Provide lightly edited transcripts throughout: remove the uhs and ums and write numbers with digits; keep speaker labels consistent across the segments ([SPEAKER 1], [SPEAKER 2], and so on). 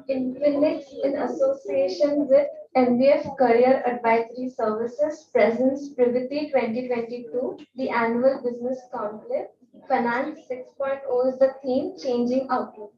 [SPEAKER 1] Infinix, in association with MBF Career Advisory Services, presents Privitti 2022, the annual business conclave. Finance 6.0 is the theme, changing outlook.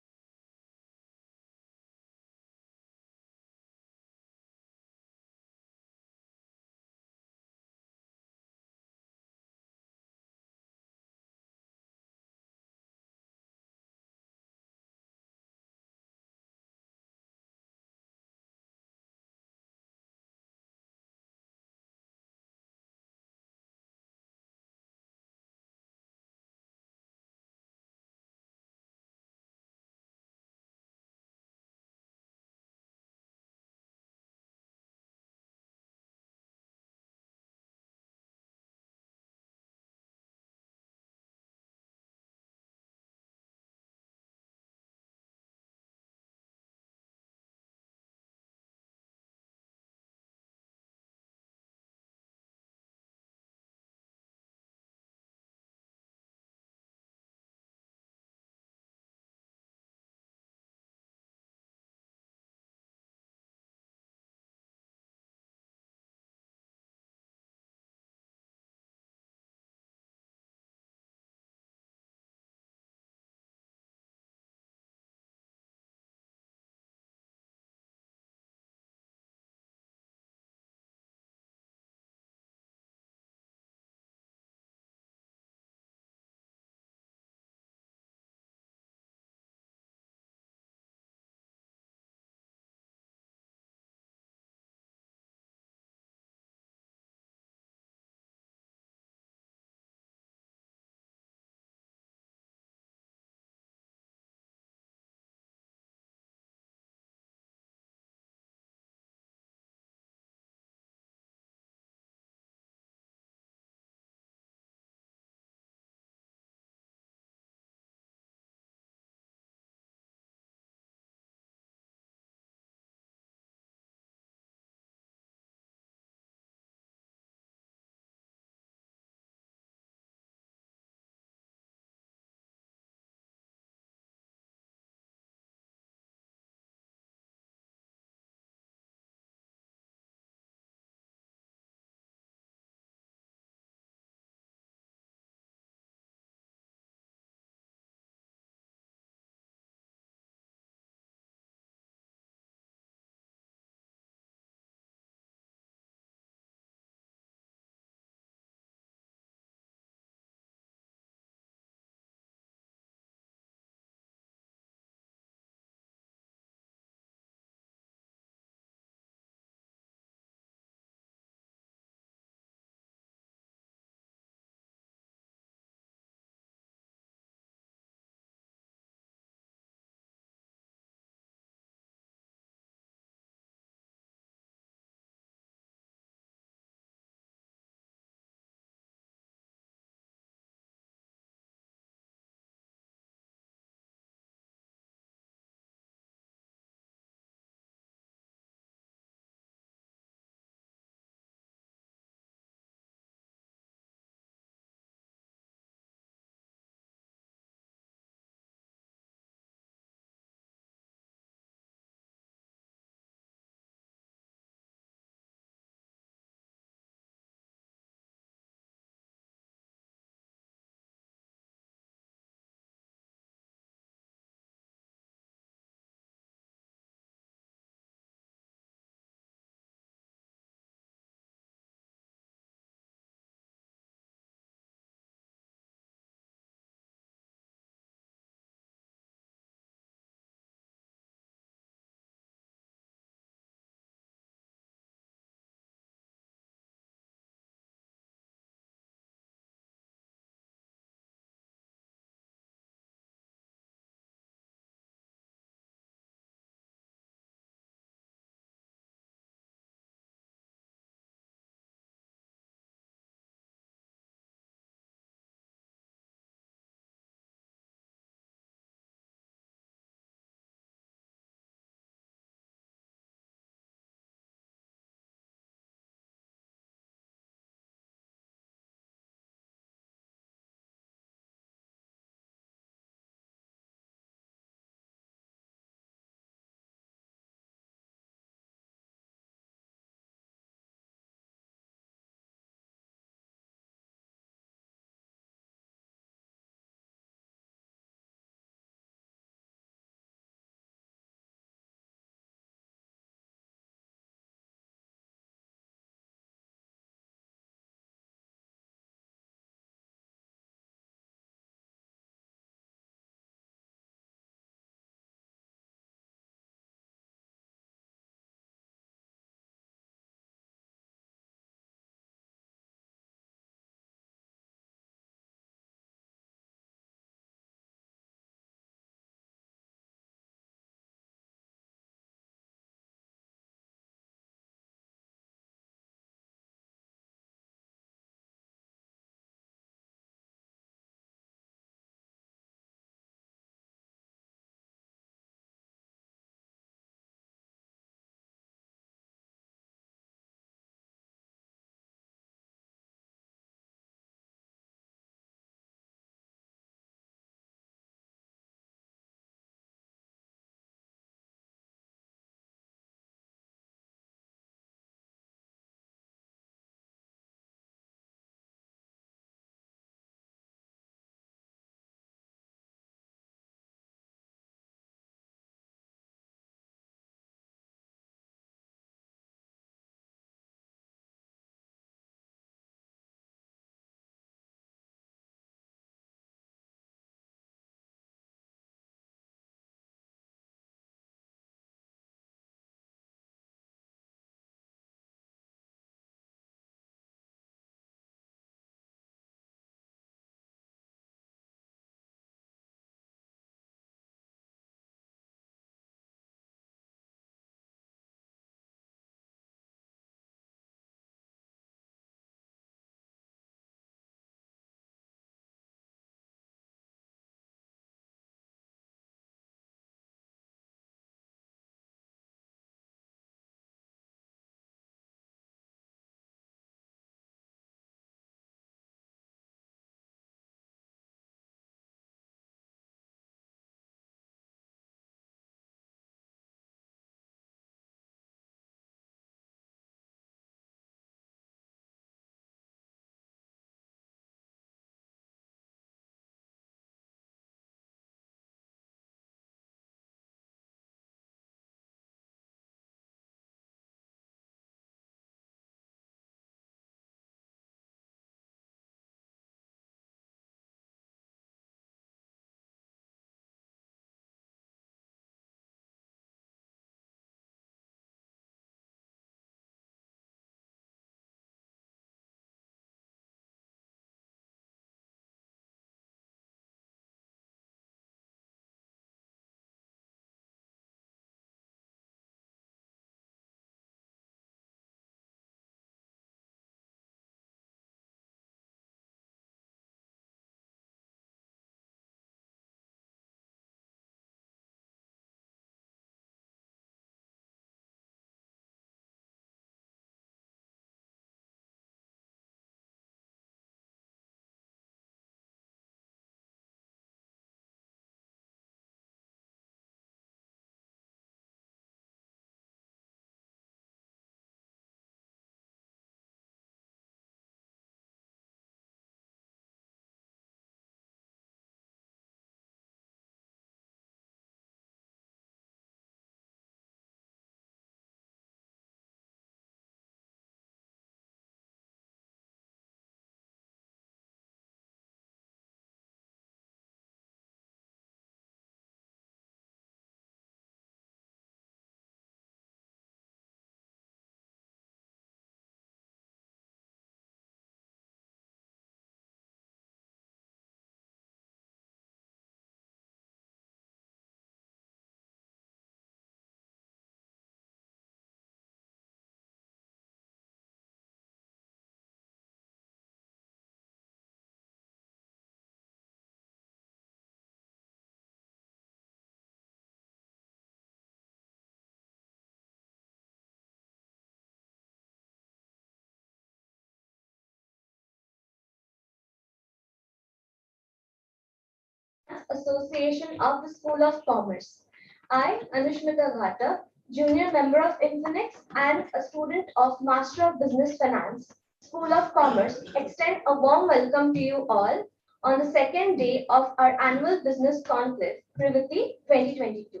[SPEAKER 1] Association of the School of Commerce. I, Anushmita Ghata, junior member of Infinix and a student of Master of Business Finance, School of Commerce, extend a warm welcome to you all on the second day of our annual business conclave, Privitti 2022.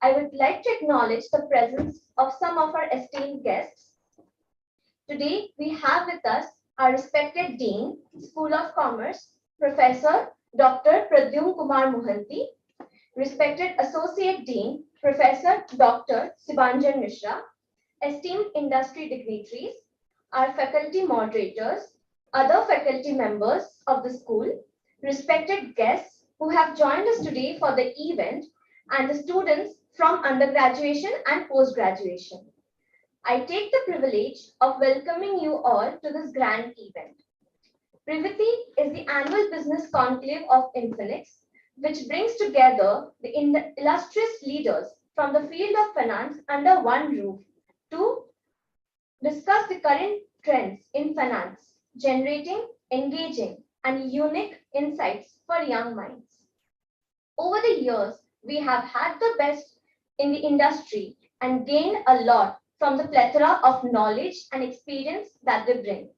[SPEAKER 1] I would like to acknowledge the presence of some of our esteemed guests. Today, we have with us our respected Dean, School of Commerce, Professor Dr. Pradyum Kumar Mohanty, respected Associate Dean, Professor Dr. Sibanjan Mishra, esteemed industry dignitaries, our faculty moderators, other faculty members of the school, respected guests who have joined us today for the event, and the students from undergraduation and post-graduation. I take the privilege of welcoming you all to this grand event. Privitti is the annual business conclave of Infinix, which brings together the illustrious leaders from the field of finance under one roof to discuss the current trends in finance, generating, engaging, and unique insights for young minds. Over the years, we have had the best in the industry and gained a lot from the plethora of knowledge and experience that they bring.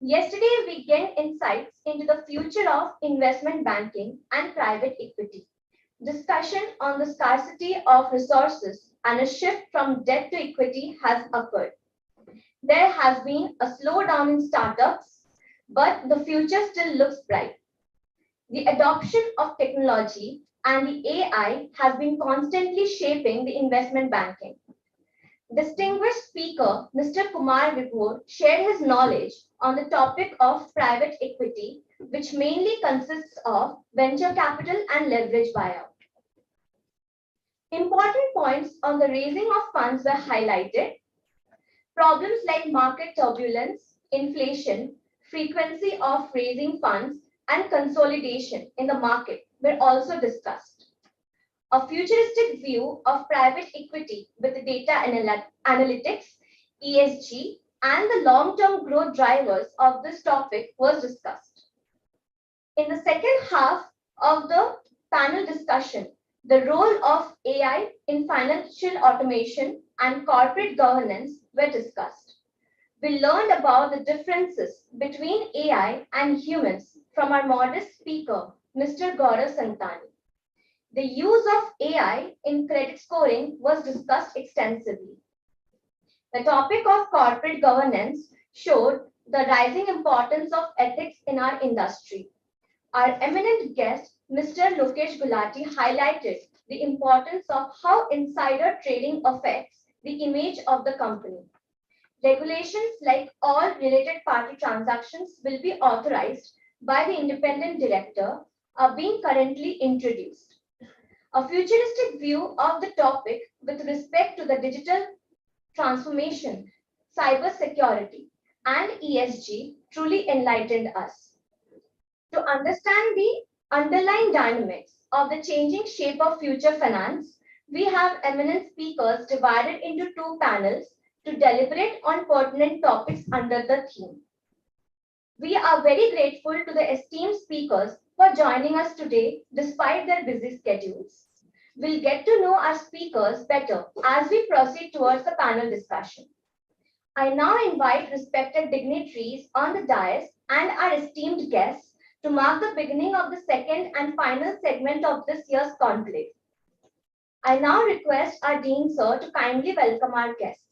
[SPEAKER 1] Yesterday, we gained insights into the future of investment banking and private equity. Discussion on the scarcity of resources and a shift from debt to equity has occurred. There has been a slowdown in startups, but the future still looks bright. The adoption of technology and the AI has been constantly shaping the investment banking. Distinguished speaker Mr. Kumar Vibhor shared his knowledge on the topic of private equity, which mainly consists of venture capital and leverage buyout. Important points on the raising of funds were highlighted. Problems like market turbulence, inflation, frequency of raising funds, and consolidation in the market were also discussed. A futuristic view of private equity with data analytics, ESG, and the long-term growth drivers of this topic was discussed. In the second half of the panel discussion, the role of AI in financial automation and corporate governance were discussed. We learned about the differences between AI and humans from our modest speaker, Mr. Gaurav Santani. The use of AI in credit scoring was discussed extensively. The topic of corporate governance showed the rising importance of ethics in our industry. Our eminent guest, Mr. Lokesh Gulati, highlighted the importance of how insider trading affects the image of the company. Regulations like all related party transactions will be authorized by the independent director are being currently introduced. A futuristic view of the topic with respect to the digital transformation, cybersecurity, and ESG truly enlightened us. To understand the underlying dynamics of the changing shape of future finance, we have eminent speakers divided into two panels to deliberate on pertinent topics under the theme. We are very grateful to the esteemed speakers for joining us today despite their busy schedules. We'll get to know our speakers better as we proceed towards the panel discussion. I now invite respected dignitaries on the dais and our esteemed guests to mark the beginning of the second and final segment of this year's conclave. I now request our Dean Sir to kindly welcome our guests.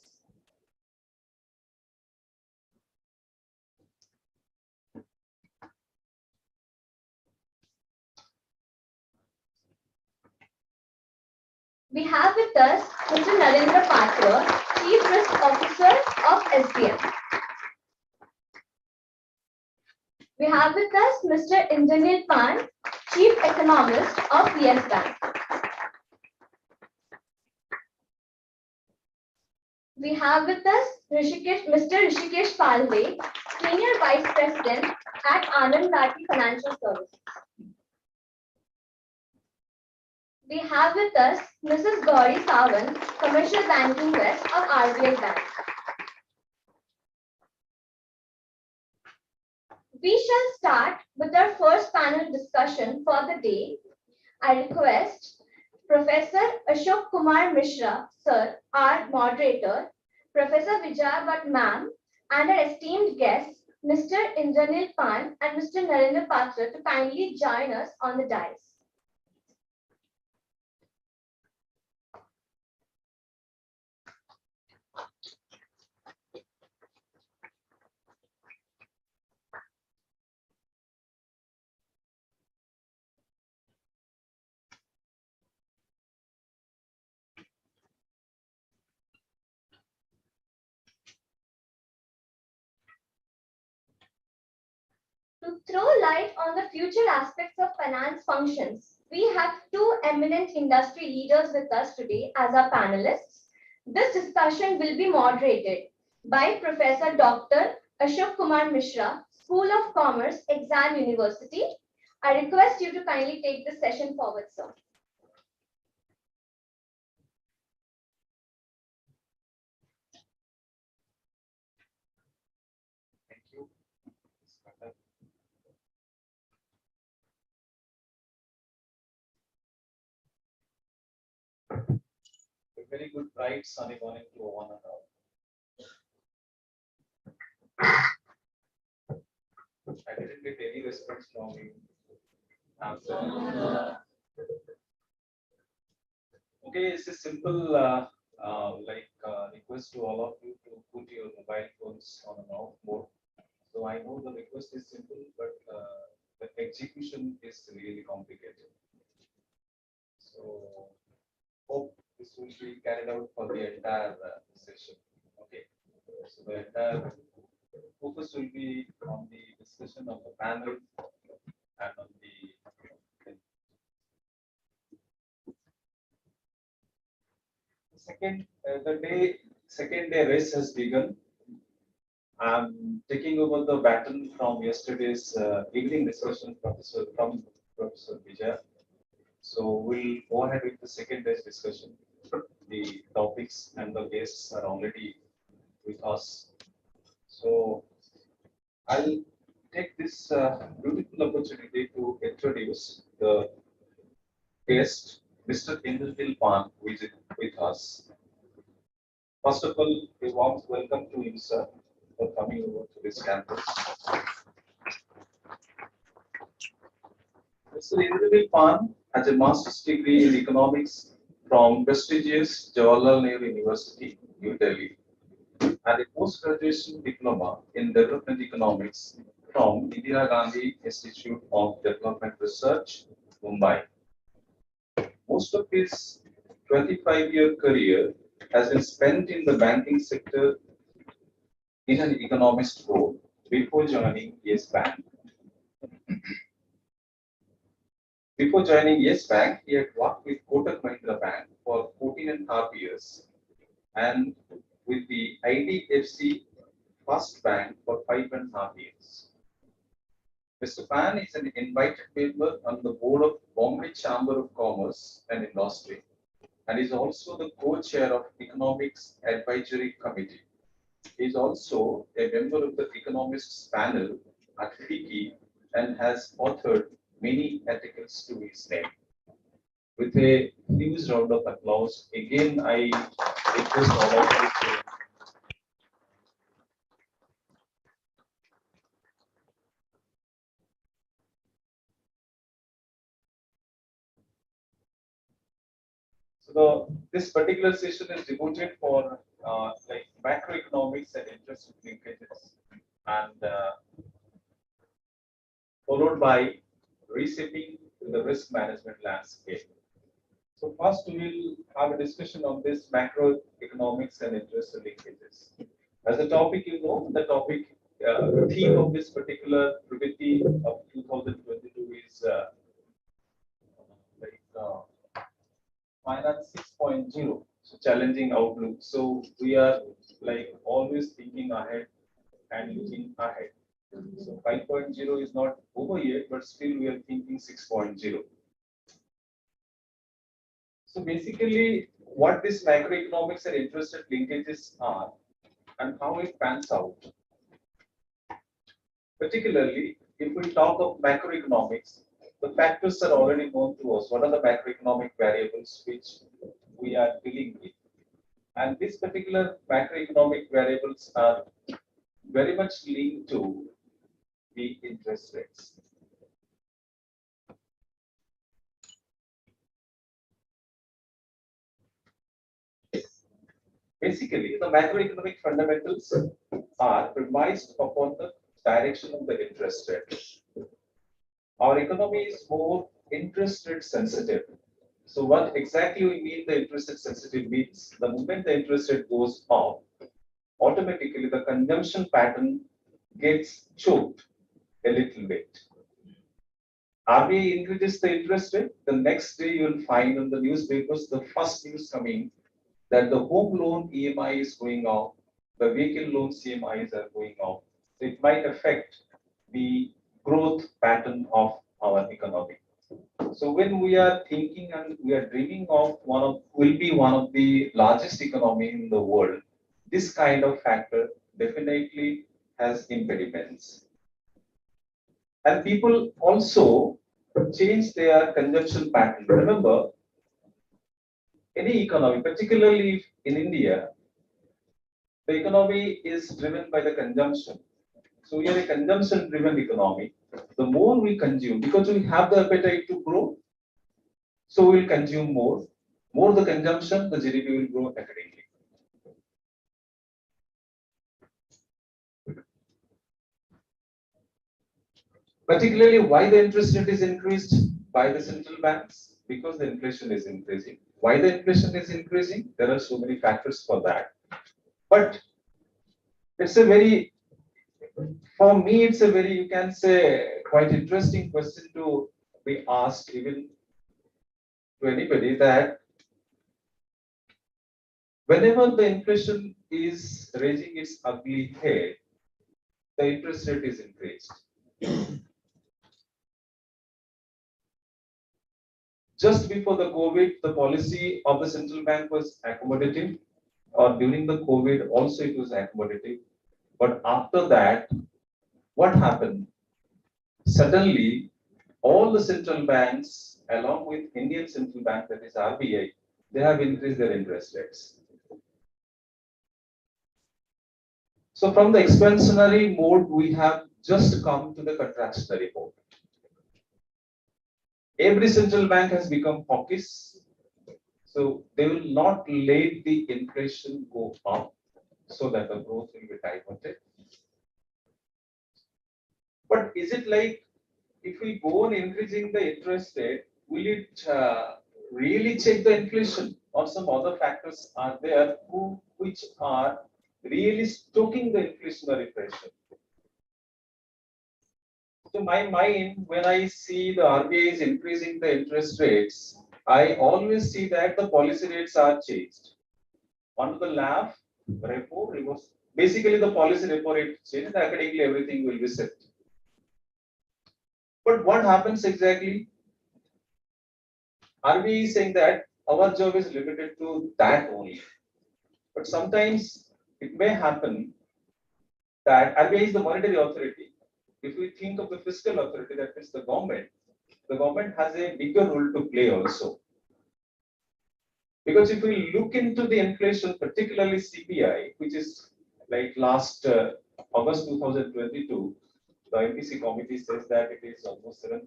[SPEAKER 1] We have with us Mr. Narendra Patra, Chief Risk Officer of SBM. We have with us Mr. Indranil Pan, Chief Economist of Yes Bank. We have with us Mr. Rishikesh Palve, Senior Vice President at Anand Rathi Financial Services. We have with us Mrs. Gauri Sawant, Commercial Banking West of RBI Bank. We shall start with our first panel discussion for the day. I request Professor Ashok Kumar Mishra, Sir, our moderator, Professor Vijaya Bhatt Ma'am, and our esteemed guests, Mr. Indranil Pan and Mr. Narendra Patra, to kindly join us on the dais. To throw light on the future aspects of finance functions, we have two eminent industry leaders with us today as our panelists. This discussion will be moderated by Professor Dr. Ashok Kumar Mishra, School of Commerce, Exam University. I request you to kindly take this session forward, sir.
[SPEAKER 2] Thank you. A very good bright sunny morning to one and all. I didn't get any response from you. Okay, it's a simple request to all of you to put your mobile phones on and off mode. So I know the request is simple, but the execution is really complicated. So hope this will be carried out for the entire session. Okay, so the entire focus will be on the discussion of the panel and on the second day race has begun. I'm taking over the baton from yesterday's evening discussion from Professor Vijay. So we'll go ahead with the second day's discussion. The topics and the guests are already with us. So I'll take this beautiful opportunity to introduce the guest, Mr. Indranil Pan, who is with us. First of all, a warm welcome to you, sir, for coming over to this campus. Mr. Indranil Pan has a master's degree in economics from prestigious Jawaharlal Nehru University, New Delhi, and a post-graduation diploma in development economics from Indira Gandhi Institute of Development Research, Mumbai. Most of his 25-year career has been spent in the banking sector in an economist role before joining Yes Bank. Before joining Yes Bank, he had worked with Kotak Mahindra Bank for 14 and a half years and with the IDFC First Bank for 5.5 years. Mr. Pan is an invited member on the board of Bombay Chamber of Commerce and Industry and is also the co-chair of Economics Advisory Committee. He is also a member of the economists panel at FICCI and has authored many articles to his name. With a huge round of applause, again I request all of you to this particular session is devoted for macroeconomics and interest rate linkages, and followed by reshaping the risk management landscape. So first we will have a discussion on this macroeconomics and interest rate linkages. As a topic, you know, the theme of this particular Privitti of 2022 is Finance 6.0, so challenging outlook. So we are like always thinking ahead and looking ahead. So 5.0 is not over yet, but still we are thinking 6.0. So basically, what this macroeconomics and interest rate linkages are and how it pans out. Particularly, if we talk of macroeconomics, the factors are already known to us. What are the macroeconomic variables which we are dealing with? And these particular macroeconomic variables are very much linked to the interest rates. Basically, the macroeconomic fundamentals are premised upon the direction of the interest rate. Our economy is more interest rate sensitive. So what exactly we mean the interest rate sensitive means the moment the interest rate goes up, automatically the consumption pattern gets choked a little bit. RBI increases the interest rate, the next day you will find on the newspapers the first news coming that the home loan EMI is going up, the vehicle loan CMIs are going up. It might affect the growth pattern of our economy. So when we are thinking and we are dreaming of will be one of the largest economy in the world, this kind of factor definitely has impediments. And people also change their consumption pattern. Remember, any economy, particularly in India, the economy is driven by the consumption. So we are a consumption driven economy. The more we consume, because we have the appetite to grow, so we will consume more. More the consumption, the GDP will grow accordingly. Particularly, why the interest rate is increased by the central banks? Because the inflation is increasing. Why the inflation is increasing? There are so many factors for that. But it's a very, for me, it's a very, you can say, quite interesting question to be asked even to anybody that whenever the inflation is raising its ugly head, the interest rate is increased. Just before the COVID, the policy of the central bank was accommodative, or during the COVID also it was accommodative. But after that, what happened? Suddenly, all the central banks, along with Indian Central Bank, that is RBI, they have increased their interest rates. So from the expansionary mode, we have just come to the contractionary mode. Every central bank has become hawkish, so they will not let the inflation go up so that the growth will be diverted. But is it like if we go on increasing the interest rate, will it really check the inflation, or some other factors are there which are really stoking the inflationary pressure? To my mind, when I see the RBI is increasing the interest rates, I always see that the policy rates are changed. On the left, repo, reverse. Basically, the policy repo rate change, and accordingly everything will be set. But what happens exactly? RBI is saying that our job is limited to that only. But sometimes it may happen that RBI is the monetary authority. If we think of the fiscal authority, that means the government has a bigger role to play also. Because if we look into the inflation, particularly CPI, which is like last August 2022, the MPC committee says that it is almost 7%.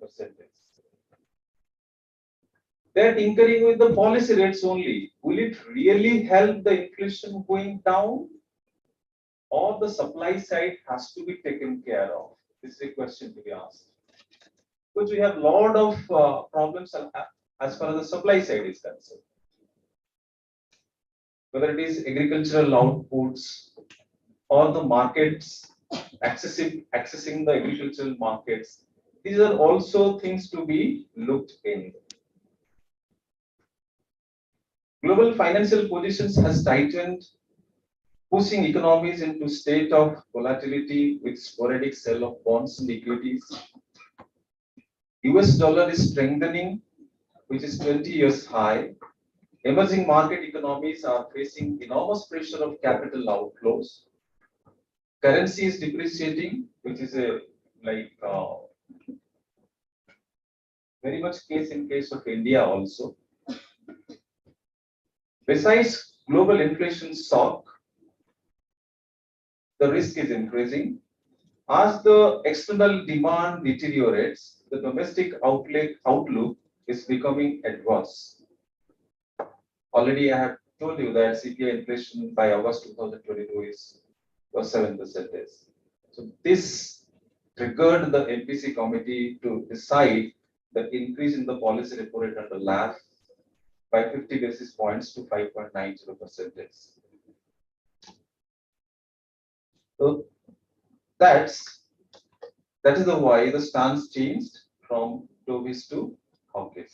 [SPEAKER 2] They are tinkering with the policy rates only. Will it really help the inflation going down? Or the supply side has to be taken care of? This is a question to be asked. Because we have a lot of problems as far as the supply side is concerned. Whether it is agricultural outputs or the markets, accessing the agricultural markets, these are also things to be looked in. Global financial positions has tightened, pushing economies into state of volatility with sporadic sell of bonds and equities. US dollar is strengthening, which is 20 years high. Emerging market economies are facing enormous pressure of capital outflows. Currency is depreciating, which is a like very much case in case of India also. Besides global inflation shock, the risk is increasing. As the external demand deteriorates, the domestic outlook is becoming adverse. Already I have told you that CPI inflation by August 2022 was 7%. So this triggered the MPC committee to decide the increase in the policy repo rate under LAF by 50 basis points to 5.90%. So that is the why the stance changed from dovish to hawkish.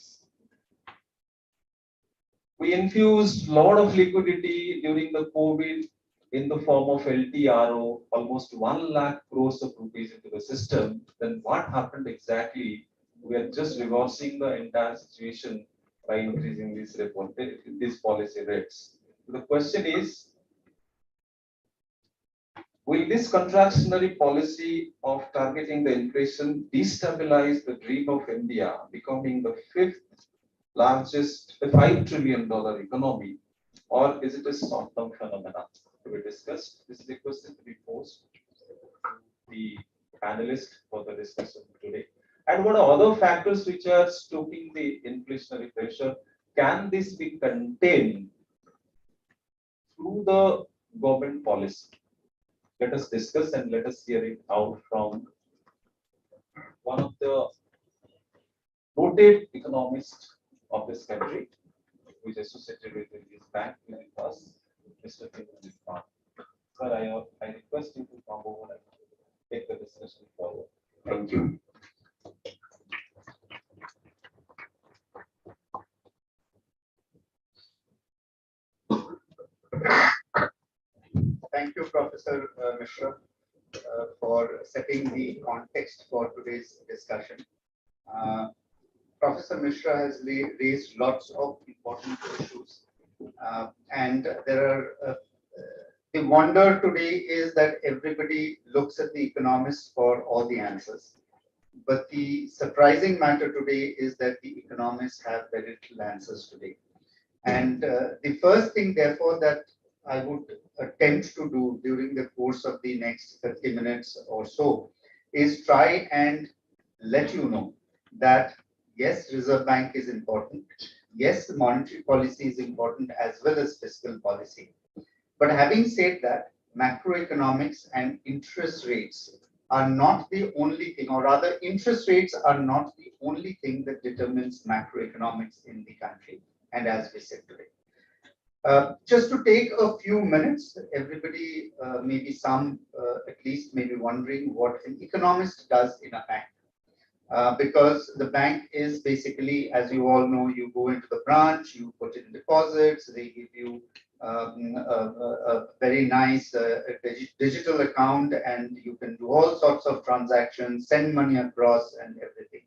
[SPEAKER 2] We infused a lot of liquidity during the COVID in the form of LTRO, almost 1 lakh crores of rupees into the system. Then what happened exactly? We are just reversing the entire situation by increasing these policy rates. The question is, will this contractionary policy of targeting the inflation destabilize the dream of India becoming the fifth largest $5 trillion economy, or is it a short-term phenomenon to be discussed? This is a question to be posed to the panelists for the discussion today. And what are other factors which are stoking the inflationary pressure? Can this be contained through the government policy? Let us discuss and let us hear it out from one of the noted economists of this country, who is associated with this bank with us, Mr. Privitti. Sir, I request you to come over and take the discussion forward. Thank you.
[SPEAKER 3] Thank you, Professor Mishra, for setting the context for today's discussion. Professor Mishra has raised lots of important issues, and there are. The wonder today is that everybody looks at the economists for all the answers. But the surprising matter today is that the economists have very little answers today. And the first thing, therefore, that I would attempt to do during the course of the next 30 minutes or so is try and let you know that yes, Reserve Bank is important. Yes, monetary policy is important as well as fiscal policy. But having said that, macroeconomics and interest rates are not the only thing, or rather, interest rates are not the only thing that determines macroeconomics in the country, and as we said today. Just to take a few minutes, everybody, maybe some at least, may be wondering what an economist does in a bank. Because the bank is basically, as you all know, you go into the branch, you put in deposits, they give you a very nice digital account, and you can do all sorts of transactions, send money across and everything.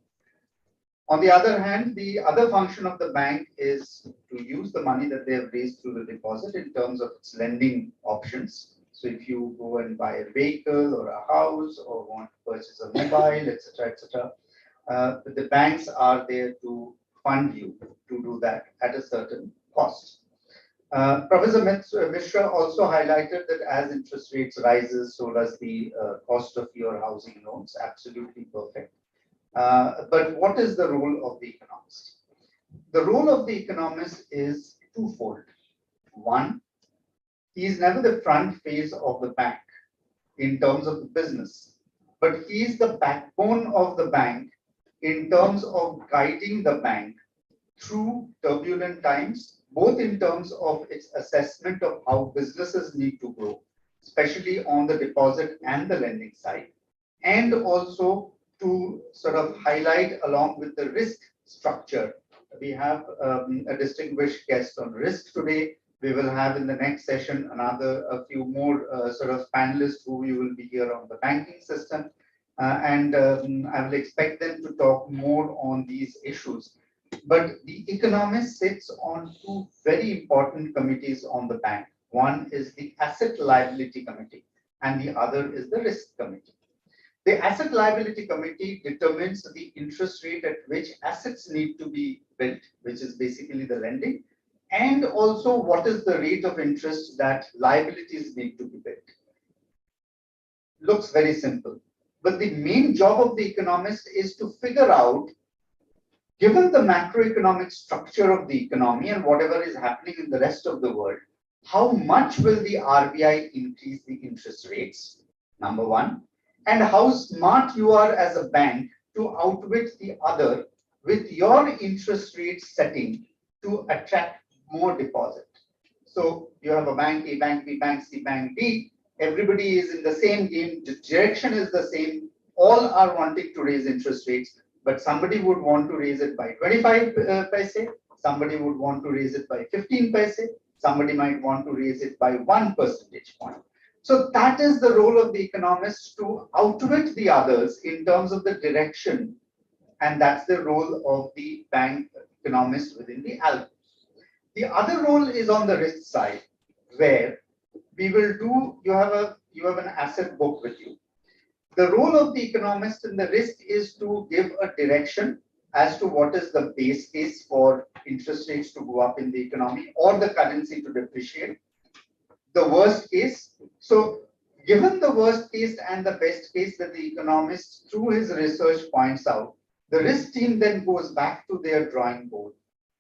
[SPEAKER 3] On the other hand, the other function of the bank is to use the money that they have raised through the deposit in terms of its lending options. So if you go and buy a vehicle or a house or want to purchase a mobile, etc., the banks are there to fund you to do that at a certain cost. Professor Mishra also highlighted that as interest rates rises, so does the cost of your housing loans. Absolutely perfect. But what is the role of the economist? The role of the economist is twofold. One, he is never the front face of the bank in terms of the business, but he is the backbone of the bank in terms of guiding the bank through turbulent times, both in terms of its assessment of how businesses need to grow, especially on the deposit and the lending side, and also to sort of highlight along with the risk structure. We have a distinguished guest on risk today. We will have in the next session a few more sort of panelists who we will be here on the banking system. And I will expect them to talk more on these issues. But the economist sits on two very important committees on the bank. One is the asset liability committee and the other is the risk committee. The asset liability committee determines the interest rate at which assets need to be built, which is basically the lending, and also what is the rate of interest that liabilities need to be built. Looks very simple, but the main job of the economist is to figure out, given the macroeconomic structure of the economy and whatever is happening in the rest of the world, how much will the RBI increase the interest rates? Number one, and how smart you are as a bank to outwit the other with your interest rate setting to attract more deposit. So you have a bank, A bank, B bank, C bank, D. Everybody is in the same game. The direction is the same. All are wanting to raise interest rates, but somebody would want to raise it by 25 paise. Somebody would want to raise it by 15 paise. Somebody might want to raise it by 1 percentage point. So that is the role of the economist, to outwit the others in terms of the direction. And that's the role of the bank economist within the ALCO. The other role is on the risk side, where we will do, you have an asset book with you. The role of the economist in the risk is to give a direction as to what is the base case for interest rates to go up in the economy or the currency to depreciate. The worst case. So given the worst case and the best case that the economist through his research points out, the risk team then goes back to their drawing board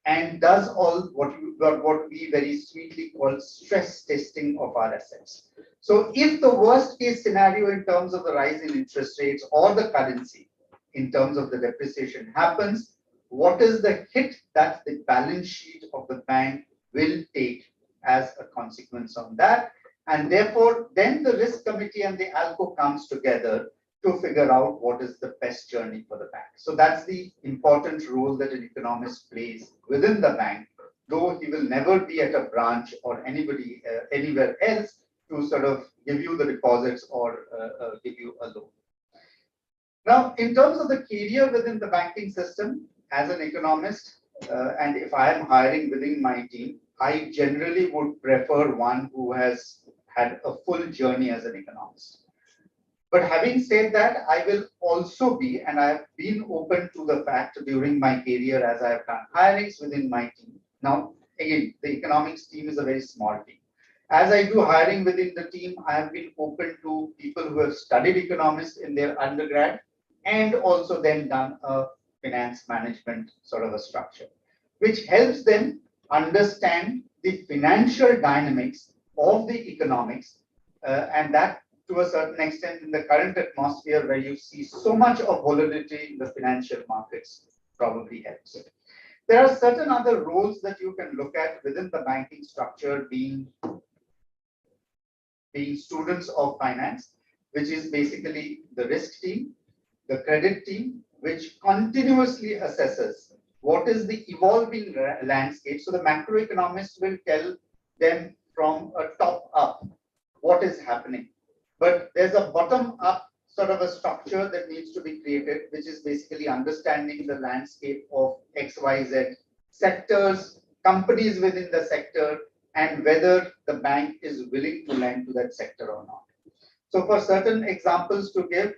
[SPEAKER 3] and does all what we very sweetly call stress testing of our assets. So if the worst case scenario in terms of the rise in interest rates or the currency in terms of the depreciation happens, what is the hit that the balance sheet of the bank will take as a consequence of that? And therefore, then the risk committee and the ALCO comes together to figure out what is the best journey for the bank. So that's the important role that an economist plays within the bank, though he will never be at a branch or anybody anywhere else to sort of give you the deposits or give you a loan. Now, in terms of the career within the banking system, as an economist, and if I am hiring within my team, I generally would prefer one who has had a full journey as an economist. But having said that, I will also be, and I have been open to the fact during my career as I have done hirings within my team. Now, again, the economics team is a very small team. As I do hiring within the team, I have been open to people who have studied economics in their undergrad and also then done a finance management sort of a structure, which helps them understand the financial dynamics of the economics, and that to a certain extent in the current atmosphere where you see so much of volatility in the financial markets probably helps. There are certain other roles that you can look at within the banking structure, being students of finance, which is basically the risk team, the credit team, which continuously assesses what is the evolving landscape. So the macroeconomists will tell them from a top up what is happening. But there's a bottom up sort of a structure that needs to be created, which is basically understanding the landscape of XYZ sectors, companies within the sector, and whether the bank is willing to lend to that sector or not. So for certain examples to give,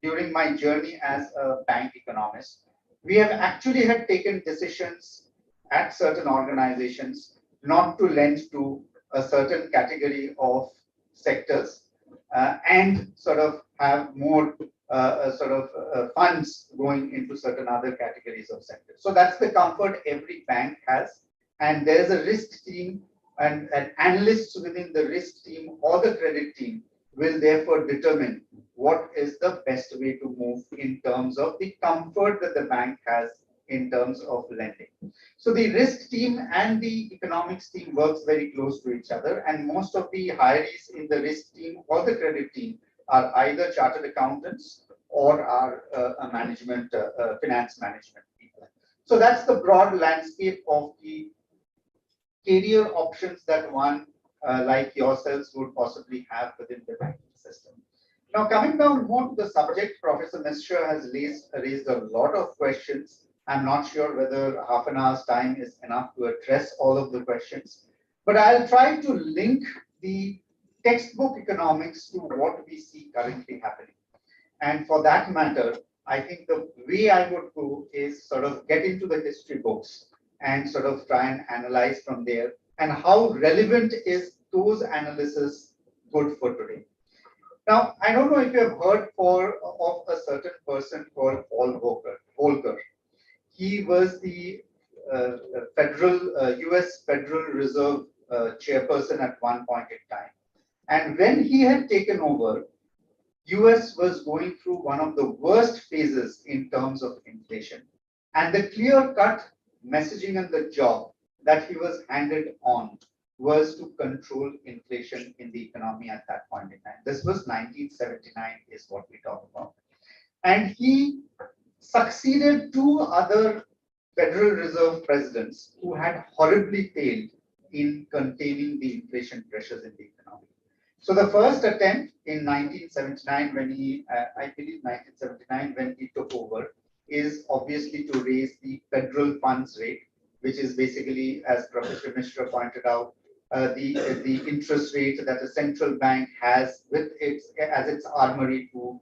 [SPEAKER 3] during my journey as a bank economist, we have actually had taken decisions at certain organizations not to lend to a certain category of sectors and sort of have more funds going into certain other categories of sectors. So that's the comfort every bank has. And there's a risk team, and analysts within the risk team or the credit team will therefore determine what is the best way to move in terms of the comfort that the bank has in terms of lending. So the risk team and the economics team works very close to each other, and most of the hirees in the risk team or the credit team are either chartered accountants or are finance management people. So that's the broad landscape of the career options that one like yourselves would possibly have within the banking system. Now, coming down more to the subject, Professor Mishra has raised a lot of questions. I'm not sure whether half an hour's time is enough to address all of the questions, but I'll try to link the textbook economics to what we see currently happening. And for that matter, I think the way I would go is sort of get into the history books and sort of try and analyze from there, and how relevant is those analysis good for today. Now, I don't know if you have heard of a certain person called Paul Volcker. He was the US Federal Reserve chairperson at one point in time. And when he had taken over, US was going through one of the worst phases in terms of inflation. And the clear-cut messaging and the job that he was handed on was to control inflation in the economy at that point in time. This was 1979 is what we talk about. And he succeeded two other Federal Reserve presidents who had horribly failed in containing the inflation pressures in the economy. So the first attempt in 1979, when I believe 1979, when he took over, is obviously to raise the federal funds rate, which is basically, as Professor Mishra pointed out, the interest rate that a central bank has with its armory to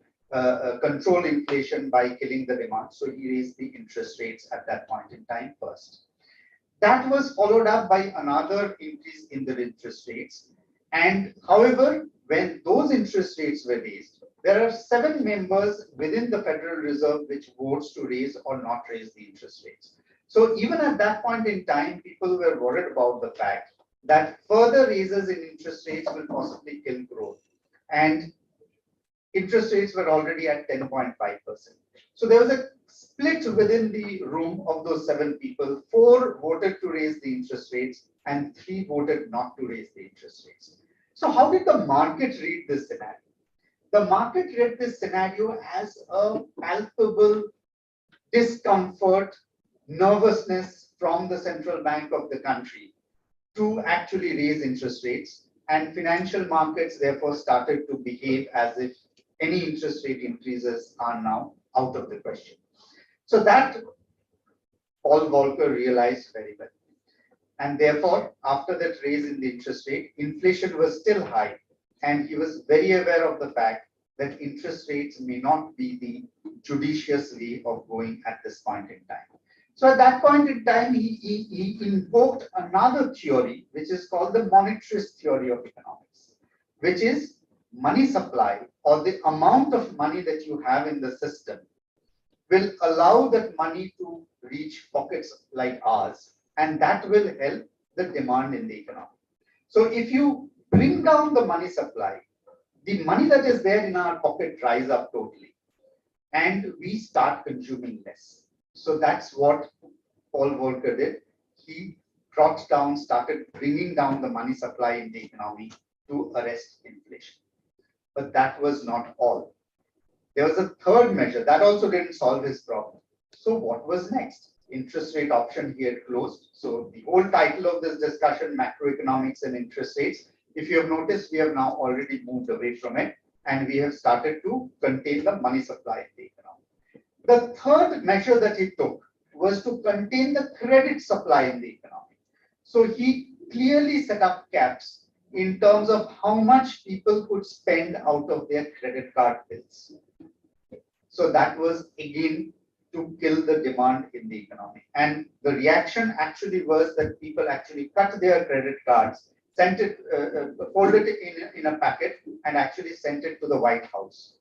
[SPEAKER 3] control inflation by killing the demand. So he raised the interest rates at that point in time first. That was followed up by another increase in the interest rates. And however, when those interest rates were raised, there are 7 members within the Federal Reserve which votes to raise or not raise the interest rates. So even at that point in time, people were worried about the fact that further raises in interest rates will possibly kill growth. And interest rates were already at 10.5%. So there was a split within the room of those 7 people. 4 voted to raise the interest rates and 3 voted not to raise the interest rates. So how did the market read this scenario? The market read this scenario as a palpable discomfort, nervousness from the central bank of the country to actually raise interest rates, and financial markets therefore started to behave as if any interest rate increases are now out of the question. So that Paul Volcker realized very well. And therefore, after that raise in the interest rate, inflation was still high. And he was very aware of the fact that interest rates may not be the judicious way of going at this point in time. So at that point in time, he invoked another theory, which is called the monetarist theory of economics, which is money supply, or the amount of money that you have in the system will allow that money to reach pockets like ours, and that will help the demand in the economy. So if you bring down the money supply, the money that is there in our pocket dries up totally, and we start consuming less. So that's what Paul Volcker did. He started bringing down the money supply in the economy to arrest inflation. But that was not all. There was a third measure that also didn't solve his problem. So what was next? Interest rate option he had closed. So the whole title of this discussion, macroeconomics and interest rates, if you have noticed, we have now already moved away from it, and we have started to contain the money supply in the economy. The third measure that he took was to contain the credit supply in the economy. So he clearly set up caps in terms of how much people could spend out of their credit card bills. So that was again to kill the demand in the economy. And the reaction actually was that people actually cut their credit cards, sent it, folded it in a packet, and actually sent it to the White House.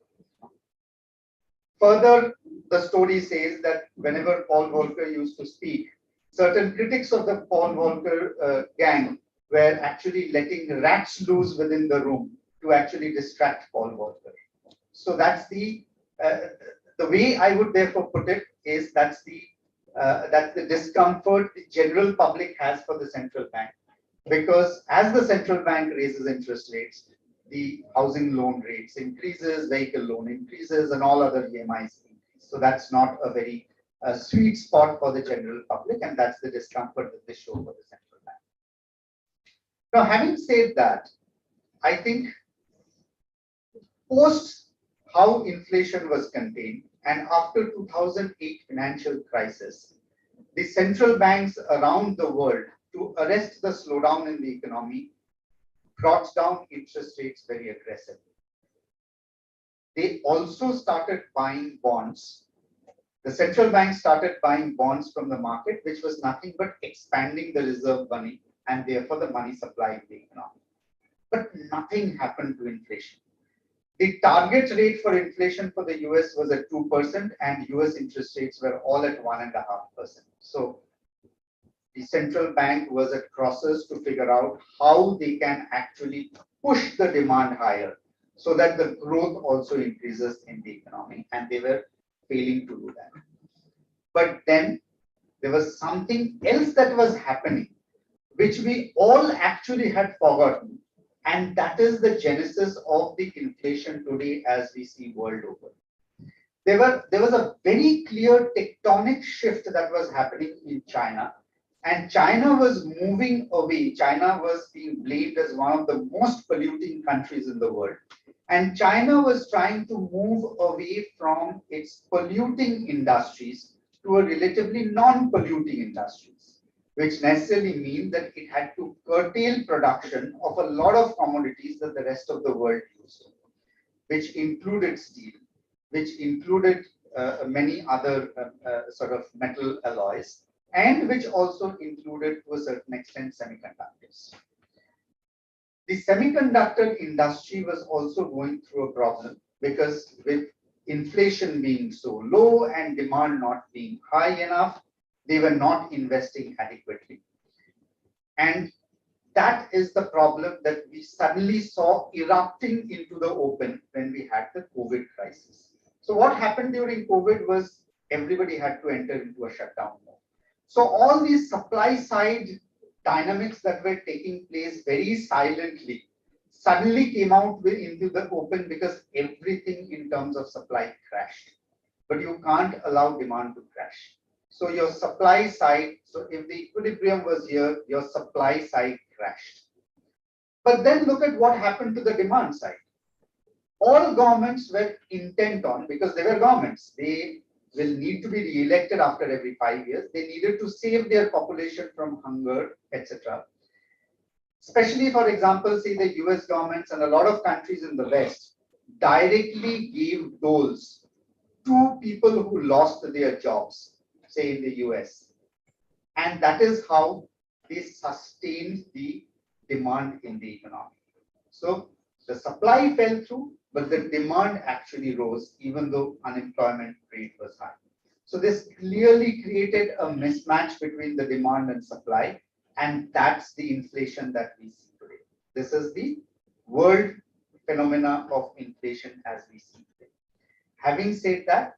[SPEAKER 3] Further, the story says that whenever Paul Volcker used to speak, certain critics of the Paul Volcker gang were actually letting rats loose within the room to actually distract Paul Volcker. So that's the way I would therefore put it is that's the discomfort the general public has for the central bank, because as the central bank raises interest rates, the housing loan rates increases, vehicle loan increases, and all other EMIs increase. So that's not a very sweet spot for the general public, and that's the discomfort that they show for the central bank. Now, having said that, I think post how inflation was contained and after 2008 financial crisis, the central banks around the world, to arrest the slowdown in the economy, brought down interest rates very aggressively. they also started buying bonds. The central bank started buying bonds from the market, which was nothing but expanding the reserve money and therefore the money supply in the economy. But nothing happened to inflation. The target rate for inflation for the US was at 2%, and US interest rates were all at 1.5%. So the central bank was at crosses to figure out how they can actually push the demand higher so that the growth also increases in the economy, and they were failing to do that. But then there was something else that was happening, which we all actually had forgotten. And that is the genesis of the inflation today as we see world over. There was a very clear tectonic shift that was happening in China. And China was moving away. China was being blamed as one of the most polluting countries in the world. And China was trying to move away from its polluting industries to a relatively non-polluting industries, which necessarily means that it had to curtail production of a lot of commodities that the rest of the world used, which included steel, which included many other sort of metal alloys, and which also included to a certain extent semiconductors. The semiconductor industry was also going through a problem because with inflation being so low and demand not being high enough, they were not investing adequately. And that is the problem that we suddenly saw erupting into the open when we had the COVID crisis. So what happened during COVID was everybody had to enter into a shutdown mode. So all these supply side dynamics that were taking place very silently suddenly came out into the open because everything in terms of supply crashed. But you can't allow demand to crash. So your supply side, so if the equilibrium was here, your supply side crashed. But then look at what happened to the demand side. All governments were intent on, because they were governments, they will need to be re-elected after every 5 years. They needed to save their population from hunger, etc. Especially, for example, say the US governments and a lot of countries in the West directly gave doles to people who lost their jobs, say in the US. And that is how they sustained the demand in the economy. So the supply fell through, but the demand actually rose, even though unemployment rate was high. So this clearly created a mismatch between the demand and supply, and that's the inflation that we see today. This is the world phenomena of inflation as we see today. Having said that,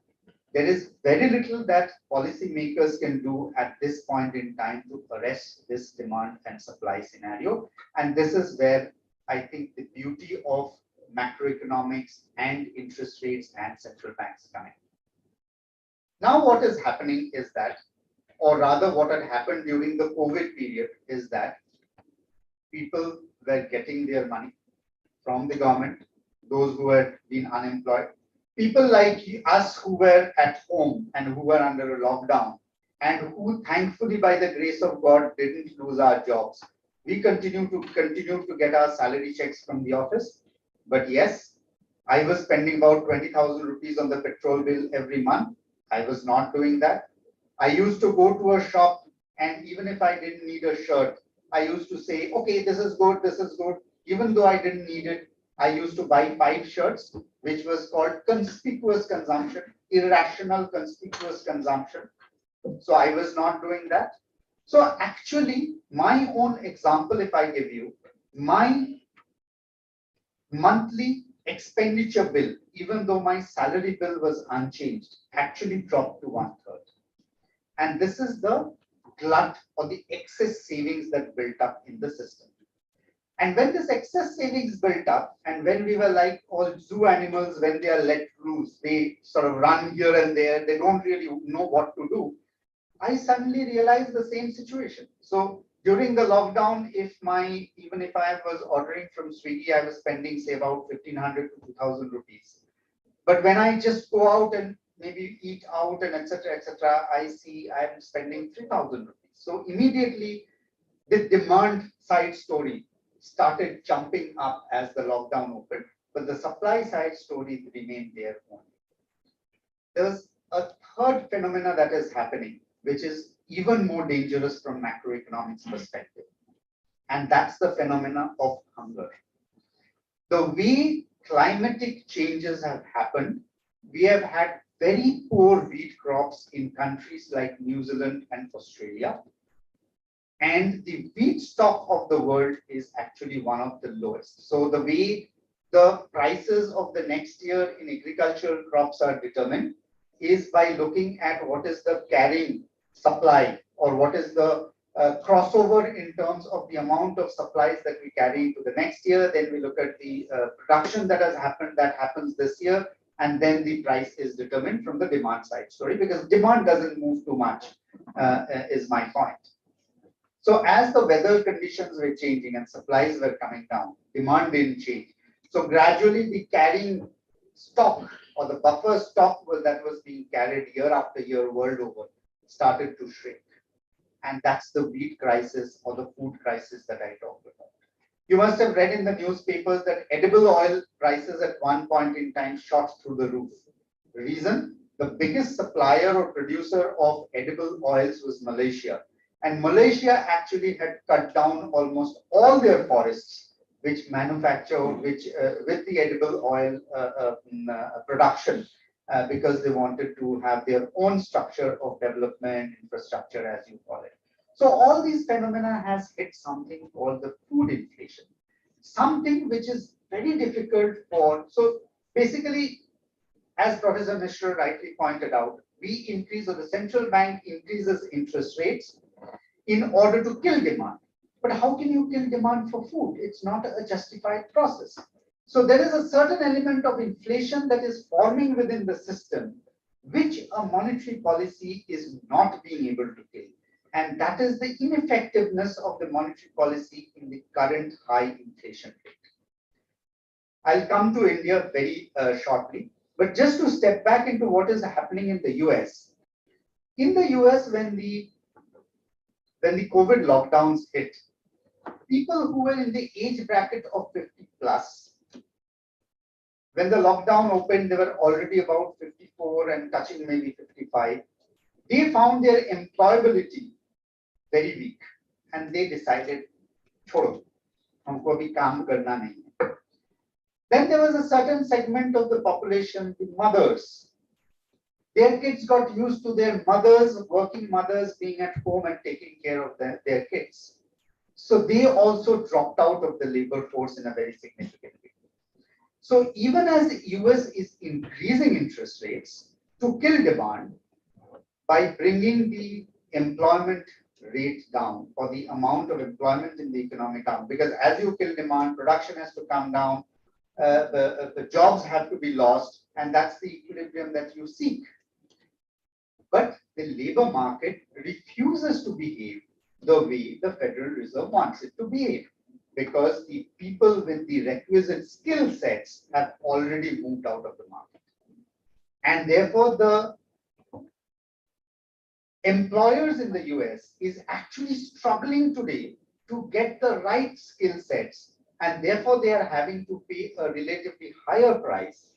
[SPEAKER 3] there is very little that policymakers can do at this point in time to arrest this demand and supply scenario. And this is where I think the beauty of macroeconomics and interest rates and central banks come in. Now, what is happening is that, or rather what had happened during the COVID period is that people were getting their money from the government, those who had been unemployed, people like us who were at home and who were under a lockdown and who thankfully by the grace of God didn't lose our jobs. We continue to get our salary checks from the office. But yes, I was spending about 20,000 rupees on the petrol bill every month. I was not doing that. I used to go to a shop, and even if I didn't need a shirt, I used to say, okay, this is good, this is good. Even though I didn't need it, I used to buy 5 shirts, which was called conspicuous consumption, irrational conspicuous consumption. So I was not doing that. So actually, my own example, if I give you, my monthly expenditure bill, even though my salary bill was unchanged, actually dropped to 1/3. And this is the glut or the excess savings that built up in the system. And when this excess savings built up, and when we were like all zoo animals, when they are let loose, they sort of run here and there, they don't really know what to do. I suddenly realized the same situation. So during the lockdown, even if I was ordering from Swiggy, I was spending say about 1,500 to 2,000 rupees. But when I just go out and maybe eat out and etc., I see I'm spending 3,000 rupees. So immediately the demand side story started jumping up as the lockdown opened. but the supply side stories remain there only. There's a third phenomena that is happening, which is even more dangerous from macroeconomics perspective, and that's the phenomena of hunger. The way climatic changes have happened, we have had very poor wheat crops in countries like New Zealand and Australia. And the wheat stock of the world is actually one of the lowest. So the way the prices of the next year in agricultural crops are determined is by looking at what is the carrying supply or what is the crossover in terms of the amount of supplies that we carry into the next year. Then we look at the production that has happened, that happens this year, and then the price is determined from the demand side story, because demand doesn't move too much, is my point. So as the weather conditions were changing and supplies were coming down, demand didn't change. So gradually the carrying stock or the buffer stock that was being carried year after year world over started to shrink. And that's the wheat crisis or the food crisis that I talked about. You must have read in the newspapers that edible oil prices at one point in time shot through the roof. The reason? The biggest supplier or producer of edible oils was Malaysia. And Malaysia actually had cut down almost all their forests, which manufacture, with the edible oil production, because they wanted to have their own structure of development, infrastructure, as you call it. So all these phenomena has hit something called the food inflation, something which is very difficult for. So basically, as Professor Mishra rightly pointed out, we increase, or the central bank increases interest rates in order to kill demand. But how can you kill demand for food? It's not a justified process. So there is a certain element of inflation that is forming within the system, which a monetary policy is not being able to kill. And that is the ineffectiveness of the monetary policy in the current high inflation rate. I'll come to India very shortly, but just to step back into what is happening in the US. In the US, when the COVID lockdowns hit, people who were in the age bracket of 50 plus, when the lockdown opened, they were already about 54 and touching maybe 55. They found their employability very weak, and they decided, छोड़ो, हमको अभी काम करना नहीं है. Then there was a certain segment of the population, the mothers. Their kids got used to their mothers, working mothers, being at home and taking care of their kids. So they also dropped out of the labor force in a very significant way. So even as the US is increasing interest rates to kill demand by bringing the employment rate down, or the amount of employment in the economy down, because as you kill demand, production has to come down, the jobs have to be lost, and that's the equilibrium that you seek. But the labor market refuses to behave the way the Federal Reserve wants it to behave, because the people with the requisite skill sets have already moved out of the market. And therefore, the employers in the US is actually struggling today to get the right skill sets, and therefore they are having to pay a relatively higher price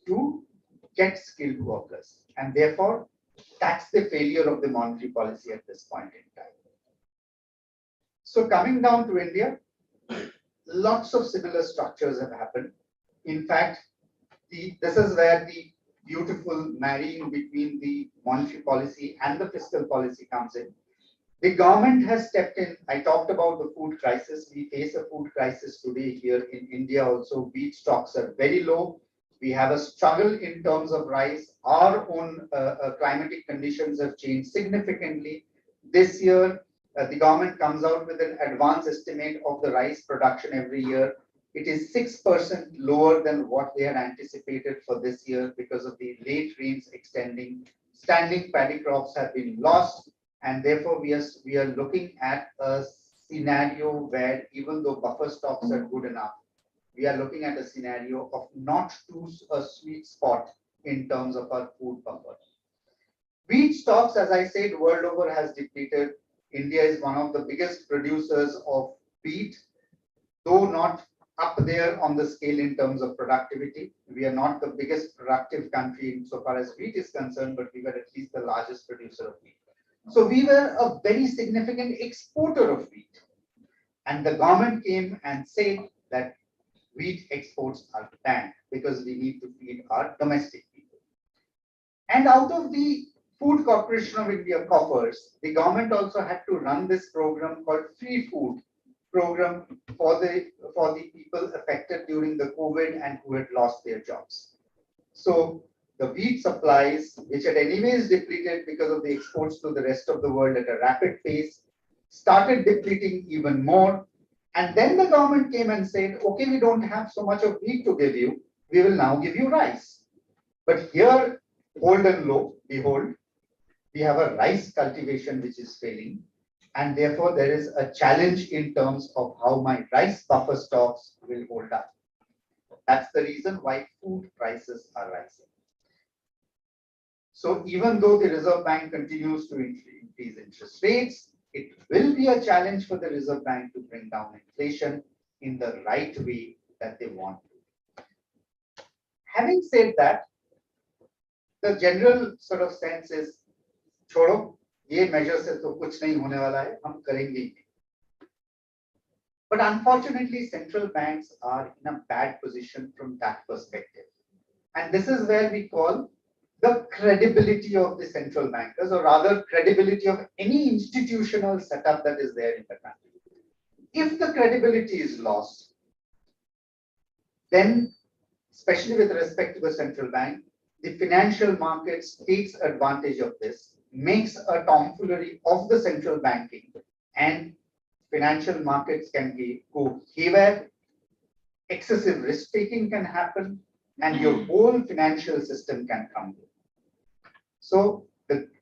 [SPEAKER 3] to get skilled workers. And therefore, that's the failure of the monetary policy at this point in time. So coming down to India, lots of similar structures have happened. In fact, this is where the beautiful marrying between the monetary policy and the fiscal policy comes in. The government has stepped in. I talked about the food crisis. We face a food crisis today here in India also. Wheat stocks are very low. We have a struggle in terms of rice. Our own climatic conditions have changed significantly. This year, the government comes out with an advance estimate of the rice production every year. It is 6% lower than what they had anticipated for this year because of the late rains extending. Standing paddy crops have been lost, and therefore we are looking at a scenario where, even though buffer stocks are good enough, we are looking at a scenario of not too a sweet spot in terms of our food buffer. Wheat stocks, as I said, world over has depleted. India is one of the biggest producers of wheat, though not up there on the scale in terms of productivity. We are not the biggest productive country insofar as wheat is concerned, but we were at least the largest producer of wheat. So we were a very significant exporter of wheat. And the government came and said that wheat exports are banned because we need to feed our domestic people. And out of the Food Corporation of India coffers, the government also had to run this program called Free Food program for the people affected during the COVID and who had lost their jobs. So the wheat supplies, which had anyways depleted because of the exports to the rest of the world at a rapid pace, started depleting even more. And then the government came and said, okay, we don't have so much of wheat to give you. We will now give you rice. But here, hold and lo, behold, we have a rice cultivation which is failing. And therefore, there is a challenge in terms of how my rice buffer stocks will hold up. That's the reason why food prices are rising. So even though the Reserve Bank continues to increase interest rates, it will be a challenge for the Reserve Bank to bring down inflation in the right way that they want to. Having said that, the general sort of sense is, छोड़ो, ये measure से तो कुछ नहीं होने वाला है, हम करेंगे ही. But unfortunately, central banks are in a bad position from that perspective. And this is where we call the credibility of the central bankers, or rather credibility of any institutional setup that is there in the country. If the credibility is lost, then, especially with respect to the central bank, the financial markets takes advantage of this, makes a tomfoolery of the central banking, and financial markets can go haywire, excessive risk taking can happen, and your whole financial system can crumble. So,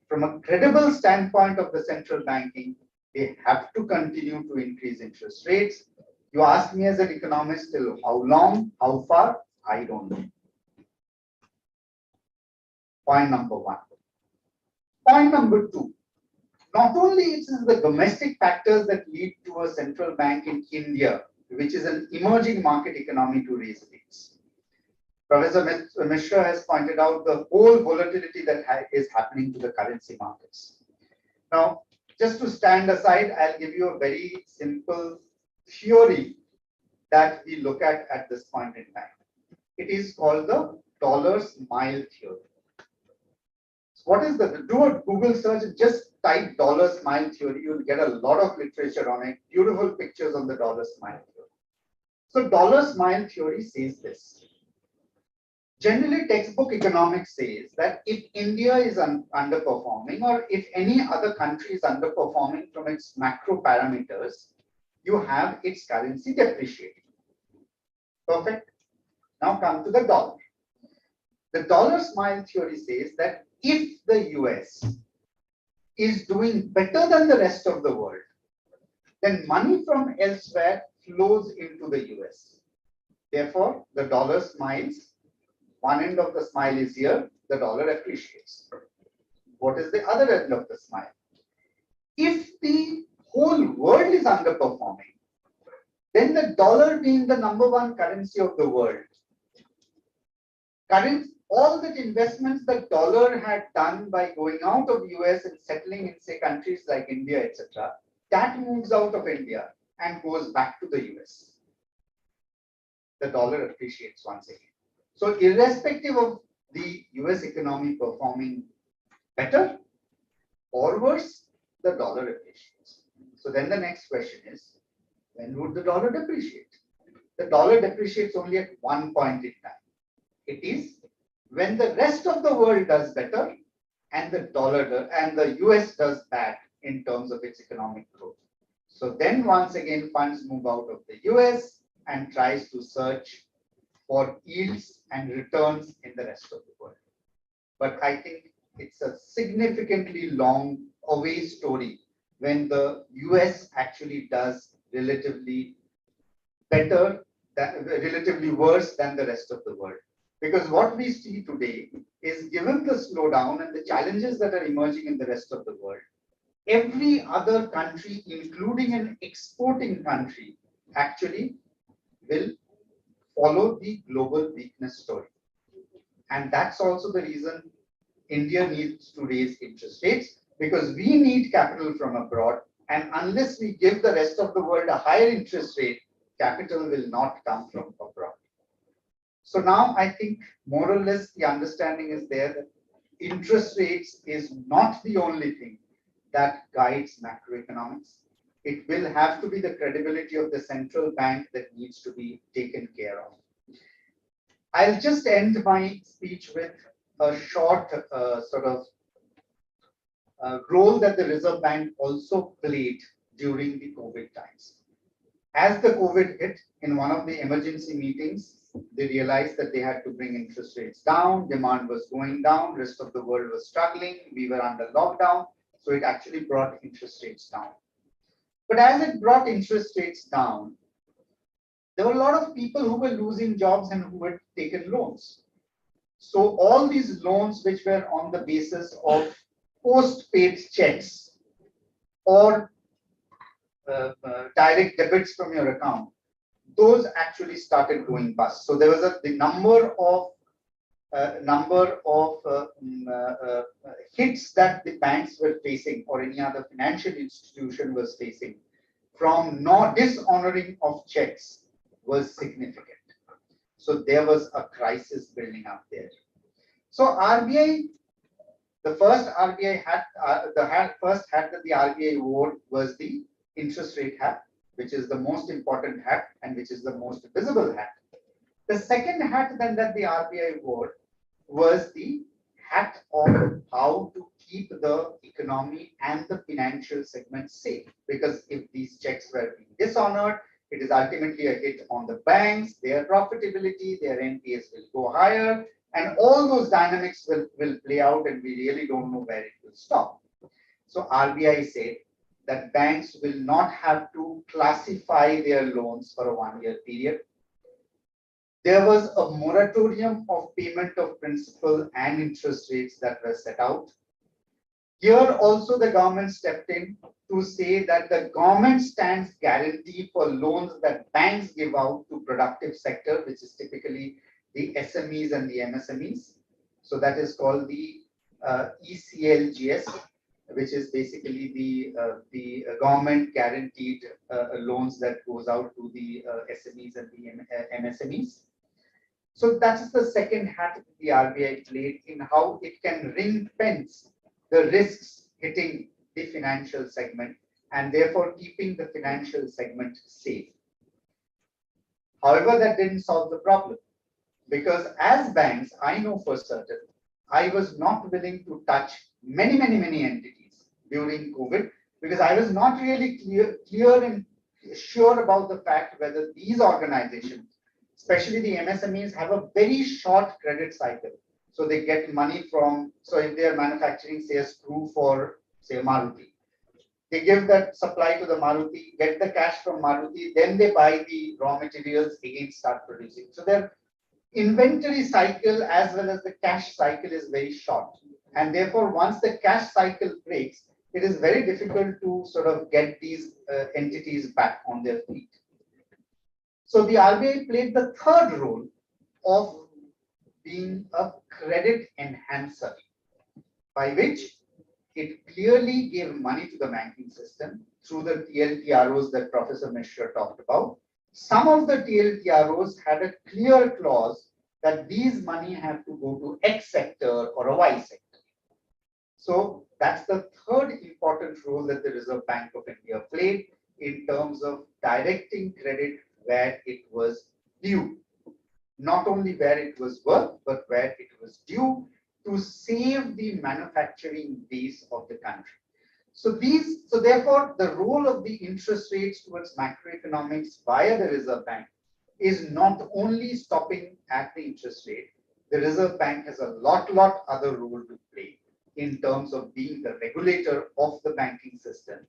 [SPEAKER 3] from a credible standpoint of the central banking, they have to continue to increase interest rates. You ask me as an economist, till how long, how far, I don't know. Point number one. Point number two. Not only it is the domestic factors that lead to a central bank in India, which is an emerging market economy, to raise rates. Professor Mishra has pointed out the whole volatility that is happening to the currency markets. Now, just to stand aside, I'll give you a very simple theory that we look at this point in time. It is called the dollar's mile theory. So what is the, do a Google search and just type dollar's mile theory, you'll get a lot of literature on it, beautiful pictures on the dollar's mile theory. So dollar's mile theory says this. Generally, textbook economics says that if India is underperforming, or if any other country is underperforming from its macro parameters, you have its currency depreciating. Perfect. Now come to the dollar. The dollar's mile theory says that if the US is doing better than the rest of the world, then money from elsewhere flows into the US. Therefore, the dollar smiles. One end of the smile is here, the dollar appreciates. What is the other end of the smile? If the whole world is underperforming, then the dollar being the number one currency of the world, all the investments that dollar had done by going out of US and settling in, say, countries like India, etc., that moves out of India and goes back to the US. The dollar appreciates once again. So irrespective of the US economy performing better or worse, the dollar appreciates. So then the next question is, when would the dollar depreciate? The dollar depreciates only at one point in time. It is when the rest of the world does better and the US does bad in terms of its economic growth. So then once again funds move out of the US and tries to search for yields and returns in the rest of the world. But I think it's a significantly long away story when the US actually does relatively worse than the rest of the world. Because what we see today is, given the slowdown and the challenges that are emerging in the rest of the world, every other country, including an exporting country, actually will follow the global weakness story. And that's also the reason India needs to raise interest rates, because we need capital from abroad. And unless we give the rest of the world a higher interest rate, capital will not come from abroad. So now I think more or less the understanding is there that interest rates is not the only thing that guides macroeconomics. It will have to be the credibility of the central bank that needs to be taken care of. I'll just end my speech with a short role that the Reserve Bank also played during the COVID times. As the COVID hit, in one of the emergency meetings, they realized that they had to bring interest rates down, demand was going down, rest of the world was struggling, we were under lockdown, so it actually brought interest rates down. But as it brought interest rates down, there were a lot of people who were losing jobs and who had taken loans. So all these loans which were on the basis of post-paid checks or direct debits from your account, those actually started going bust. So there was the number of hits that the banks were facing or any other financial institution was facing from dishonoring of checks was significant. So there was a crisis building up there. So RBI, the first RBI hat, first hat that the RBI wore was the interest rate hat, which is the most important hat and which is the most visible hat. The second hat then that the RBI wore was the hat of how to keep the economy and the financial segment safe. Because if these checks were being dishonored, it is ultimately a hit on the banks, their profitability, their NPS will go higher, and all those dynamics will play out, and we really don't know where it will stop. So RBI said that banks will not have to classify their loans for a 1-year period. There was a moratorium of payment of principal and interest rates that were set out. Here also the government stepped in to say that the government stands guarantee for loans that banks give out to productive sector, which is typically the SMEs and the MSMEs. So that is called the ECLGS, which is basically the government guaranteed loans that goes out to the SMEs and the MSMEs. So that's the second hat that the RBI played in how it can ring fence the risks hitting the financial segment and therefore keeping the financial segment safe. However, that didn't solve the problem, because as banks, I know for certain, I was not willing to touch many entities during COVID because I was not really clear and sure about the fact whether these organizations, especially the MSMEs, have a very short credit cycle. So they get money from, so if they are manufacturing, say, a screw for, say, Maruti, they give that supply to the Maruti, get the cash from Maruti, then they buy the raw materials, again start producing. So their inventory cycle as well as the cash cycle is very short. And therefore, once the cash cycle breaks, it is very difficult to sort of get these entities back on their feet. So the RBI played the third role of being a credit enhancer, by which it clearly gave money to the banking system through the TLTROs that Professor Mishra talked about. Some of the TLTROs had a clear clause that these money have to go to X sector or a Y sector. So that's the third important role that the Reserve Bank of India played in terms of directing credit where it was due. Not only where it was worth, but where it was due to save the manufacturing base of the country. So therefore, the role of the interest rates towards macroeconomics via the Reserve Bank is not only stopping at the interest rate. The Reserve Bank has a lot other role to play in terms of being the regulator of the banking system.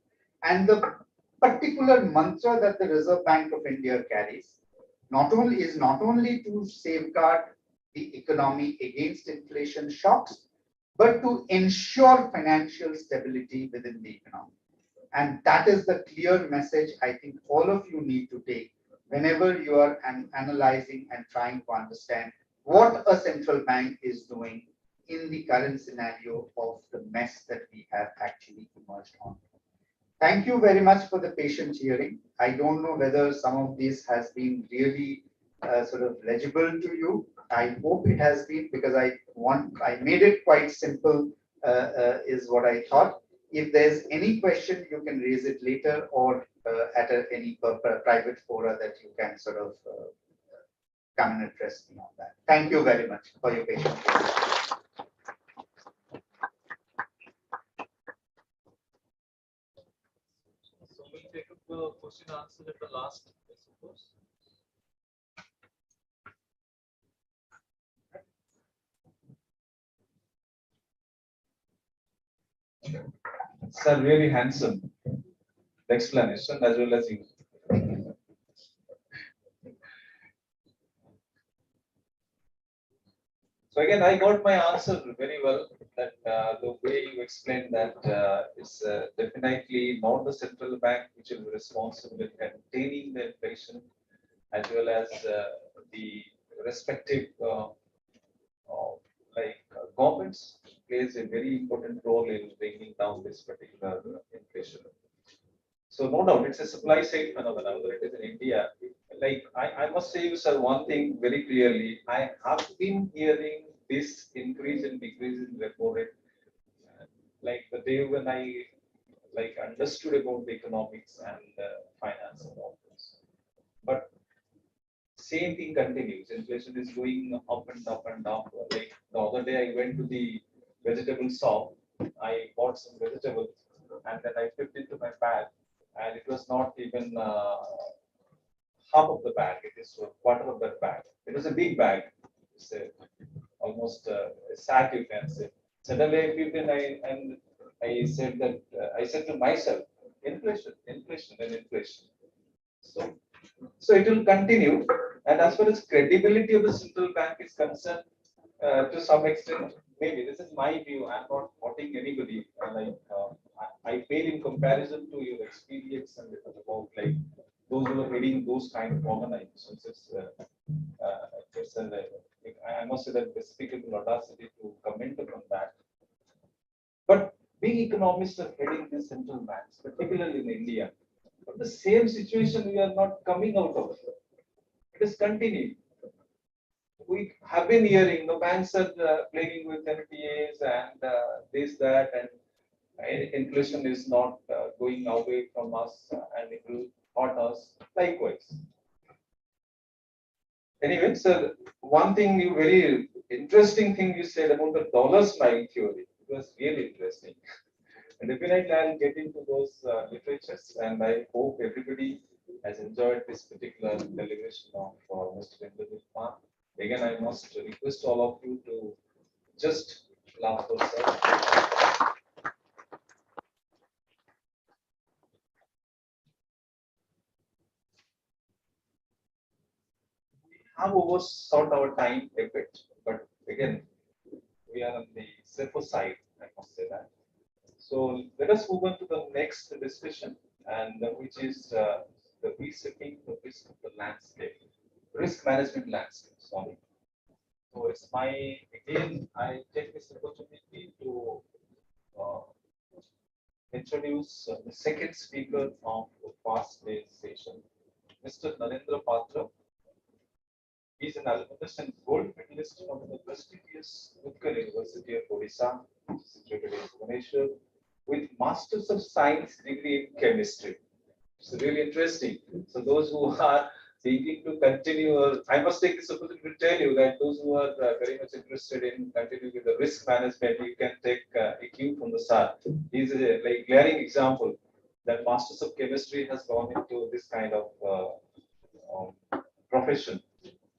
[SPEAKER 3] And the particular mantra that the Reserve Bank of India carries not only to safeguard the economy against inflation shocks, but to ensure financial stability within the economy. And that is the clear message I think all of you need to take whenever you are analyzing and trying to understand what a central bank is doing in the current scenario of the mess that we have actually emerged on. Thank you very much for the patient hearing. I don't know whether some of this has been really sort of legible to you. I hope it has been, because I made it quite simple, is what I thought. If there's any question, you can raise it later, or at any private fora that you can sort of come and address me on that. Thank you very much for your patience.
[SPEAKER 2] So we'll take up the question and answer at the last, I suppose. Sir, really handsome explanation as well as you. So again, I got my answer very well. That the way you explained that is definitely not the central bank which is responsible in containing the inflation, as well as the respective governments plays a very important role in bringing down this particular inflation. So no doubt, it's a supply side phenomenon, whether it is in India. Like I must say you, sir, one thing very clearly. I have been hearing this increase and decrease in repo rate, like the day when I understood about the economics and finance and all this. But same thing continues. Inflation is going up and up and up. Like the other day, I went to the vegetable shop. I bought some vegetables, and then I flipped into my bag, and it was not even half of the bag. It is a quarter of that bag. It was a big bag. It's almost a sack, you can say. Suddenly, I flipped in, and I said that I said to myself, inflation, inflation, and inflation. So it will continue. And as far as credibility of the central bank is concerned, to some extent, maybe this is my view. I'm not quoting anybody. I feel in comparison to your experience and about like those who are reading those kind of organizations. I must say that despicable audacity to comment upon that. But big economists are heading these central banks, particularly in India. But the same situation we are not coming out of. It is continuing. We have been hearing the banks are playing with NPAs and this, that, and inflation is not going away from us and it will hurt us likewise. Anyway, so one thing you very interesting thing you said about the dollar smile theory. It was really interesting. And definitely I'll get into those literatures, and I hope everybody has enjoyed this particular deliberation of Mr. Indra Khan. Again, I must request all of you to just laugh yourself. We have overshot our time a bit, but again, we are on the safer side, I must say that. So let us move on to the next discussion, and which is the resetting the risk of the landscape, risk management landscape. Sorry. So it's my again. I take this opportunity to uh, introduce the second speaker of the past day's session, Mr. Narendra Patra. He's an alumnus and gold medalist from the prestigious Utkal University of Odisha, situated in Bhubaneswar, with Masters of Science degree in chemistry. It's really interesting. So those who are thinking to continue, I must take this opportunity to tell you that those who are very much interested in continuing with the risk management, you can take a cue from the sir. He's a like glaring example that Masters of Chemistry has gone into this kind of profession.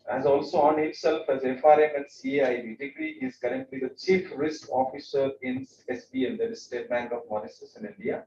[SPEAKER 2] As also on himself as FRM and CAIB degree, he is currently the Chief Risk Officer in SBL, that is State Bank of Mauritius in India.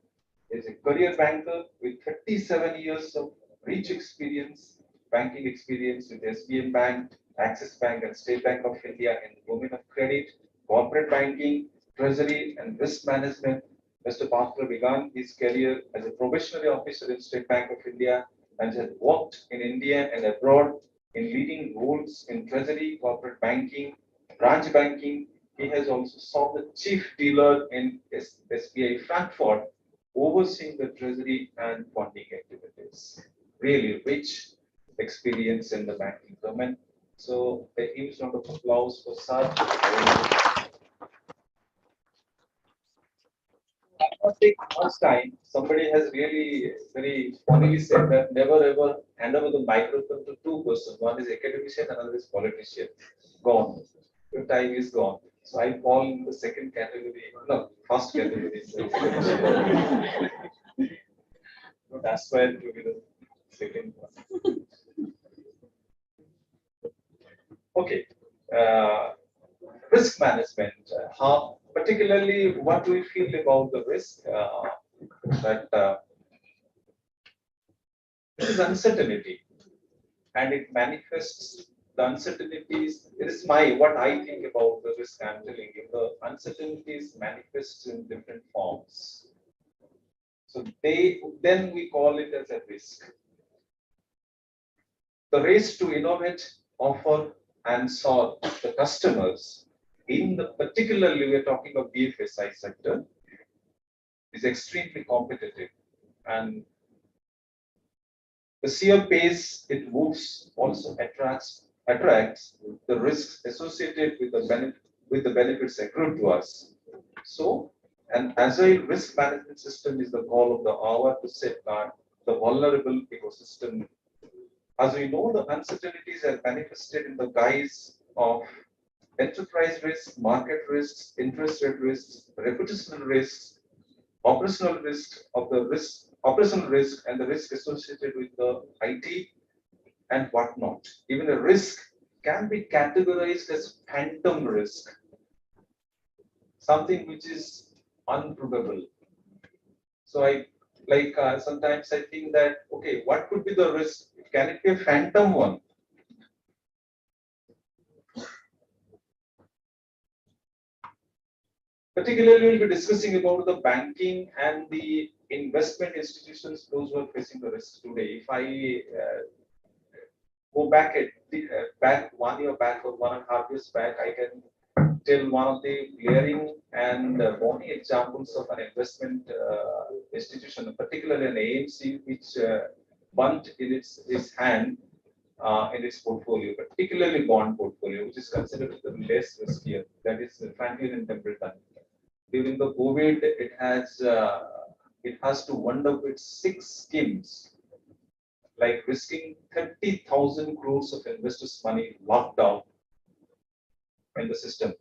[SPEAKER 2] He is a career banker with 37 years of rich experience, banking experience with SBM Bank, Axis Bank, and State Bank of India in domain of credit, corporate banking, treasury, and risk management. Mr. Patra began his career as a probationary officer in State Bank of India and has worked in India and abroad in leading roles in treasury, corporate banking, branch banking. He has also served the chief dealer in SBI Frankfurt, overseeing the treasury and funding activities. Really rich experience in the banking domain. So a huge round of applause for such. Not take much time. Somebody has really very funnily said that never ever hand over the microphone to two persons. One is academician, another is politician. Gone. Your time is gone. So I fall in the second category. No, first category. Not aspire to be the second one. Okay. Risk management. How, particularly, what do we feel about the risk? That this is uncertainty, and it manifests the uncertainties. It is my what I think about the risk I'm telling you. The uncertainties manifest in different forms. So they then we call it as a risk. The race to innovate, offer, and solve the customers in the particularly we're talking of BFSI sector is extremely competitive, and the sheer pace it moves also attracts the risks associated with the benefits accrued to us. So, an agile risk management system is the call of the hour to safeguard the vulnerable ecosystem. As we know, the uncertainties are manifested in the guise of enterprise risks, market risks, interest rate risks, reputational risks, operational risk, and the risk associated with the IT and whatnot. Even a risk can be categorized as phantom risk, something which is unprovable. So I sometimes I think that okay, what could be the risk? Can it be a phantom one? Particularly, we'll be discussing about the banking and the investment institutions, those who are facing the risk today. If I go back back 1 year back or 1.5 years back, I can tell one of the glaring and bony examples of an investment institution, particularly an AMC, which bunt in its hand in its portfolio, particularly bond portfolio, which is considered the less riskier. That is Franklin and Templeton. During the COVID, it has to wind up with 6 schemes, like risking 30,000 crores of investors' money locked out in the system.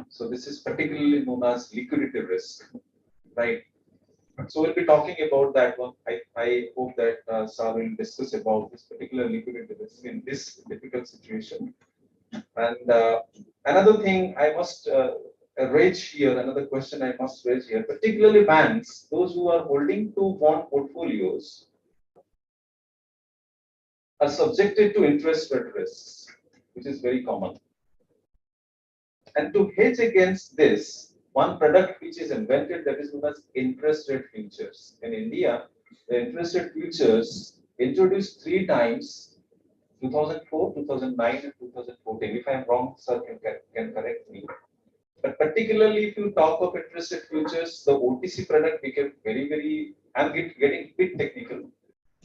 [SPEAKER 2] So this is particularly known as liquidity risk, right? So we'll be talking about that one. I hope that Sir will discuss about this particular liquidity risk in this difficult situation. And another thing I must raise here, another question I must raise here, particularly banks, those who are holding two bond portfolios are subjected to interest rate risks, which is very common. And to hedge against this, one product which is invented that is known as interest rate futures. In India, the interest rate futures introduced 3 times 2004, 2009, and 2014. If I'm wrong, sir can correct me. But particularly if you talk of interest rate futures, the OTC product became very, I'm getting a bit technical.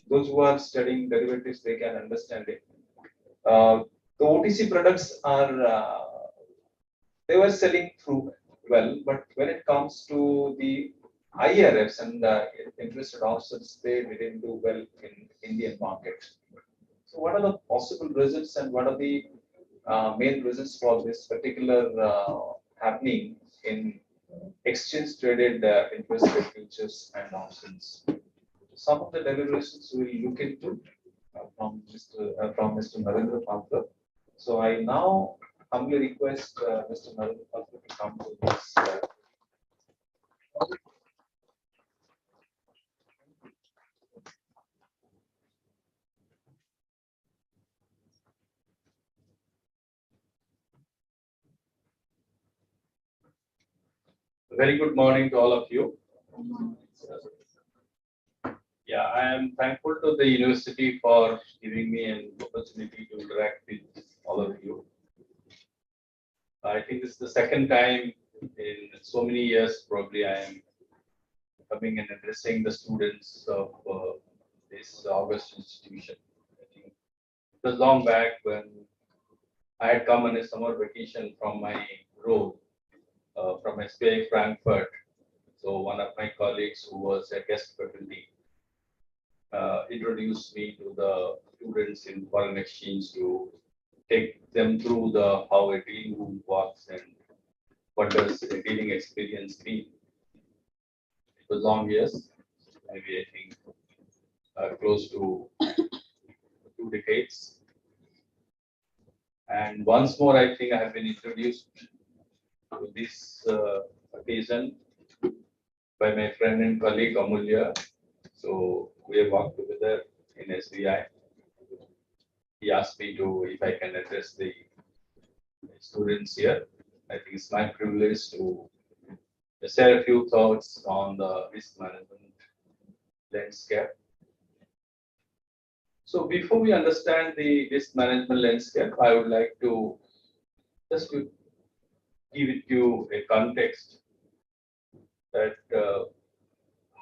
[SPEAKER 2] Those who are studying derivatives, they can understand it. The OTC products are, they were selling through well, but when it comes to the IRFs and interest rate options, they didn't do well in Indian market. So what are the possible results and what are the main reasons for this particular happening in exchange traded interest rate futures and options? Some of the deliberations we will look into from Mr. Narendra Patra. So I now humbly request Mr. Narendra Patra to come to this. Very good morning to all of you. Yeah, I am thankful to the university for giving me an opportunity to interact with all of you. I think this is the second time in so many years, probably I am coming and addressing the students of this August institution. I think it was long back when I had come on a summer vacation from my role from SBI Frankfurt. So one of my colleagues who was a guest faculty introduced me to the students in foreign exchange to take them through the how a dealing room works and what does a dealing experience mean. It was long years, maybe I think close to 2 decades. And once more, I think I have been introduced to this occasion by my friend and colleague Amulya. So we have worked together in SBI. He asked me to if I can address the students here. I think it's my privilege to share a few thoughts on the risk management landscape. So before we understand the risk management landscape, I would like to just to give it you a context that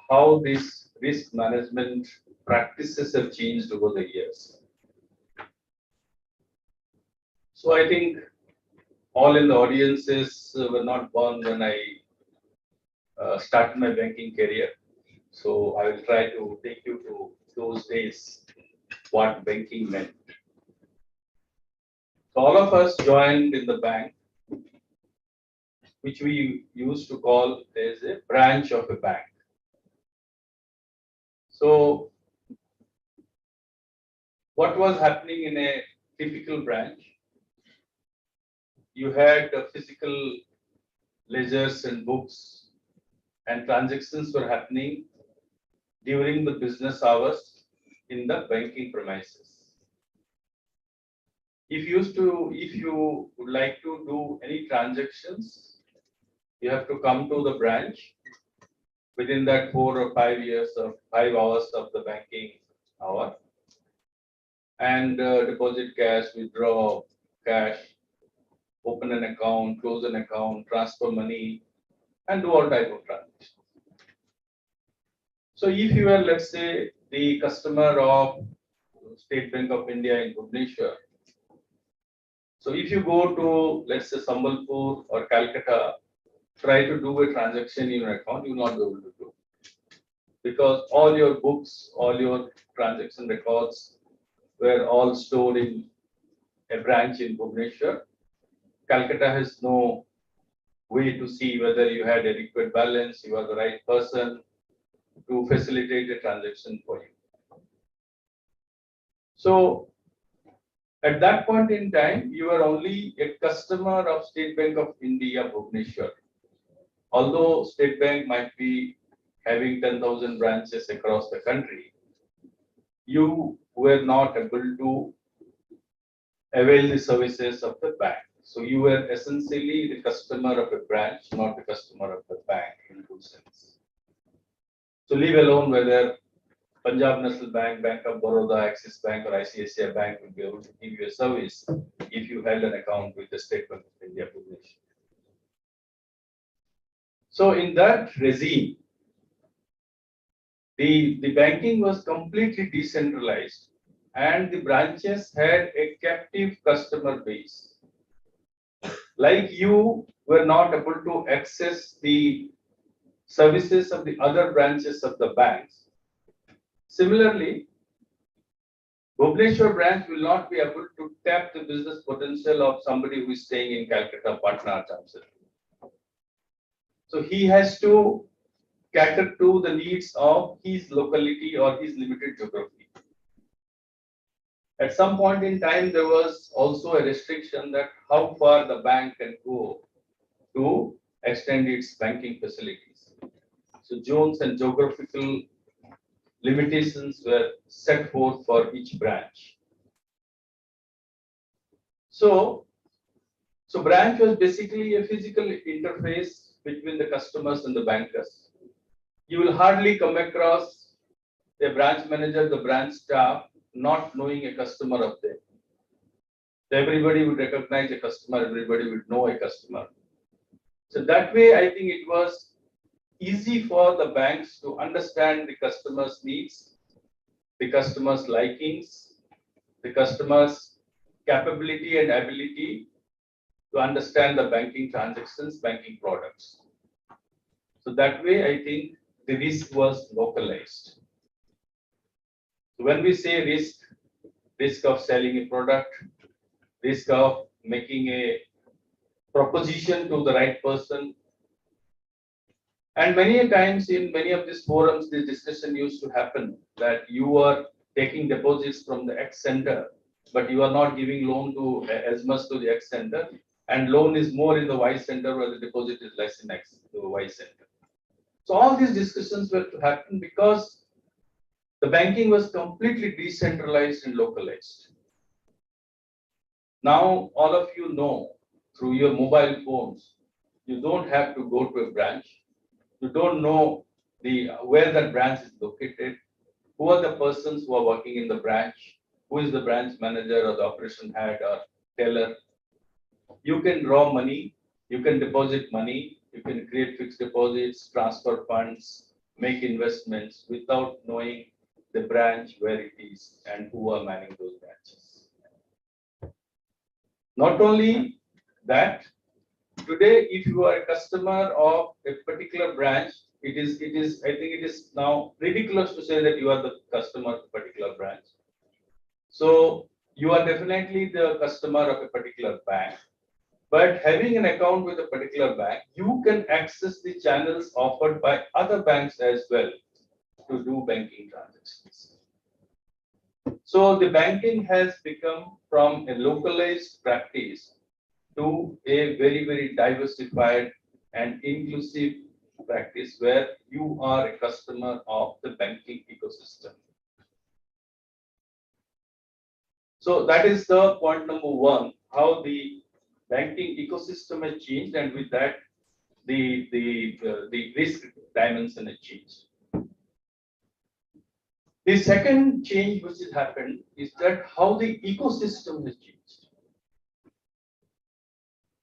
[SPEAKER 2] how these risk management practices have changed over the years. So I think all in the audiences were not born when I started my banking career. So I will try to take you to those days, what banking meant. So all of us joined in the bank, which we used to call as a branch of a bank. So what was happening in a typical branch? You had physical ledgers and books, and transactions were happening during the business hours in the banking premises. If you would like to do any transactions, you have to come to the branch within that 4 or 5 years of 5 hours of the banking hour and deposit cash, withdraw cash, open an account, close an account, transfer money, and do all type of transactions. So if you are, let's say, the customer of State Bank of India in Bhubaneswar, so if you go to, let's say, Sambalpur or Calcutta, try to do a transaction in your account, you will not be able to do. Because all your books, all your transaction records were all stored in a branch in Bhubaneswar. Calcutta has no way to see whether you had adequate balance, you are the right person to facilitate a transaction for you. So at that point in time, you are only a customer of State Bank of India, Bhubaneswar. Although State Bank might be having 10,000 branches across the country, you were not able to avail the services of the bank. So you were essentially the customer of a branch, not the customer of the bank in good sense. So leave alone whether Punjab National Bank, Bank of Baroda, Axis Bank, or ICICI Bank will be able to give you a service if you held an account with the State Bank of India Bhubaneswar. So in that regime, the banking was completely decentralized and the branches had a captive customer base. Like you were not able to access the services of the other branches of the banks. Similarly, Bhubaneswar branch will not be able to tap the business potential of somebody who is staying in Calcutta, Patna, or Jamshedpur. So he has to cater to the needs of his locality or his limited geography. At some point in time, there was also a restriction that how far the bank can go to extend its banking facilities. So zones and geographical limitations were set forth for each branch. So branch was basically a physical interface between the customers and the bankers. You will hardly come across
[SPEAKER 4] a branch manager, the branch staff, not knowing a customer of them. Everybody would recognize a customer, everybody would know a customer. So that way, I think it was easy for the banks to understand the customer's needs, the customer's likings, the customer's capability and ability to understand the banking transactions, banking products. So that way, I think the risk was localized. So when we say risk of selling a product, risk of making a proposition to the right person. And many a times in many of these forums, this discussion used to happen that you are taking deposits from the X center, but you are not giving loan to as much to the X center, and loan is more in the Y center where the deposit is less in X to the Y center. So all these discussions were to happen because the banking was completely decentralized and localized. Now all of you know through your mobile phones, you don't have to go to a branch. You don't know where that branch is located, who are the persons who are working in the branch, who is the branch manager or the operation head or teller. You can draw money, you can deposit money, you can create fixed deposits, transfer funds, make investments without knowing the branch where it is and who are manning those branches. Not only that, today, if you are a customer of a particular branch, I think it is now ridiculous to say that you are the customer of a particular branch. So you are definitely the customer of a particular bank. But having an account with a particular bank, you can access the channels offered by other banks as well to do banking transactions. So the banking has become from a localized practice to a very, very diversified and inclusive practice where you are a customer of the banking ecosystem. So that is the point number one, how the banking ecosystem has changed, and with that, the risk dimension has changed. The second change which has happened is that how the ecosystem has changed.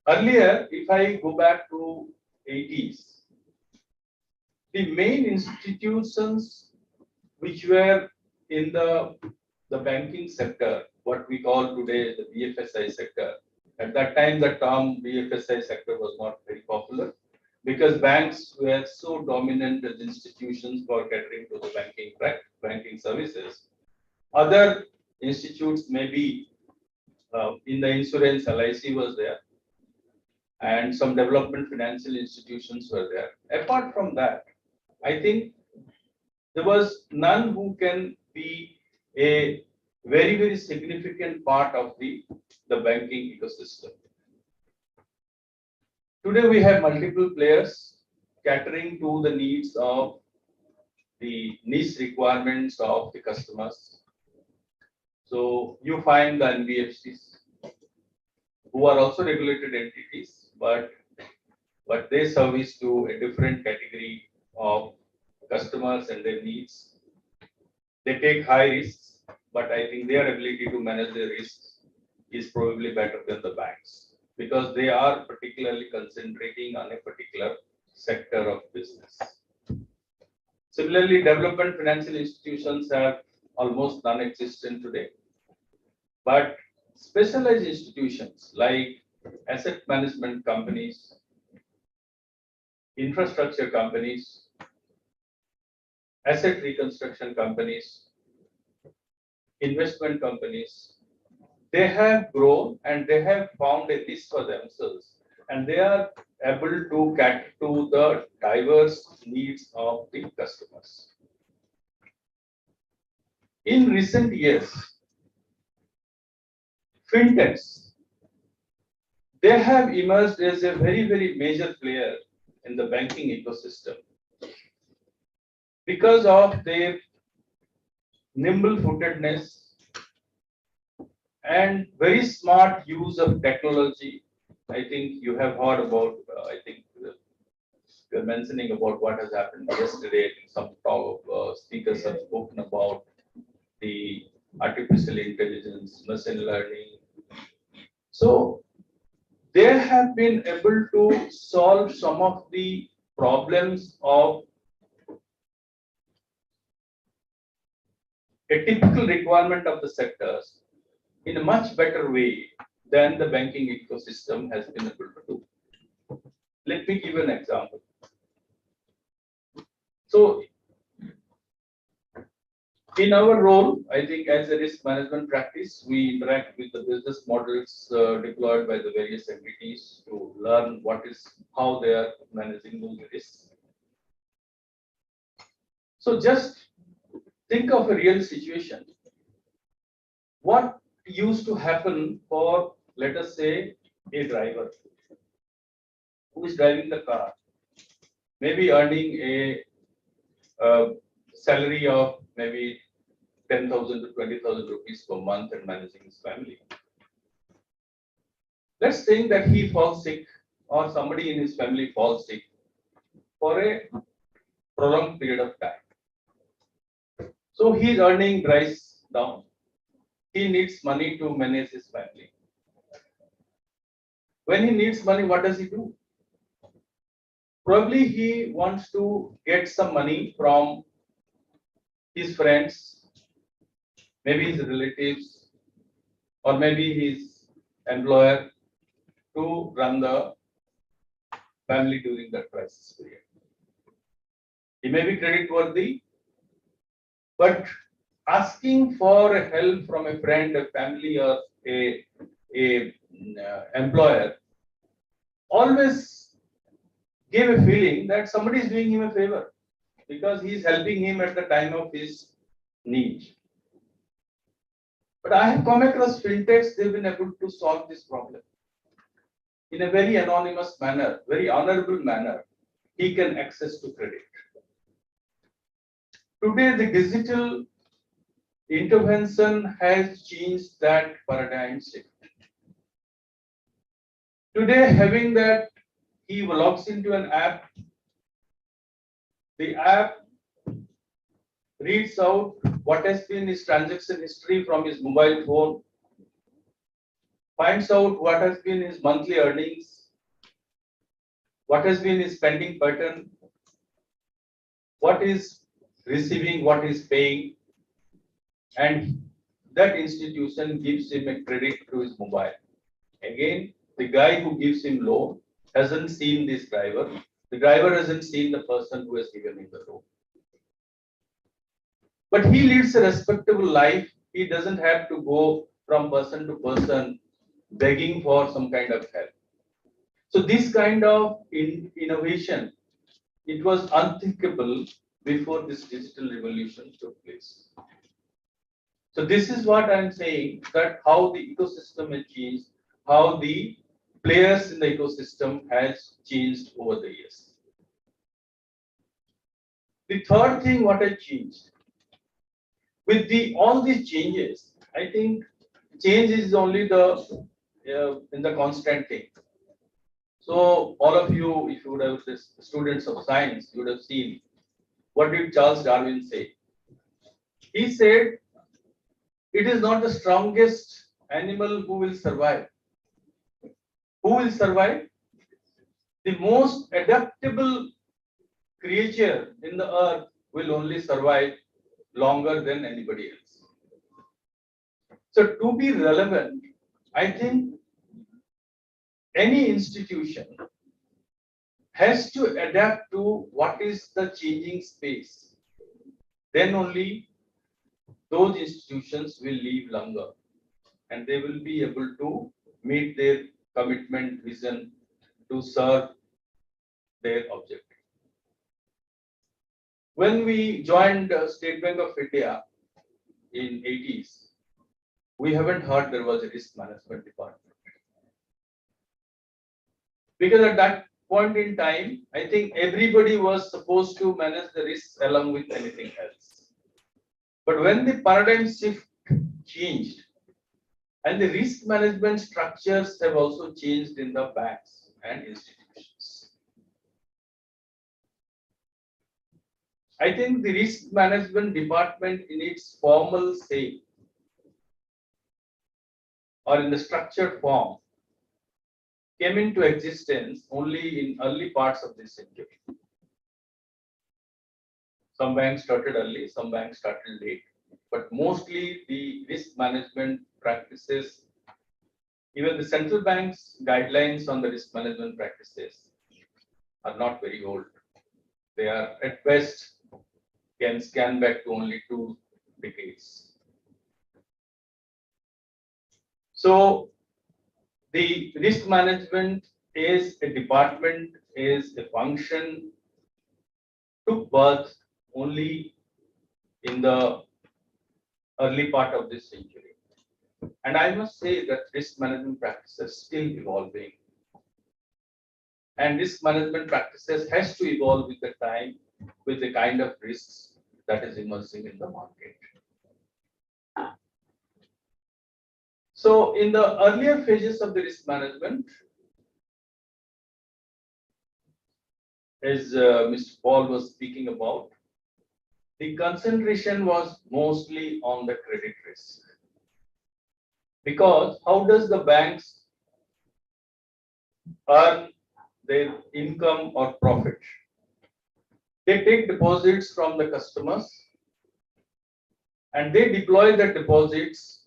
[SPEAKER 4] Earlier, if I go back to 80s, the main institutions which were in the banking sector, what we call today the BFSI sector, at that time the term BFSI sector was not very popular because banks were so dominant as institutions for catering to the banking services. Other institutes maybe in the insurance, LIC was there, and some development financial institutions were there. Apart from that, I think there was none who can be a very, very significant part of the banking ecosystem. Today we have multiple players catering to the needs of the niche requirements of the customers. So you find the NBFCs who are also regulated entities, but they service to a different category of customers and their needs. They take high risks, but I think their ability to manage their risks is probably better than the banks because they are particularly concentrating on a particular sector of business. Similarly, development financial institutions have almost non-existent today, but specialized institutions like asset management companies, infrastructure companies, asset reconstruction companies, investment companies, they have grown and they have found a niche for themselves, and they are able to cater to the diverse needs of the customers. In recent years, fintechs, they have emerged as a very, very major player in the banking ecosystem because of their nimble-footedness and very smart use of technology. I think you have heard about, you are mentioning about what has happened yesterday, I think some talk, speakers have spoken about the artificial intelligence, machine learning. So they have been able to solve some of the problems of a typical requirement of the sectors in a much better way than the banking ecosystem has been able to do. Let me give an example. So in our role, I think as a risk management practice, we interact with the business models deployed by the various entities to learn how they are managing those risks. So just think of a real situation. What used to happen for, let us say, a driver who is driving the car, maybe earning a salary of maybe 10,000 to 20,000 rupees per month and managing his family. Let's think that he falls sick or somebody in his family falls sick for a prolonged period of time. So his earning dries down. He needs money to manage his family. When he needs money, what does he do? Probably he wants to get some money from his friends, maybe his relatives, or maybe his employer to run the family during that crisis period. He may be creditworthy, but asking for help from a friend, a family, or a employer always gave a feeling that somebody is doing him a favor because he is helping him at the time of his need. But I have come across fintechs, they've been able to solve this problem in a very anonymous manner, very honorable manner. He can access to credit. Today, the digital intervention has changed that paradigm shift. Today, having that he logs into an app, the app reads out what has been his transaction history from his mobile phone, finds out what has been his monthly earnings, what has been his spending pattern, what is receiving, what is paying, and that institution gives him a credit to his mobile. Again, the guy who gives him loan hasn't seen this driver. The driver hasn't seen the person who has given him the loan. But he leads a respectable life. He doesn't have to go from person to person begging for some kind of help. So this kind of innovation, it was unthinkable before this digital revolution took place. So this is what I'm saying, that how the ecosystem has changed, how the players in the ecosystem has changed over the years. The third thing what has changed, with all these changes, I think change is only in the constant thing. So all of you, if you would have students of science, you would have seen what did Charles Darwin say? He said, it is not the strongest animal who will survive. Who will survive? The most adaptable creature in the earth will only survive longer than anybody else. So to be relevant, I think any institution has to adapt to what is the changing space. Then only those institutions will live longer and they will be able to meet their commitment vision to serve their objective. When we joined State Bank of India in 80s, we haven't heard there was a risk management department. Because at that point in time, I think everybody was supposed to manage the risks along with anything else. But when the paradigm shift changed, and the risk management structures have also changed in the banks and institutions. I think the risk management department in its formal say or in the structured form came into existence only in early parts of this century. Some banks started early, some banks started late, but mostly the risk management practices, even the central bank's guidelines on the risk management practices are not very old. They are at best can scan back to only 2 decades. So the risk management is a department, is a function took birth only in the early part of this century. And I must say that risk management practices still evolving. And risk management practices has to evolve with the time, with the kind of risks that is emerging in the market. So in the earlier phases of the risk management, as Mr. Paul was speaking about, the concentration was mostly on the credit risk. Because how does the banks earn their income or profit? They take deposits from the customers and they deploy the deposits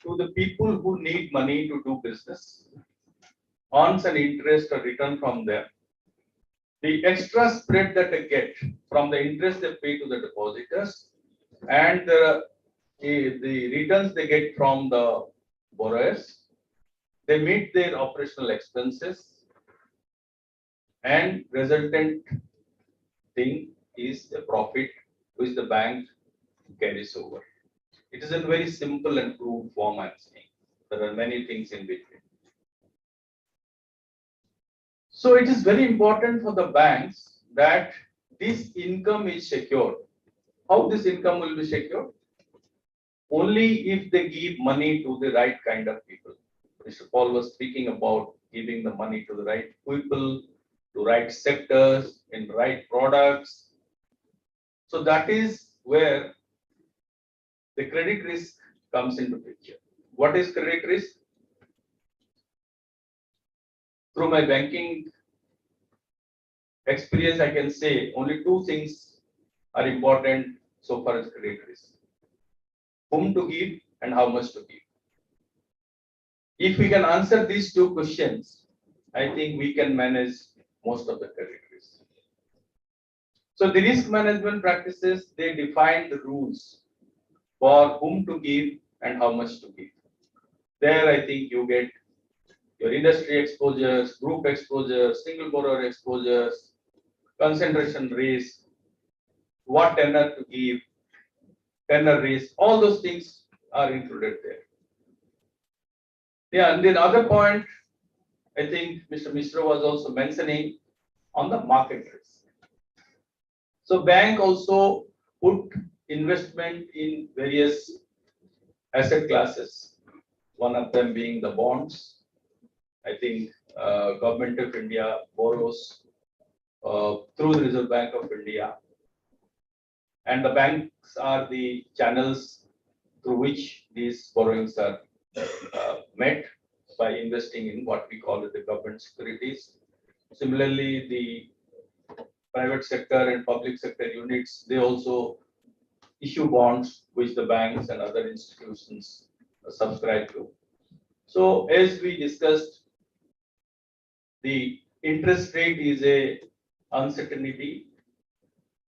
[SPEAKER 4] to the people who need money to do business, earns an interest or return from them. The extra spread that they get from the interest they pay to the depositors and the returns they get from the borrowers, they meet their operational expenses and resultant thing is a profit which the bank carries over. It is a very simple and crude form I'm saying. There are many things in between. So it is very important for the banks that this income is secured. How this income will be secured? Only if they give money to the right kind of people. Mr. Paul was speaking about giving the money to the right people, to right sectors, in right products. So that is where the credit risk comes into picture. What is credit risk? Through my banking experience, I can say only 2 things are important so far as credit risk. Whom to give and how much to give. If we can answer these 2 questions, I think we can manage most of the credit risk. So the risk management practices, they define the rules for whom to give and how much to give. There, I think you get your industry exposures, group exposures, single borrower exposures, concentration risk, what tenor to give, tenor risk, all those things are included there. Yeah, and the other point, I think Mr. Mishra was also mentioning on the market risk. So bank also put investment in various asset classes, one of them being the bonds. I think Government of India borrows through the Reserve Bank of India. And the banks are the channels through which these borrowings are met by investing in what we call the government securities. Similarly, the private sector and public sector units, they also issue bonds which the banks and other institutions subscribe to. So as we discussed, the interest rate is a uncertainty.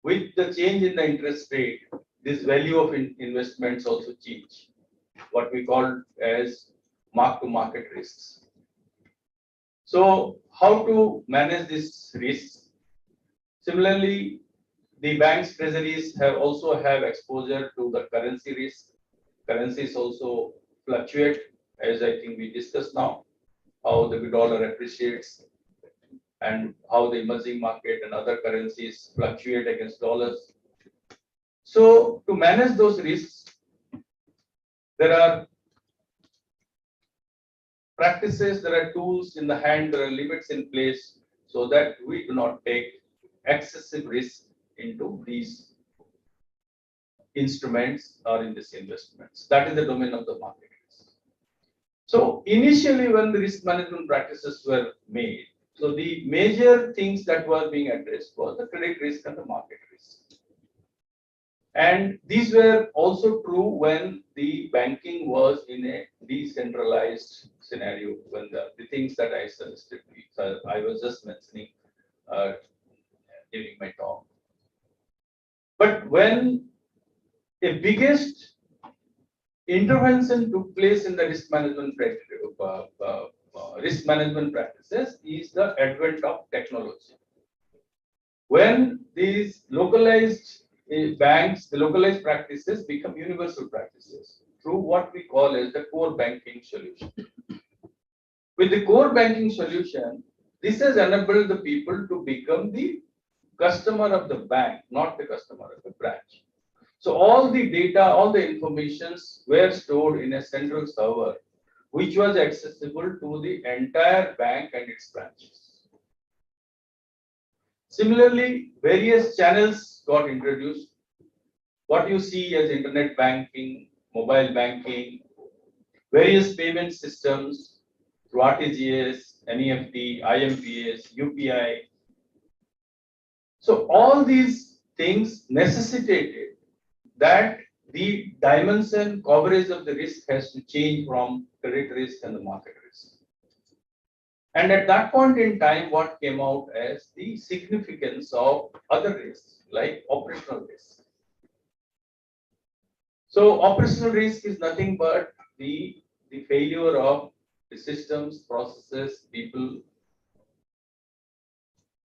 [SPEAKER 4] With the change in the interest rate, this value of investments also change, what we call as mark-to-market risks. So how to manage this risk? Similarly, the bank's treasuries also have exposure to the currency risk. Currencies also fluctuate, as I think we discussed now, how the dollar appreciates and how the emerging market and other currencies fluctuate against dollars. So to manage those risks, there are practices, there are tools in the hand, there are limits in place so that we do not take excessive risk into these instruments or in these investments. That is the domain of the market risk. So initially when the risk management practices were made, so the major things that were being addressed was the credit risk and the market risk. And these were also true when the banking was in a decentralized scenario, when the things that I suggested, I was just mentioning during my talk. But when a biggest intervention took place in the risk management practices is the advent of technology. When these localized banks, the localized practices become universal practices through what we call as the core banking solution. With the core banking solution, this has enabled the people to become the customer of the bank, not the customer of the branch. So all the data, all the informations were stored in a central server, which was accessible to the entire bank and its branches. Similarly, various channels got introduced. What you see as internet banking, mobile banking, various payment systems through RTGS, NEFT, IMPS, UPI. So all these things necessitated that the dimension coverage of the risk has to change from credit risk and the market risk. And at that point in time, what came out as the significance of other risks like operational risk. So operational risk is nothing but the failure of the systems, processes, people.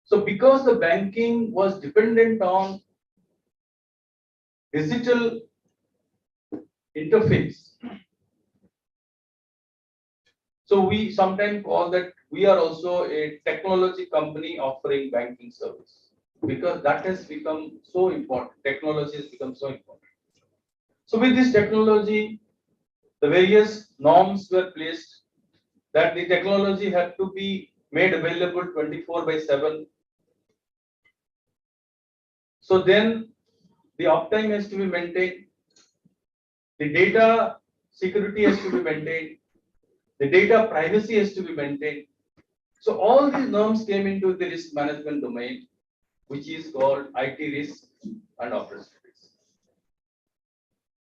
[SPEAKER 4] So because the banking was dependent on digital interface, so we sometimes call that we are also a technology company offering banking service, because that has become so important. Technology has become so important. So with this technology, the various norms were placed that the technology had to be made available 24/7. So then the uptime has to be maintained, the data security has to be maintained, the data privacy has to be maintained. So all these norms came into the risk management domain, which is called IT risk and operational risk.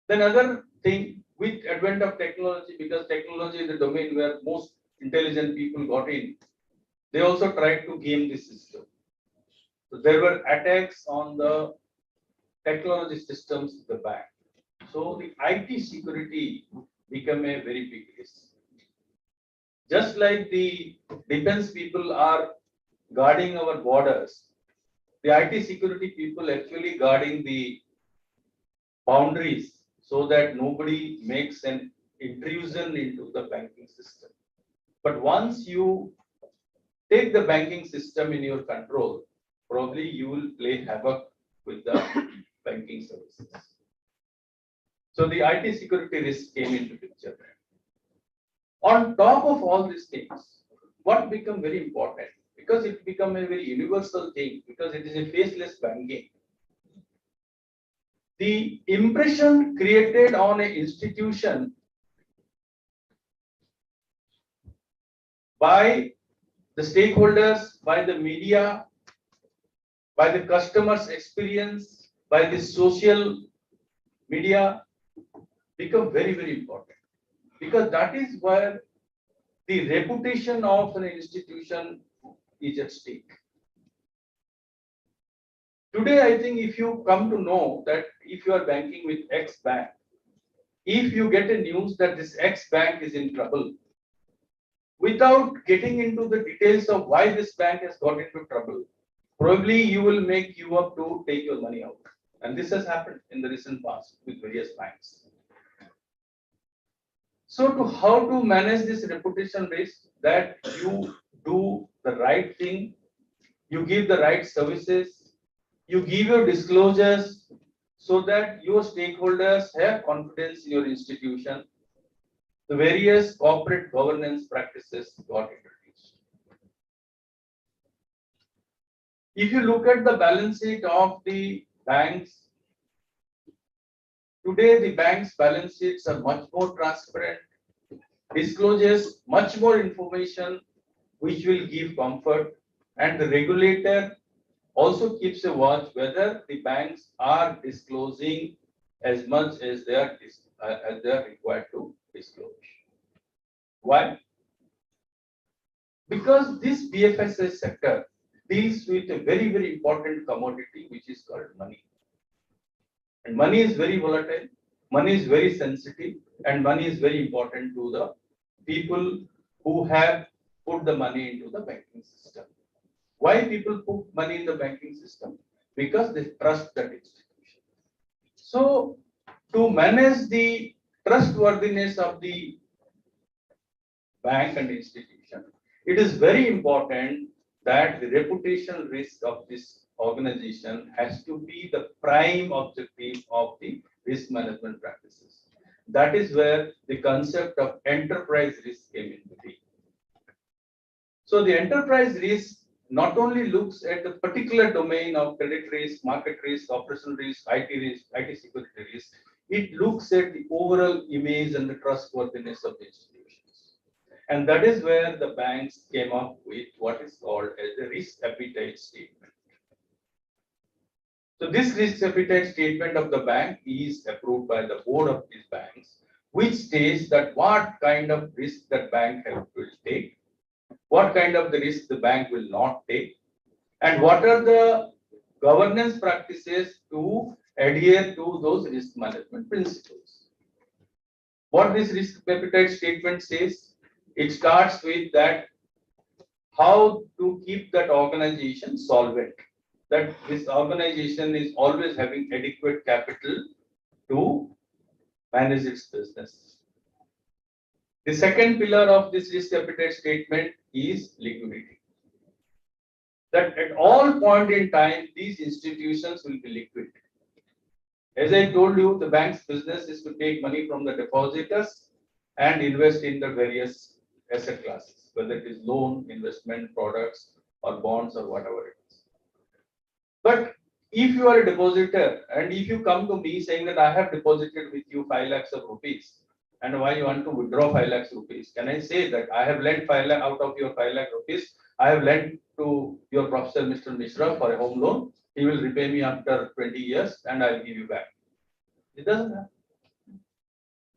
[SPEAKER 4] Then other thing, with advent of technology, because technology is the domain where most intelligent people got in, they also tried to game the system. So there were attacks on the technology systems of the bank. So the IT security became a very big risk. Just like the defense people are guarding our borders, the IT security people actually guarding the boundaries so that nobody makes an intrusion into the banking system. But once you take the banking system in your control, probably you will play havoc with the banking services. So the IT security risk came into picture. On top of all these things, what become very important, because it become a very universal thing, because it is a faceless banking. The impression created on an institution by the stakeholders, by the media, by the customer's experience, by the social media become very, very important, because that is where the reputation of an institution is at stake. Today, I think if you come to know that if you are banking with X bank, if you get a news that this X bank is in trouble, without getting into the details of why this bank has got into trouble, probably you will make you up to take your money out. And this has happened in the recent past with various banks. So to how to manage this reputation risk, that you do the right thing, you give the right services, you give your disclosures so that your stakeholders have confidence in your institution. The various corporate governance practices got introduced. If you look at the balance sheet of the banks, today the banks' balance sheets are much more transparent, discloses much more information which will give comfort, and the regulator also keeps a watch whether the banks are disclosing as much as they are required to disclose. Why? Because this BFSI sector deals with a very, very important commodity which is called money. And money is very volatile, money is very sensitive, and money is very important to the people who have put the money into the banking system. Why people put money in the banking system? Because they trust that institution. So, to manage the trustworthiness of the bank and institution, it is very important that the reputational risk of this organization has to be the prime objective of the risk management practices. That is where the concept of enterprise risk came into being. So the enterprise risk not only looks at the particular domain of credit risk, market risk, operational risk, IT security risk, it looks at the overall image and the trustworthiness of the institutions. And that is where the banks came up with what is called as the risk appetite statement. So this risk appetite statement of the bank is approved by the board of these banks, which states that what kind of risk that bank will take, what kind of the risk the bank will not take, and what are the governance practices to adhere to those risk management principles. What this risk appetite statement says, it starts with that how to keep that organization solvent, that this organization is always having adequate capital to manage its business. The second pillar of this risk appetite statement is liquidity. That at all point in time, these institutions will be liquid. As I told you, the bank's business is to take money from the depositors and invest in the various asset classes, whether it is loan, investment products, or bonds, or whatever it is. But if you are a depositor and if you come to me saying that I have deposited with you 5 lakhs of rupees and why you want to withdraw 5 lakhs rupees, can I say that I have lent 5 lakh out of your 5 lakh rupees, I have lent to your professor Mr. Mishra for a home loan, he will repay me after 20 years and I'll give you back. It doesn't happen.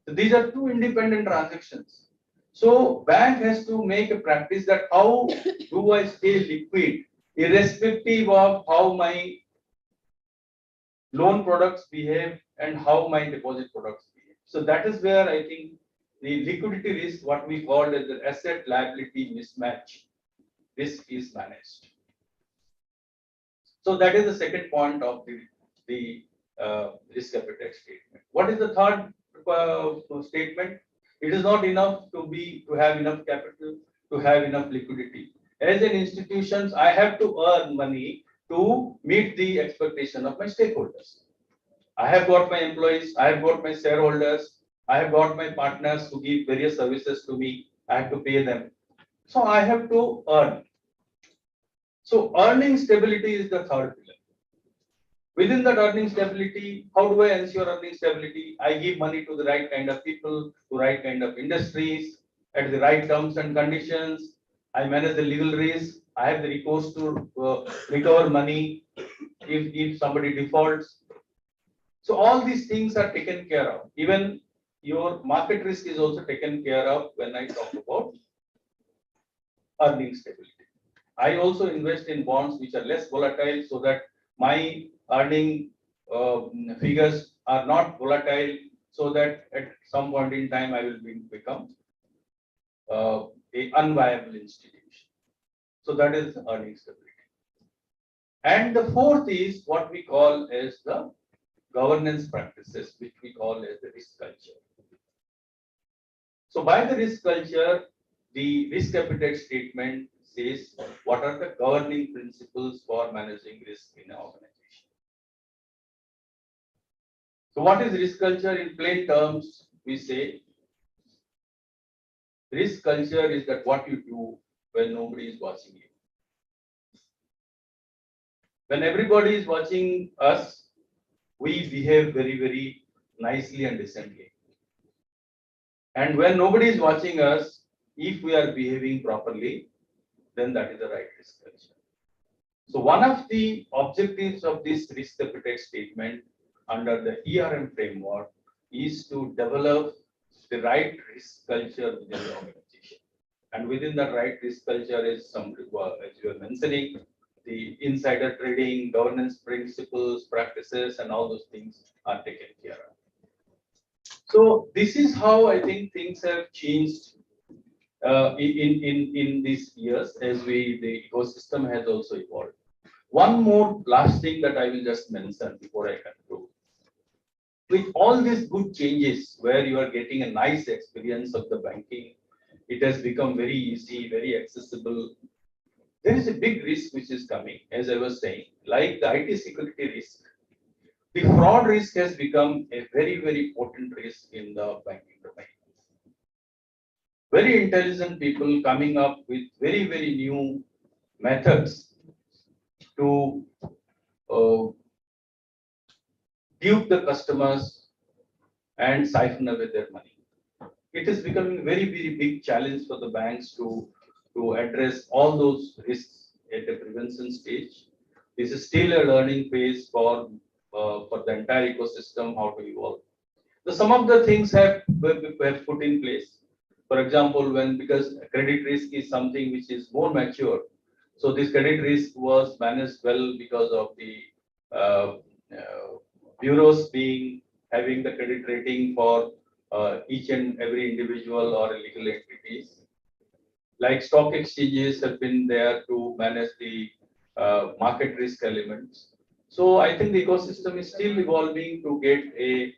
[SPEAKER 4] So these are two independent transactions. So bank has to make a practice that how do I stay liquid irrespective of how my loan products behave and how my deposit products behave. So that is where I think the liquidity risk, what we call as the asset liability mismatch risk, is managed. So that is the second point of the risk appetite statement. What is the third statement? It is not enough to have enough capital, to have enough liquidity. As an institution, I have to earn money to meet the expectation of my stakeholders. I have got my employees, I have got my shareholders, I have got my partners who give various services to me. I have to pay them. So I have to earn. So earning stability is the third pillar. Within that earning stability, how do I ensure earning stability? I give money to the right kind of people, to right kind of industries, at the right terms and conditions. I manage the legal risk. I have the recourse to recover money if somebody defaults. So all these things are taken care of. Even your market risk is also taken care of when I talk about earning stability. I also invest in bonds which are less volatile so that my earning figures are not volatile, so that at some point in time I will become a unviable institution. So that is earning stability. And the fourth is what we call as the governance practices, which we call as the risk culture. So by the risk culture, the risk appetite statement says what are the governing principles for managing risk in an organization. So what is risk culture? In plain terms, we say risk culture is that what you do when nobody is watching you. When everybody is watching us, we behave very, very nicely and decently. And when nobody is watching us, if we are behaving properly, then that is the right risk culture. So one of the objectives of this risk appetite statement under the ERM framework is to develop the right risk culture within the organization. And within that right risk culture is some, as you were mentioning, the insider trading, governance principles, practices, and all those things are taken care of. So this is how I think things have changed in these years as the ecosystem has also evolved. One more last thing that I will just mention before I conclude. With all these good changes where you are getting a nice experience of the banking, it has become very easy, very accessible. There is a big risk which is coming, as I was saying, like the IT security risk. The fraud risk has become a very, very potent risk in the banking domain. Very intelligent people coming up with very, very new methods to uh, dupe the customers and siphon away their money. It is becoming a very, very big challenge for the banks to address all those risks at the prevention stage. This is still a learning phase for the entire ecosystem how to evolve. Some of the things have put in place. For example, because credit risk is something which is more mature, so this credit risk was managed well because of the uh, uh, bureaus having the credit rating for each and every individual or legal entities. Like stock exchanges have been there to manage the market risk elements. So I think the ecosystem is still evolving to get a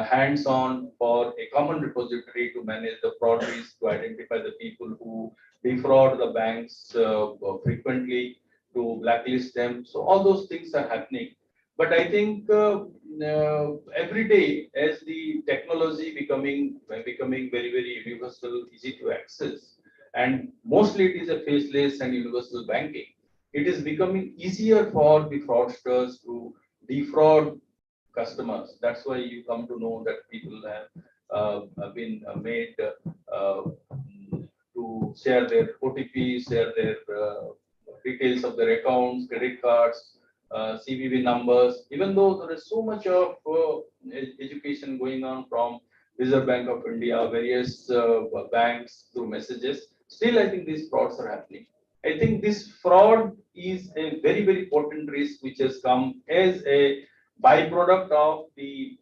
[SPEAKER 4] hands-on for a common repository to manage the fraud risk, to identify the people who defraud the banks frequently, to blacklist them. So all those things are happening. But I think every day, as the technology becoming very, very universal, easy to access, and mostly it is a faceless and universal banking, it is becoming easier for the fraudsters to defraud customers. That's why you come to know that people have been made to share their OTPs, share their details of their accounts, credit cards, CVV numbers. Even though there is so much of education going on from Reserve Bank of India, various banks through messages, still I think these frauds are happening. I think this fraud is a very, very potent risk which has come as a byproduct of the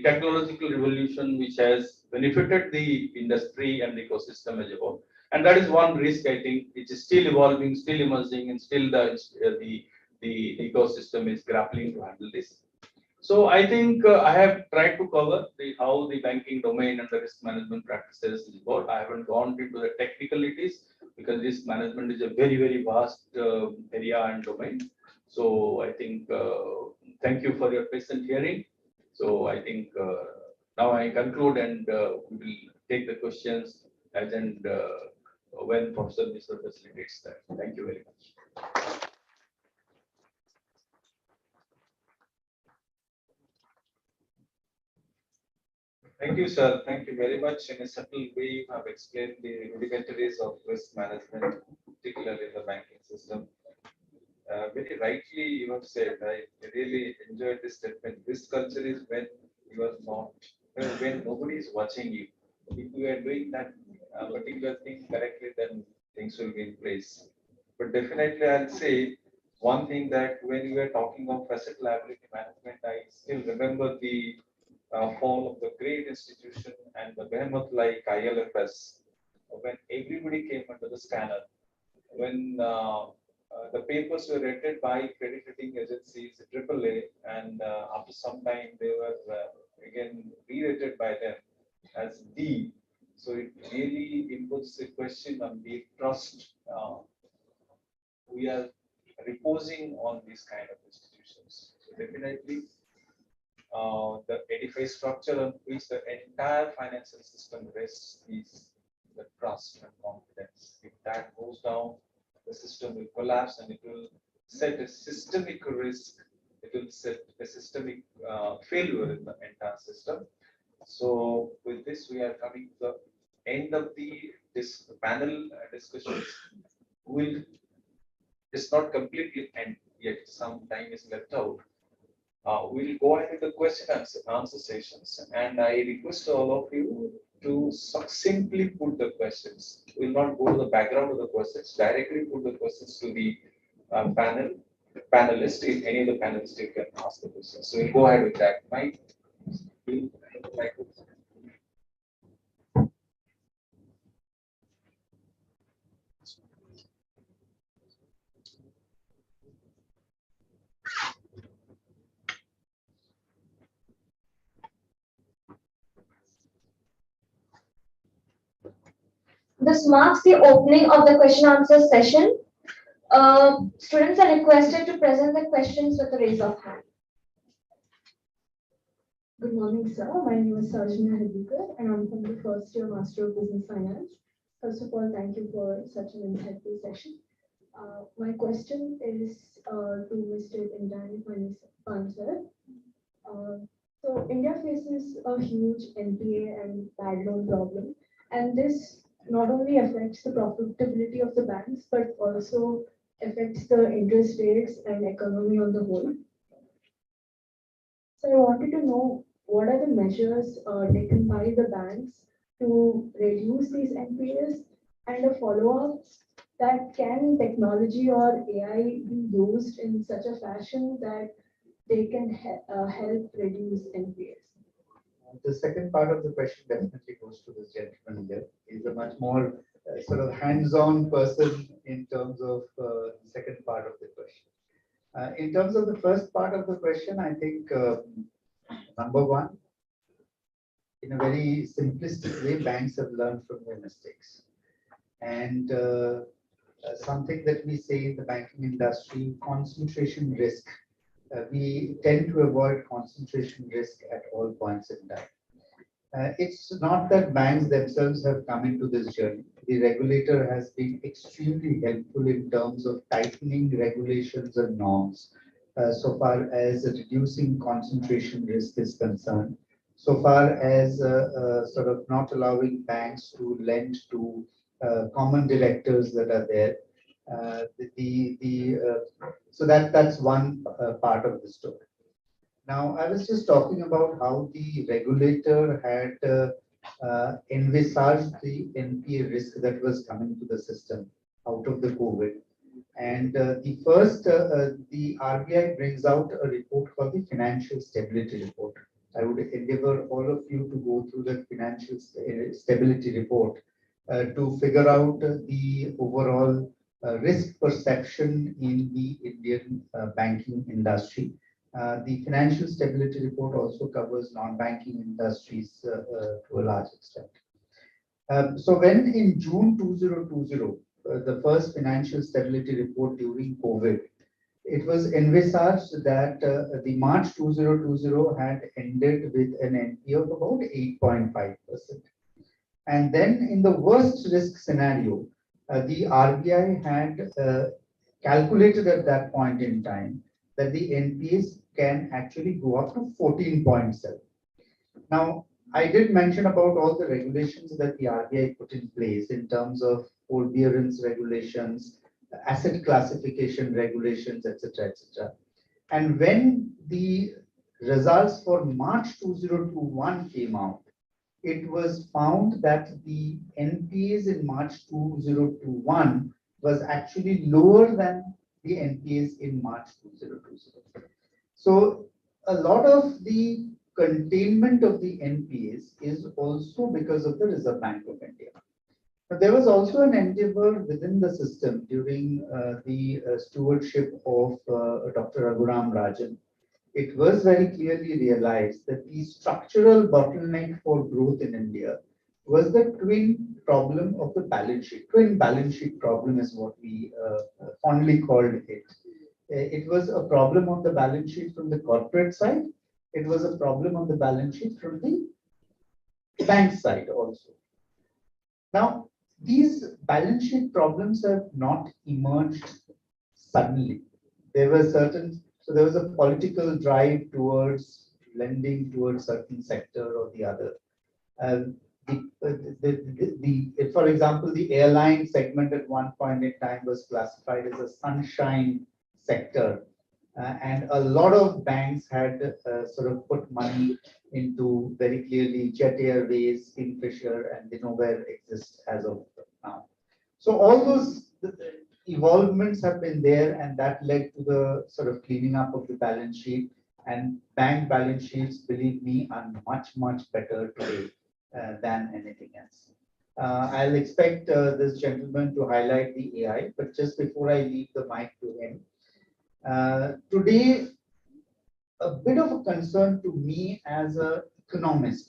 [SPEAKER 4] technological revolution which has benefited the industry and the ecosystem as a whole. And that is one risk I think which is still evolving, still emerging, and still the ecosystem is grappling to handle this. So I think I have tried to cover how the banking domain and the risk management practices is evolved. I haven't gone into the technicalities because risk management is a very, very vast area and domain. So I think thank you for your patient hearing. So I think now I conclude and we will take the questions as and when Professor Mr. facilitates that. Thank you very much.
[SPEAKER 2] Thank you, sir. Thank you very much. In a subtle way, you have explained the rudimentaries of risk management, particularly in the banking system. Very rightly, you have said, I really enjoyed this statement. Risk culture is when you are not, when nobody is watching you. If you are doing that particular thing correctly, then things will be in place. But definitely, I'll say one thing that when you were talking of asset liability management, I still remember the fall of the great institution and the behemoth like ILFS, when everybody came under the scanner, when the papers were rated by credit rating agencies, AAA, and after some time they were again re-rated by them as D. So it really inputs a question on the trust we are reposing on these kind of institutions. So definitely the edifice structure on which the entire financial system rests is the trust and confidence. If that goes down, the system will collapse and it will set a systemic risk. It will set a systemic failure in the entire system. So with this, we are coming to the end of the panel discussions. Will It's not completely end yet. Some time is left out. We'll go ahead with the question and answer sessions, and I request all of you to succinctly put the questions. We'll not go to the background of the questions. Directly put the questions to the panelist. If any of the panelists you can ask the questions. So we'll go ahead with that. Mike.
[SPEAKER 1] This marks the opening of the question answer session. Students are requested to present their questions with a raise of hand.
[SPEAKER 5] Good morning, sir. My name is Sarjana Hedikar, and I'm from the first year Master of Business Finance. First of all, thank you for such an insightful session. My question is to Mr. Indranee Pansar. So India faces a huge NPA and bad loan problem, and this not only affects the profitability of the banks, but also affects the interest rates and economy on the whole. So I wanted to know what are the measures taken by the banks to reduce these NPAs, and a follow-up that can technology or AI be used in such a fashion that they can help reduce NPAs?
[SPEAKER 3] The second part of the question definitely goes to this gentleman here. He's a much more sort of hands-on person in terms of the second part of the question. In terms of the first part of the question, I think number one, in a very simplistic way, banks have learned from their mistakes. And something that we say in the banking industry, concentration risk. We tend to avoid concentration risk at all points in time. It's not that banks themselves have come into this journey. The regulator has been extremely helpful in terms of tightening regulations and norms so far as reducing concentration risk is concerned, so far as sort of not allowing banks to lend to common directors that are there. So that's one part of the story. Now, I was just talking about how the regulator had envisaged the NPA risk that was coming to the system out of the COVID. And the RBI brings out a report called the Financial Stability Report. I would endeavor all of you to go through the Financial Stability Report to figure out the overall risk perception in the Indian banking industry. The Financial Stability Report also covers non-banking industries to a large extent. So when in June 2020, the first Financial Stability Report during COVID, it was envisaged that the March 2020 had ended with an NPA of about 8.5%. And then in the worst risk scenario, the RBI had calculated at that point in time that the NPAs can actually go up to 14.7. Now, I did mention about all the regulations that the RBI put in place in terms of forbearance regulations, asset classification regulations, etc., etc. And when the results for March 2021 came out, it was found that the NPAs in March 2021 was actually lower than the NPAs in March 2020. So a lot of the containment of the NPAs is also because of the Reserve Bank of India. But there was also an endeavor within the system during the stewardship of Dr. Raghuram Rajan. It was very clearly realized that the structural bottleneck for growth in India was the twin problem of the balance sheet. Twin balance sheet problem is what we fondly called it. It was a problem on the balance sheet from the corporate side. It was a problem on the balance sheet from the bank side also. Now, these balance sheet problems have not emerged suddenly. there were certain, so there was a political drive towards lending towards certain sector or the other. Um, for example, the airline segment at one point in time was classified as a sunshine sector, and a lot of banks had sort of put money into very clearly Jet Airways, Kingfisher, and they nowhere exist as of now. So all those evolvements have been there, and that led to the sort of cleaning up of the balance sheet. And bank balance sheets, believe me, are much better today than anything else. I'll expect this gentleman to highlight the AI, but just before I leave the mic to him, today, a bit of a concern to me as an economist.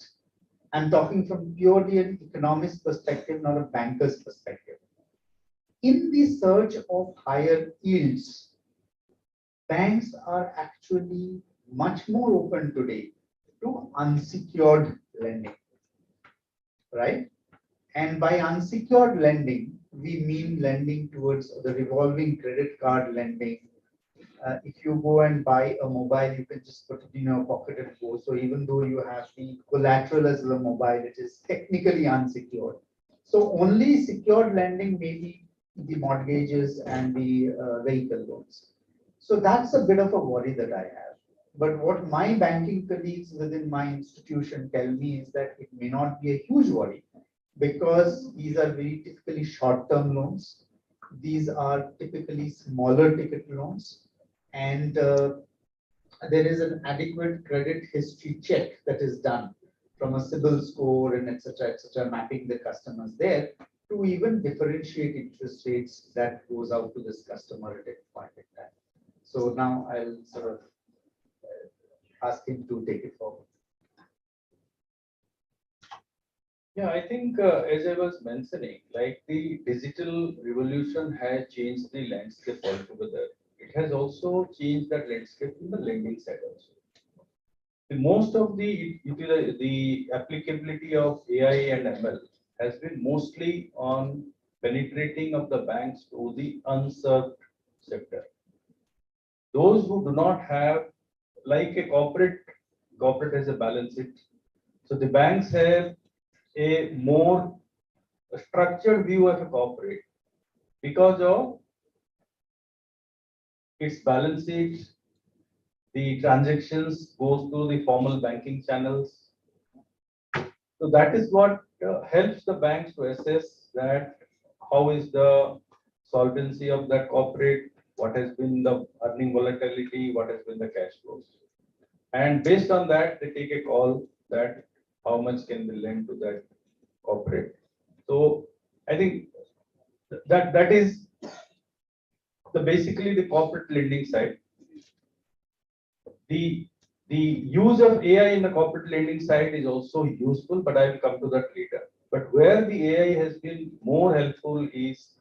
[SPEAKER 3] I'm talking from purely an economist perspective, not a banker's perspective. In the search of higher yields, banks are actually much more open today to unsecured lending, right? And by unsecured lending, we mean lending towards the revolving credit card lending. If you go and buy a mobile, you can just put it in your pocket and go. So even though you have the collateral as the mobile, it is technically unsecured. So only secured lending may be the mortgages and the vehicle loans. So that's a bit of a worry that I have. But what my banking colleagues within my institution tell me is that it may not be a huge worry, because these are very typically short-term loans. These are typically smaller ticket loans, and there is an adequate credit history check that is done from a CIBIL score and etc., mapping the customers there to even differentiate interest rates that goes out to this customer at a point in time. So now I'll sort of ask him to take it forward.
[SPEAKER 4] Yeah, I think as I was mentioning, like the digital revolution has changed the landscape altogether. It has also changed that landscape in the lending side also. Most of the applicability of AI and ML has been mostly on penetrating of the banks to the unserved sector. Those who do not have, like a corporate has a balance sheet. So the banks have a more structured view of a corporate because of its balance sheet, the transactions goes to the formal banking channels. So that is what helps the banks to assess that how is the solvency of that corporate, what has been the earning volatility, what has been the cash flows. And based on that, they take a call that how much can be lent to that corporate. So I think that is basically the corporate lending side. The use of AI in the corporate lending side is also useful, but I will come to that later. But where the AI has been more helpful is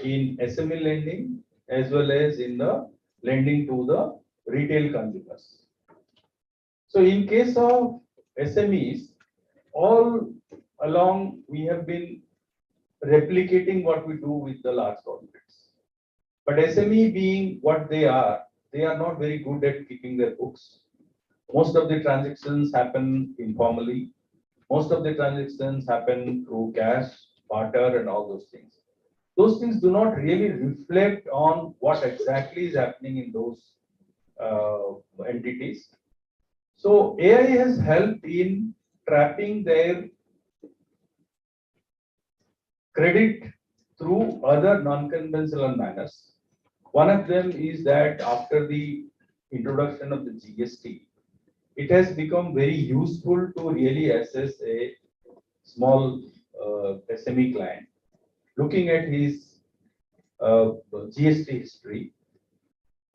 [SPEAKER 4] in SME lending as well as in the lending to the retail consumers. So in case of SMEs, all along we have been replicating what we do with the large corporates. But SME being what they are not very good at keeping their books. Most of the transactions happen informally. Most of the transactions happen through cash, barter, and all those things. Those things do not really reflect on what exactly is happening in those entities. So AI has helped in trapping their credit through other non-conventional manners. One of them is that after the introduction of the GST, it has become very useful to really assess a small SME client, looking at his GST history.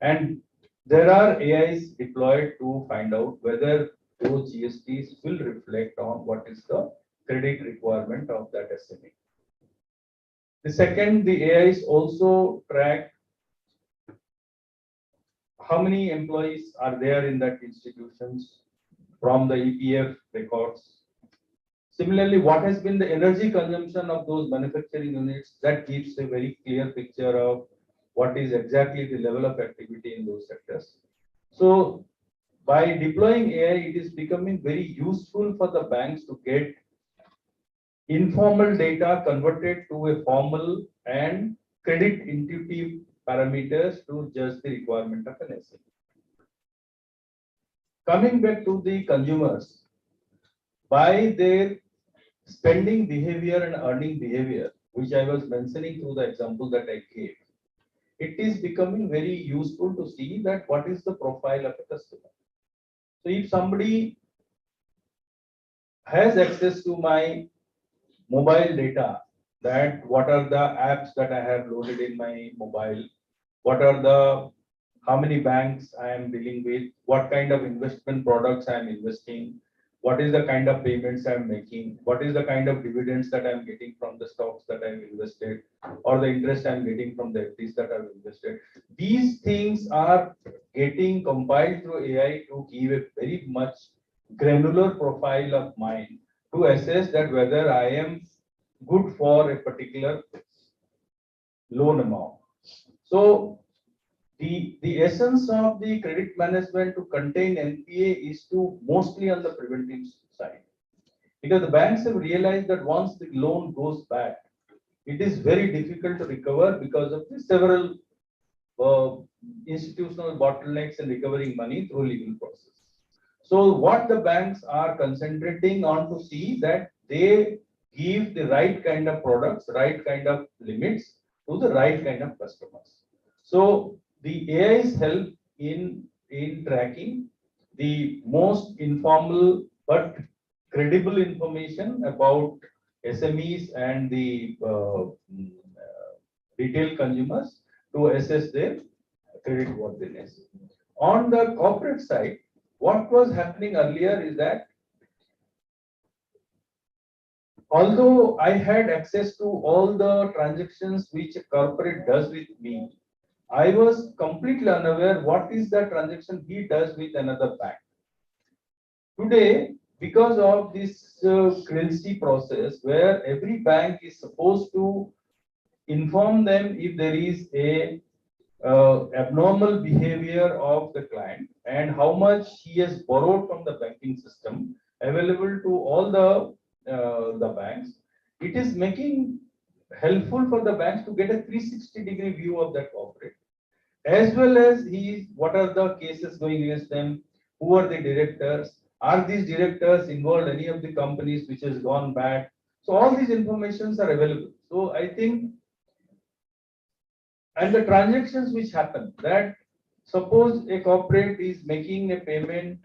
[SPEAKER 4] And there are AIs deployed to find out whether those GSTs will reflect on what is the credit requirement of that SME. The second, the AIs also track how many employees are there in that institutions from the EPF records. Similarly, what has been the energy consumption of those manufacturing units, that gives a very clear picture of what is exactly the level of activity in those sectors. So by deploying AI, it is becoming very useful for the banks to get informal data converted to a formal and credit intuitive parameters to judge the requirement of an SME. Coming back to the consumers, by their spending behavior and earning behavior, which I was mentioning through the example that I gave, it is becoming very useful to see that what is the profile of a customer. So if somebody has access to my mobile data, that what are the apps that I have loaded in my mobile, what are the how many banks I am dealing with, what kind of investment products I am investing, what is the kind of payments I am making, what is the kind of dividends that I am getting from the stocks that I have invested, or the interest I am getting from the FDs that I have invested. These things are getting compiled through AI to give a very much granular profile of mine to assess that whether I am good for a particular loan amount. So the essence of the credit management to contain NPA is to mostly on the preventive side. Because the banks have realized that once the loan goes bad, it is very difficult to recover because of the several institutional bottlenecks in recovering money through legal process. So what the banks are concentrating on to see that they give the right kind of products, right kind of limits to the right kind of customers. So the AI's help in tracking the most informal but credible information about SMEs and the retail consumers to assess their credit worthiness. On the corporate side, what was happening earlier is that although I had access to all the transactions which a corporate does with me, I was completely unaware what is the transaction he does with another bank. Today, because of this credential process where every bank is supposed to inform them if there is a abnormal behavior of the client and how much he has borrowed from the banking system available to all the banks, it is making helpful for the banks to get a 360-degree view of that corporate, as well as what are the cases going against them, who are the directors, are these directors involved any of the companies which has gone bad. So all these informations are available. So I think, and the transactions which happen, that suppose a corporate is making a payment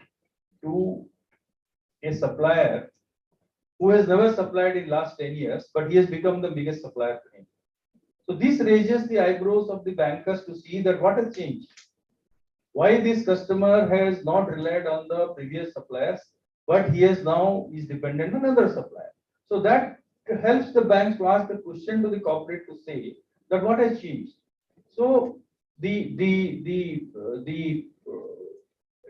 [SPEAKER 4] to a supplier who has never supplied in last 10 years, but he has become the biggest supplier to him. So this raises the eyebrows of the bankers to see that what has changed. Why this customer has not relied on the previous suppliers, but he is now is dependent on another supplier. So that helps the banks to ask the question to the corporate to say that what has changed. So the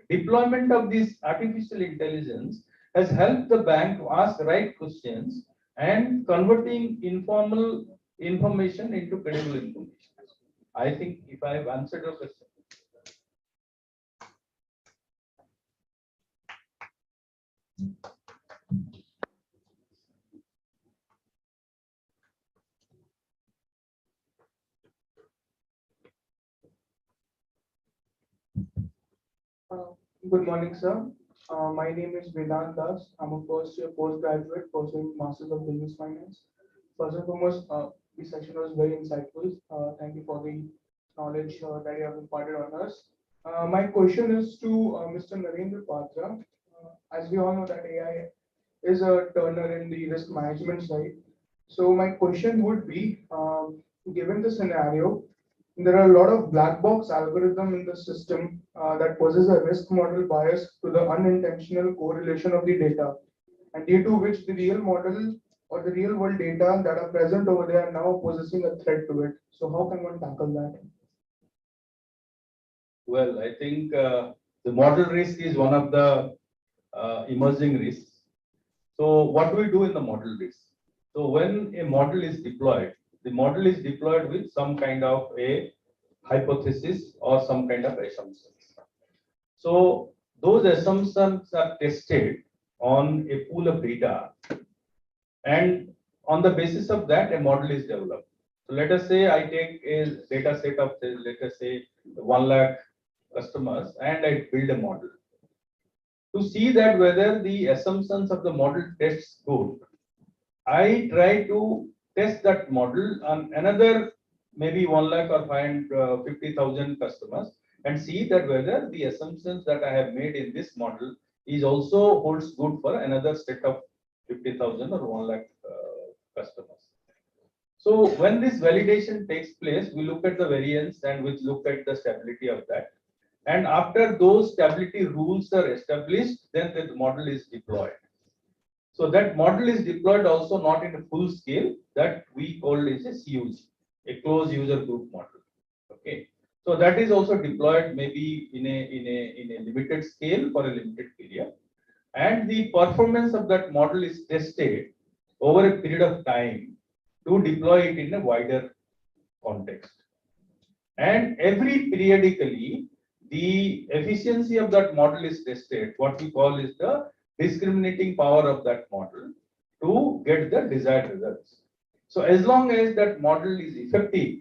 [SPEAKER 4] deployment of this artificial intelligence has helped the bank to ask the right questions and converting informal information into credible information. I think if I have answered your question.
[SPEAKER 6] Good morning, sir. My name is Vedant Das. I'm a first year postgraduate pursuing Masters of Business Finance. First and foremost, this session was very insightful. Thank you for the knowledge that you have imparted on us. My question is to Mr. Narendra Patra. As we all know that AI is a turner in the risk management side. So my question would be, given the scenario, there are a lot of black box algorithm in the system that poses a risk model bias to the unintentional correlation of the data, and due to which the real model or the real world data that are present over there are now possessing a threat to it. So how can one tackle that?
[SPEAKER 4] Well, I think the model risk is one of the emerging risks. So what do we do in the model risk? So when a model is deployed, the model is deployed with some kind of a hypothesis or some kind of assumptions. So those assumptions are tested on a pool of data, and on the basis of that, a model is developed. So let us say I take a data set of, let us say, 1 lakh customers, and I build a model. To see that whether the assumptions of the model tests good, I try to test that model on another maybe 1 lakh or 50,000 customers, and see that whether the assumptions that I have made in this model is also holds good for another set of 50,000 or 1 lakh customers. So when this validation takes place, we look at the variance and we look at the stability of that. And after those stability rules are established, then the model is deployed. So that model is deployed also not in a full scale, that we call is a CUG, a closed user group model. Okay. So that is also deployed maybe in a limited scale for a limited period. And the performance of that model is tested over a period of time to deploy it in a wider context. And every periodically, the efficiency of that model is tested, what we call is the discriminating power of that model to get the desired results. So as long as that model is effective,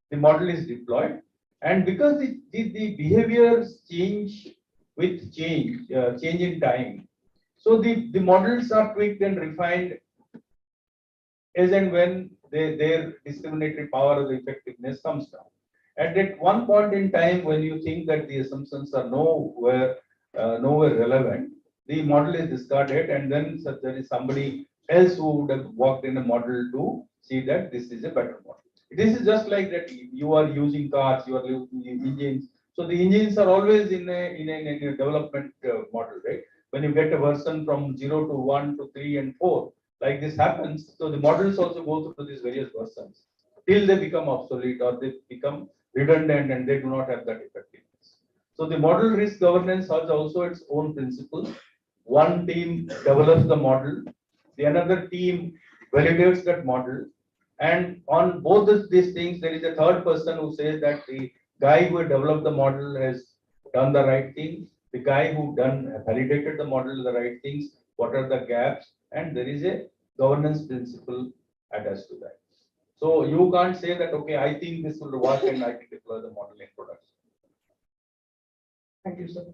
[SPEAKER 4] the model is deployed. And because the behaviors change with change in time, so the models are tweaked and refined as and when their discriminatory power or the effectiveness comes down. And at one point in time, when you think that the assumptions are nowhere relevant, the model is discarded, and then there is somebody else who would have worked in a model to see that this is a better model. This is just like that you are using cars, you are using engines. So the engines are always in a development model, right? When you get a version from 0 to 1 to 3 and 4, like this happens, so the models also go through these various versions till they become obsolete or they become redundant and they do not have that effectiveness. So the model risk governance has also its own principles. One team develops the model, the another team validates that model, and on both these things, there is a third person who says that the guy who developed the model has done the right things, the guy who validated the model the right things, what are the gaps, and there is a governance principle attached to that. So you can't say that, okay, I think this will work and I can deploy the model in production.
[SPEAKER 6] Thank you, sir.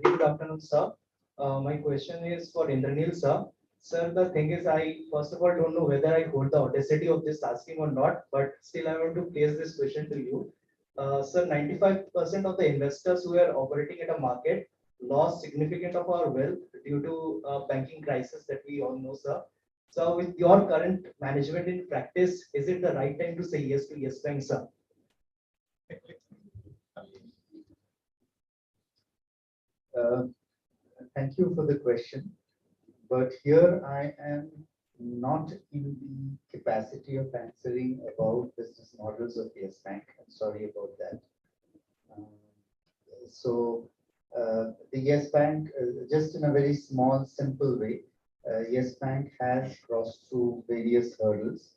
[SPEAKER 7] Very good afternoon, sir. My question is for Indranil, sir. Sir, the thing is, I first of all don't know whether I hold the audacity of this asking or not, but still I want to place this question to you. Sir, 95% of the investors who are operating at a market lost significant of our wealth due to banking crisis that we all know, sir. So with your current management in practice, is it the right time to say yes to Yes Bank, sir?
[SPEAKER 3] Thank you for the question, but here I am not in the capacity of answering about business models of Yes Bank. I'm sorry about that. The Yes Bank, just in a very small, simple way, Yes Bank has crossed through various hurdles.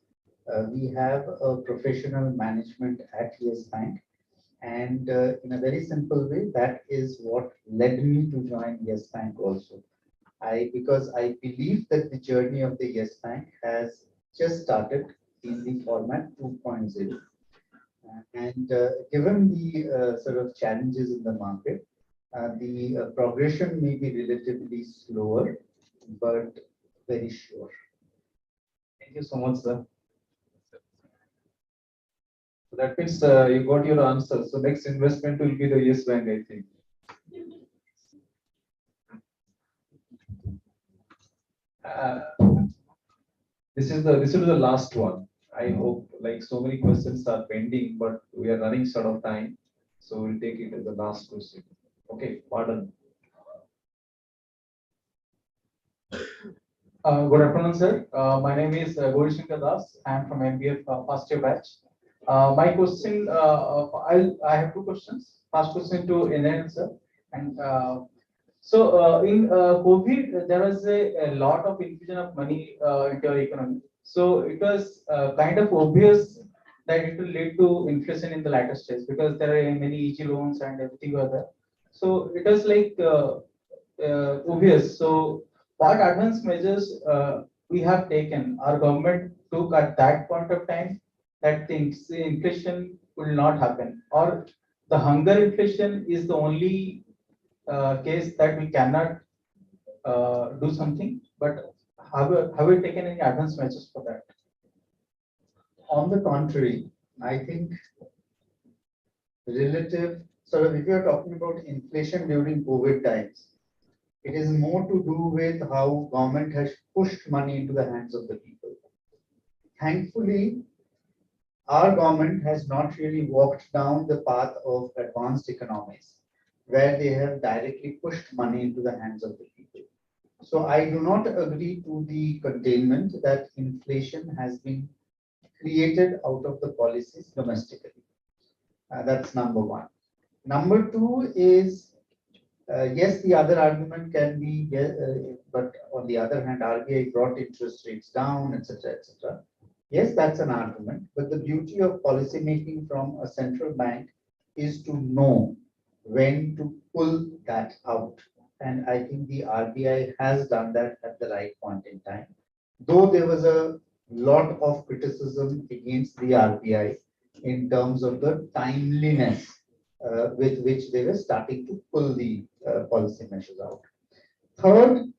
[SPEAKER 3] We have a professional management at Yes Bank. And in a very simple way, that is what led me to join Yes Bank also. Because I believe that the journey of the Yes Bank has just started in the format 2.0. And given the sort of challenges in the market, the progression may be relatively slower, but very sure.
[SPEAKER 7] Thank you so much, sir.
[SPEAKER 2] So that means you got your answer. So next investment will be the Yes Bank, I think. This is the last one. I hope, like, so many questions are pending, but we are running short of time, so we'll take it as the last question. Okay, pardon.
[SPEAKER 6] Good afternoon, sir. My name is Gauri Shankar Das. I am from MBF first year batch.
[SPEAKER 7] My question, I have two questions. First question to NL sir, and in COVID, there was a lot of infusion of money into our economy. So it was kind of obvious that it will lead to inflation in the latter stage because there are many easy loans and everything were there. So it was like obvious. So what advance measures we have taken, our government took at that point of time that things the inflation will not happen, or the hunger inflation is the only case that we cannot do something, but have we taken any advance measures for that?
[SPEAKER 3] On the contrary, I think relative, sort of if you're talking about inflation during COVID times, it is more to do with how government has pushed money into the hands of the people. Thankfully, our government has not really walked down the path of advanced economies where they have directly pushed money into the hands of the people. So I do not agree to the containment that inflation has been created out of the policies domestically. That's number one. Number two is, yes, the other argument can be, but on the other hand, RBI brought interest rates down, etc., etc. Yes, that's an argument, but the beauty of policy making from a central bank is to know when to pull that out. And I think the RBI has done that at the right point in time. Though there was a lot of criticism against the RBI in terms of the timeliness with which they were starting to pull the policy measures out. Third,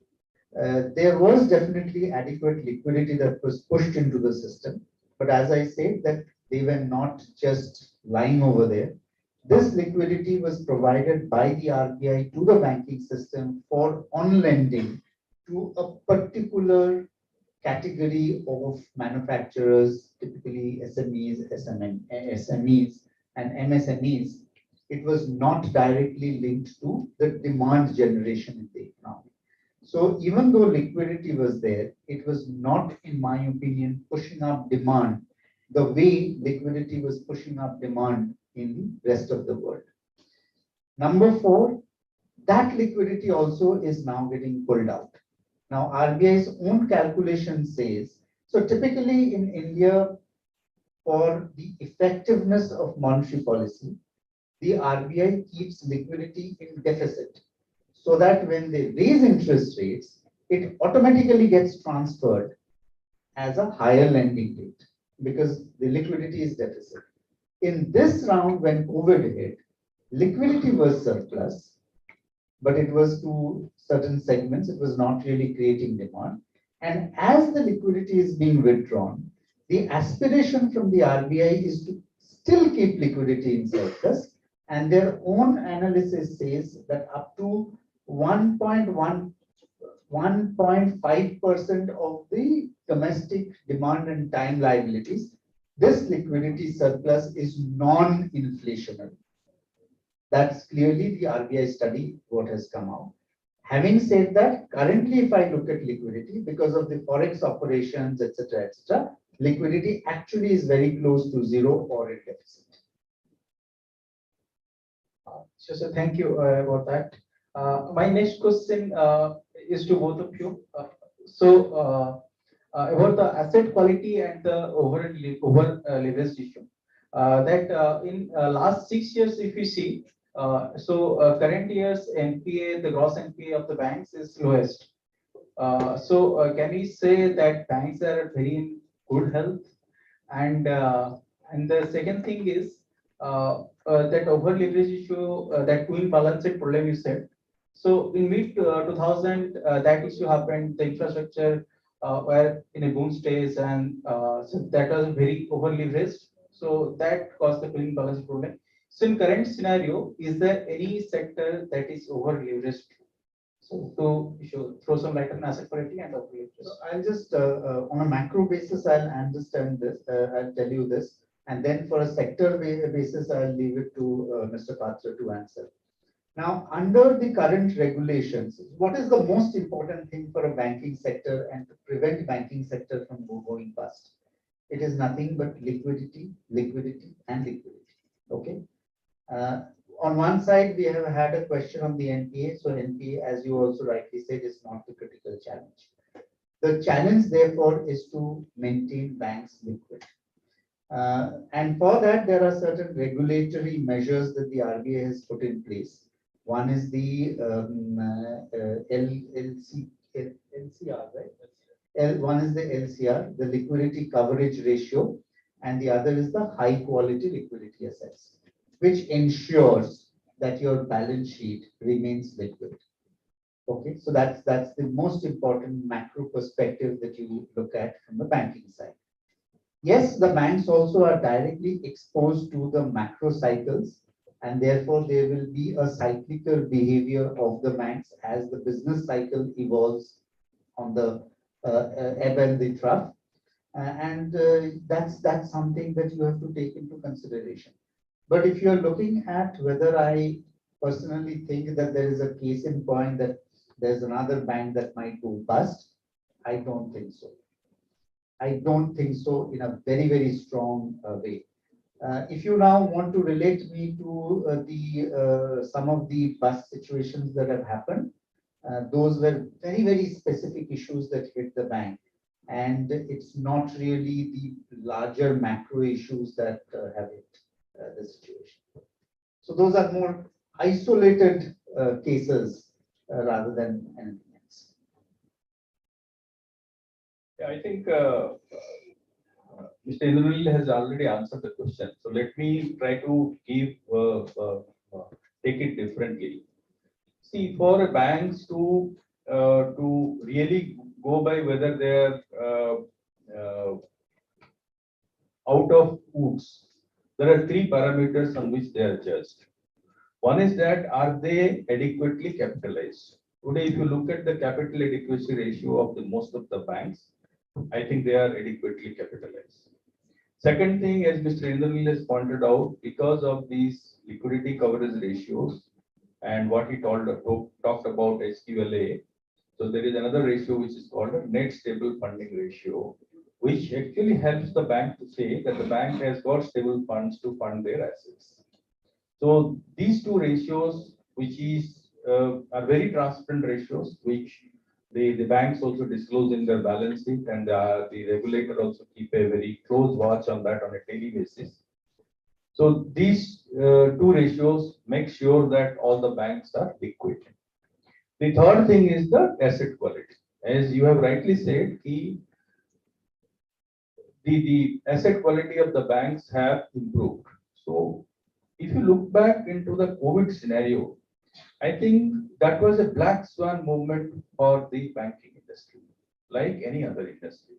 [SPEAKER 3] there was definitely adequate liquidity that was pushed into the system. But as I said, that they were not just lying over there. This liquidity was provided by the RBI to the banking system for on lending to a particular category of manufacturers, typically SMEs and MSMEs. It was not directly linked to the demand generation in the economy. So even though liquidity was there, it was not, in my opinion, pushing up demand the way liquidity was pushing up demand in the rest of the world. Number four, that liquidity also is now getting pulled out. Now, RBI's own calculation says, so typically in India, for the effectiveness of monetary policy, the RBI keeps liquidity in deficit so that when they raise interest rates, it automatically gets transferred as a higher lending rate because the liquidity is deficit. In this round, when COVID hit, liquidity was surplus, but it was to certain segments, it was not really creating demand. And as the liquidity is being withdrawn, the aspiration from the RBI is to still keep liquidity in surplus. And their own analysis says that up to 1.5% of the domestic demand and time liabilities, this liquidity surplus is non-inflationary. That's clearly the RBI study, what has come out. Having said that, currently, if I look at liquidity, because of the forex operations, etc., liquidity actually is very close to zero or in deficit.
[SPEAKER 7] So thank you about that. My next question is to both of you. About the asset quality and the over leverage issue. That in last 6 years, if you see, current year's NPA, the gross NPA of the banks is lowest. Can we say that banks are very in good health? And the second thing is that over leverage issue, that twin balance sheet problem you said. So in mid 2000, that issue happened. The infrastructure were in a boom stage, and so that was very over leveraged. So that caused the twin balance sheet problem. So in current scenario, is there any sector that is over leveraged? So to throw some light on asset quality and over leverage.
[SPEAKER 3] So I'll just on a macro basis, I'll understand this. I'll tell you this, and then for a sector basis, I'll leave it to Mr. Patra to answer. Now, under the current regulations, what is the most important thing for a banking sector and to prevent banking sector from going bust? It is nothing but liquidity, liquidity, and liquidity. Okay. Uh, on one side, we have had a question on the NPA. So NPA, as you also rightly said, is not the critical challenge. The challenge, therefore, is to maintain banks liquid. And for that, there are certain regulatory measures that the RBI has put in place. One is the LCR, right? One is the LCR, the liquidity coverage ratio, and the other is the high quality liquidity assets, which ensures that your balance sheet remains liquid. Okay, so that's the most important macro perspective that you look at from the banking side. Yes, the banks also are directly exposed to the macro cycles, and therefore there will be a cyclical behavior of the banks as the business cycle evolves on the ebb and the trough. That's something that you have to take into consideration. But if you're looking at whether I personally think that there is a case in point that there's another bank that might go bust, I don't think so. I don't think so in a very, very strong way. If you now want to relate me to the some of the bust situations that have happened, those were very, very specific issues that hit the bank. And it's not really the larger macro issues that have hit the situation. So those are more isolated cases rather than anything else.
[SPEAKER 4] Yeah, I think Mr. Indranil has already answered the question. So let me try to take it differently. See, for banks to really go by whether they're out of woods, there are three parameters on which they are judged. One is that are they adequately capitalized? Today, if you look at the capital adequacy ratio of the most of the banks, I think they are adequately capitalized. Second thing, as Mr. Indranil has pointed out, because of these liquidity coverage ratios and what he talked about SQLA, so there is another ratio which is called a net stable funding ratio, which actually helps the bank to say that the bank has got stable funds to fund their assets. So these two ratios, which are very transparent ratios, which the banks also disclose in their balance sheet, and the regulator also keep a very close watch on that on a daily basis. So these two ratios make sure that all the banks are liquid. The third thing is the asset quality. As you have rightly said, the asset quality of the banks have improved. So if you look back into the COVID scenario, I think that was a black swan moment for the banking industry, like any other industry.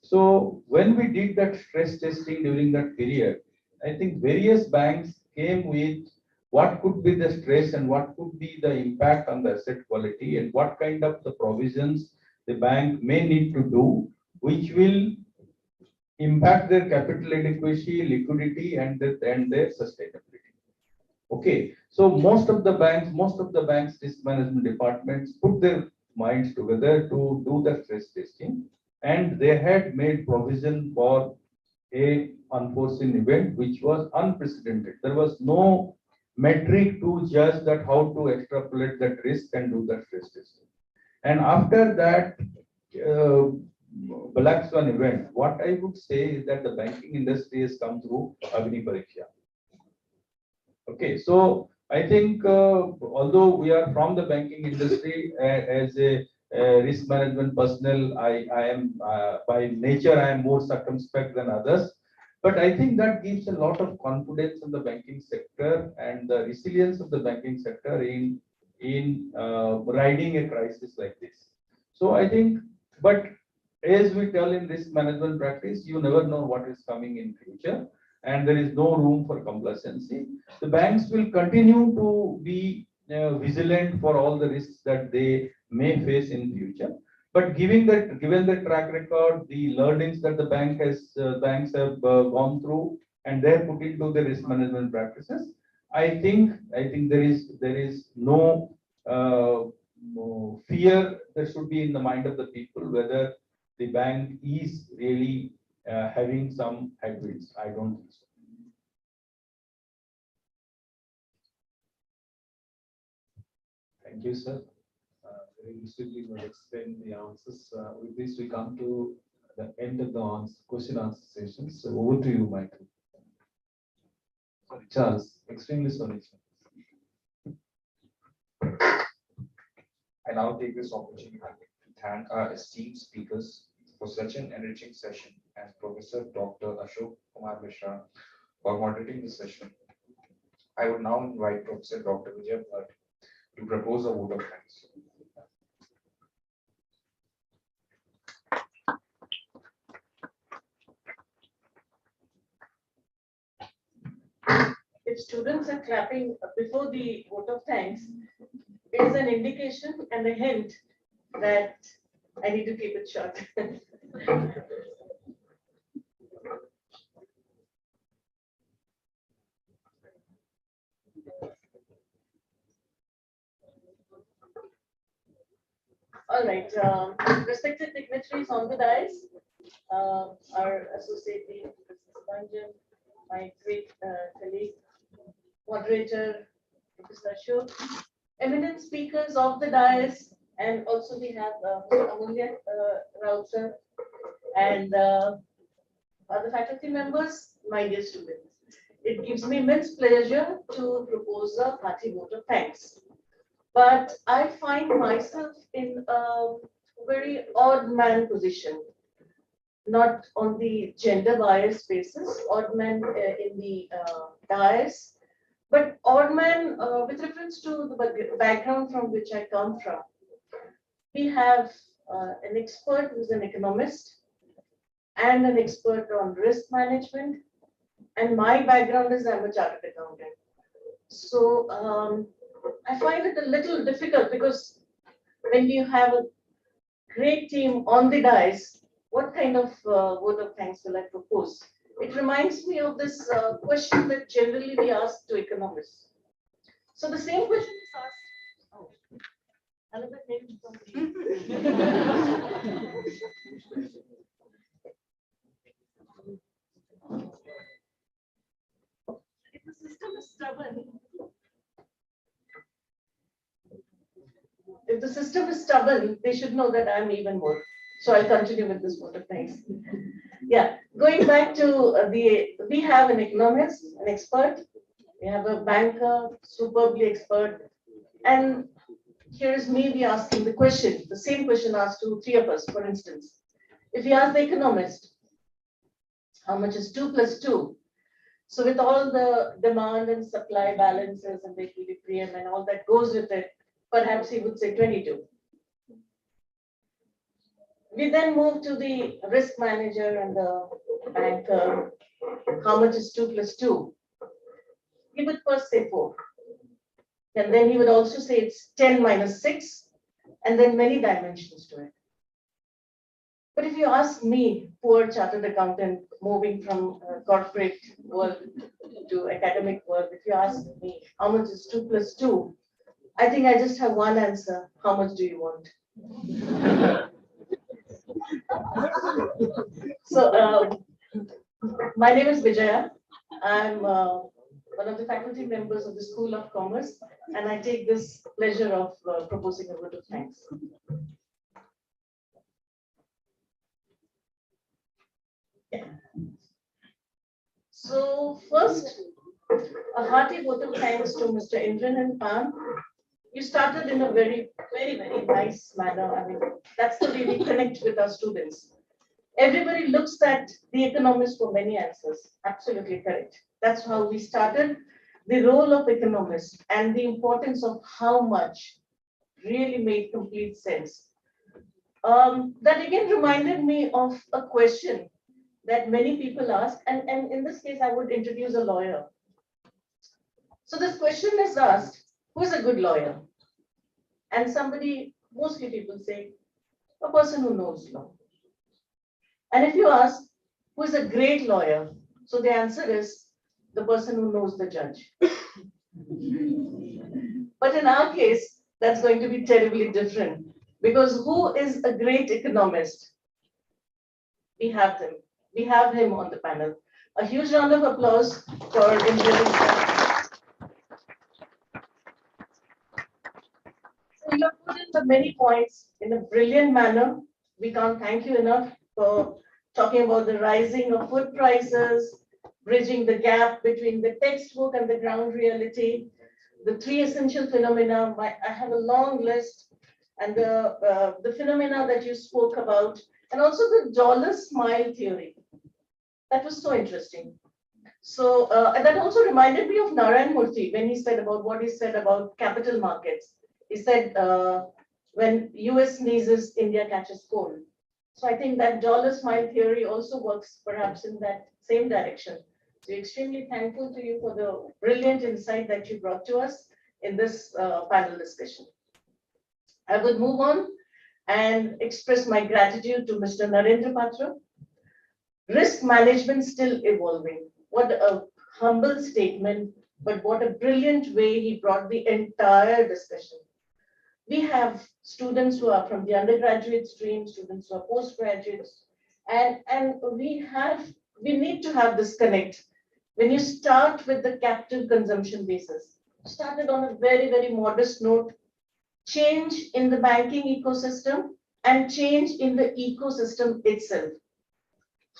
[SPEAKER 4] So when we did that stress testing during that period, I think various banks came with what could be the stress and what could be the impact on the asset quality and what kind of the provisions the bank may need to do, which will impact their capital adequacy, liquidity, and their sustainability. Okay, so most of the banks' risk management departments put their minds together to do the stress testing, and they had made provision for a unforeseen event which was unprecedented. There was no metric to judge that how to extrapolate that risk and do that stress testing. And after that uh, black swan event, what I would say is that the banking industry has come through Agni Pariksha. Okay, so I think although we are from the banking industry as a risk management personnel, I am by nature I am more circumspect than others. But I think that gives a lot of confidence in the banking sector and the resilience of the banking sector in riding a crisis like this. So I think, but as we tell in risk management practice, you never know what is coming in future, and there is no room for complacency. The banks will continue to be vigilant for all the risks that they may face in future. But given the track record, the learnings that the banks have gone through, and they're put into the risk management practices, I think there is no fear that should be in the mind of the people whether the bank is really having some headwinds. I don't think so.
[SPEAKER 8] Thank you, sir. Very lucidly you have explained the answers. With this, we come to the end of the question answer session. So over to you, Michael. Sorry, Charles. Extremely sorry.
[SPEAKER 9] I now take this opportunity to thank our esteemed speakers for such an enriching session and Professor Dr. Ashok Kumar Mishra for moderating the session. I would now invite Professor Dr. Vijay Bhatt to propose a vote of thanks.
[SPEAKER 10] If students are clapping before the vote of thanks, it is an indication and a hint that I need to keep it short. All right, respected dignitaries on the dais, our associate dean, Mr. Banjan, my great colleague, moderator, Professor Ashok, eminent speakers of the dais, and also we have Mr. Amulya Rao sir, and other faculty members, my dear students. It gives me immense pleasure to propose a hearty vote of thanks. But I find myself in a very odd man position, not on the gender bias basis, odd man in the dais, but odd man with reference to the background from which I come from. We have an expert who's an economist and an expert on risk management, and my background is I'm a chartered accountant. So I find it a little difficult because when you have a great team on the dais, what kind of vote of thanks will I propose? It reminds me of this question that generally we ask to economists. So the same question is asked. Oh, another name from If the system is stubborn, if the system is stubborn, they should know that I'm even more. So I'll continue with this vote of thanks. Yeah, going back to we have an economist, an expert, we have a banker, superbly expert, and here is me be asking the question, the same question asked to three of us, for instance. If you ask the economist, how much is 2 plus 2? So with all the demand and supply balances and the equilibrium and all that goes with it, perhaps he would say 22. We then move to the risk manager and the banker. How much is 2 plus 2? He would first say 4. And then he would also say it's 10 minus 6, and then many dimensions to it. But if you ask me, poor chartered accountant, moving from corporate world to academic world, if you ask me how much is 2 plus 2, I think I just have one answer. How much do you want? So my name is Vijaya. I'm one of the faculty members of the School of Commerce, and I take this pleasure of proposing a vote of thanks. Yeah. So first, a hearty vote of thanks to Mr. Indran and Pam. You started in a very, very, very nice manner. I mean, that's the way we connect with our students. Everybody looks at the economist for many answers. Absolutely correct. That's how we started. The role of economist and the importance of how much really made complete sense. That again reminded me of a question that many people ask, and in this case, I would introduce a lawyer. So this question is asked, who is a good lawyer? And somebody, mostly people say, a person who knows law. And if you ask, who is a great lawyer? So the answer is the person who knows the judge. But in our case, that's going to be terribly different, because who is a great economist? We have them. we have him on the panel. A huge round of applause for Indra. So you have put in the many points in a brilliant manner. We can't thank you enough for talking about the rising of food prices, bridging the gap between the textbook and the ground reality, the three essential phenomena. I have a long list, and the phenomena that you spoke about, and also the dollar smile theory. That was so interesting. So, and that also reminded me of Narayan Murthy when he said about what he said about capital markets. He said, when US sneezes, India catches cold. So I think that dollar smile theory also works perhaps in that same direction. So extremely thankful to you for the brilliant insight that you brought to us in this panel discussion. I would move on and express my gratitude to Mr. Narendra Patra. Risk management still evolving. What a humble statement, but what a brilliant way he brought the entire discussion. We have students who are from the undergraduate stream, students who are postgraduates, and we need to have this connect. When you start with the captive consumption basis, started on a very, very modest note, change in the banking ecosystem and change in the ecosystem itself.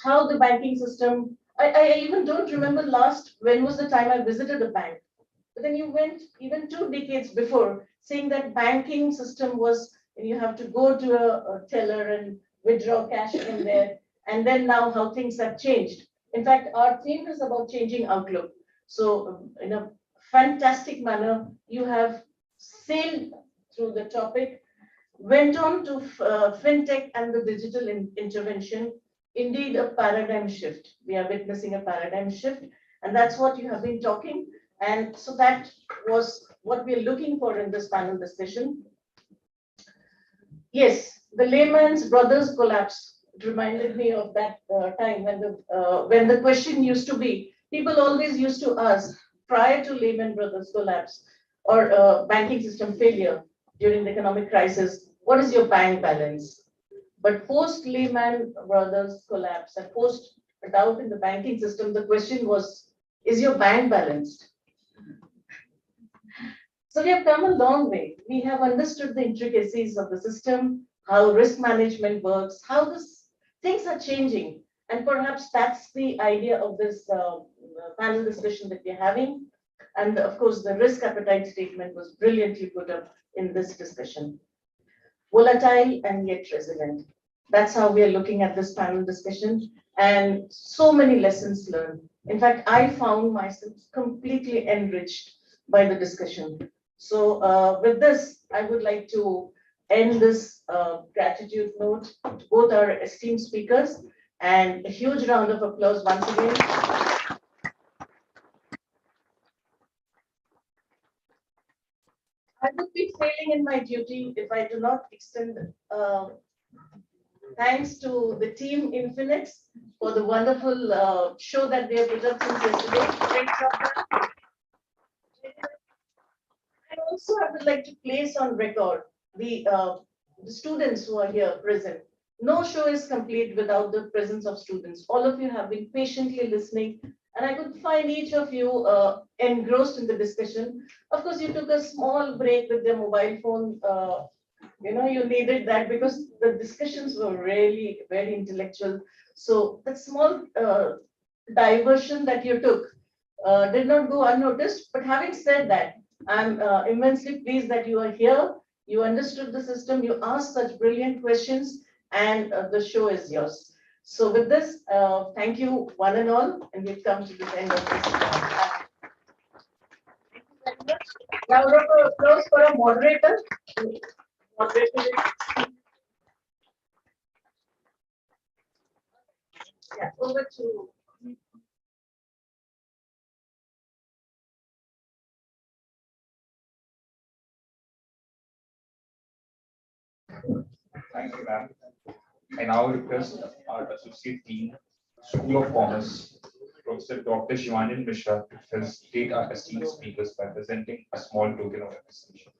[SPEAKER 10] How the banking system, I even don't remember when was the time I visited a bank. But then you went even 2 decades before, saying that banking system was, and you have to go to a teller and withdraw cash from there. And then now how things have changed. In fact, our theme is about changing outlook. So in a fantastic manner, you have sailed through the topic, went on to fintech and the digital intervention. Indeed, a paradigm shift. We are witnessing a paradigm shift, and that's what you have been talking. And so that was what we're looking for in this panel discussion. Yes, the Lehman Brothers collapse. It reminded me of that time when the question used to be, people always used to ask prior to Lehman Brothers collapse or banking system failure during the economic crisis, what is your bank balance? But post Lehman Brothers collapse and post a doubt in the banking system, the question was, is your bank balanced? So we have come a long way. We have understood the intricacies of the system, how risk management works, how things are changing. And perhaps that's the idea of this panel discussion that we're having. And of course, the risk appetite statement was brilliantly put up in this discussion. Volatile and yet resilient. That's how we are looking at this panel discussion, and so many lessons learned. In fact, I found myself completely enriched by the discussion. So with this, I would like to end this gratitude note to both our esteemed speakers, and a huge round of applause once again. I would be failing in my duty if I do not extend thanks to the team Infinix for the wonderful show that they have put up since yesterday. Great job. And also, I would like to place on record the students who are here present. No show is complete without the presence of students. All of you have been patiently listening, and I could find each of you engrossed in the discussion. Of course, you took a small break with the mobile phone. You needed that because the discussions were really very intellectual. So that small diversion that you took did not go unnoticed. But having said that, I'm immensely pleased that you are here. You understood the system. You asked such brilliant questions, and the show is yours. So with this, thank you one and all, and we've come to the end of this. Thank you very much. Round of applause for our moderator. Yeah, over to.
[SPEAKER 9] Thank you, ma'am. I now request our Associate Dean, School of Commerce, Professor Dr. Shivanjan Mishra, to facilitate our esteemed speakers by presenting a small token of appreciation.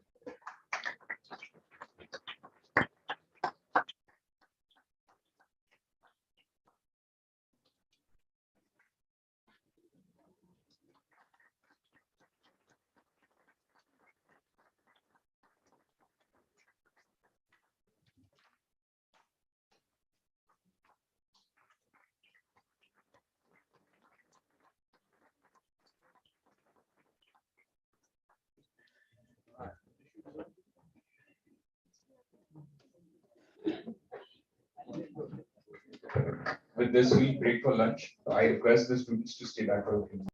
[SPEAKER 9] with this, we'll break for lunch. I request the students to stay back for a few minutes.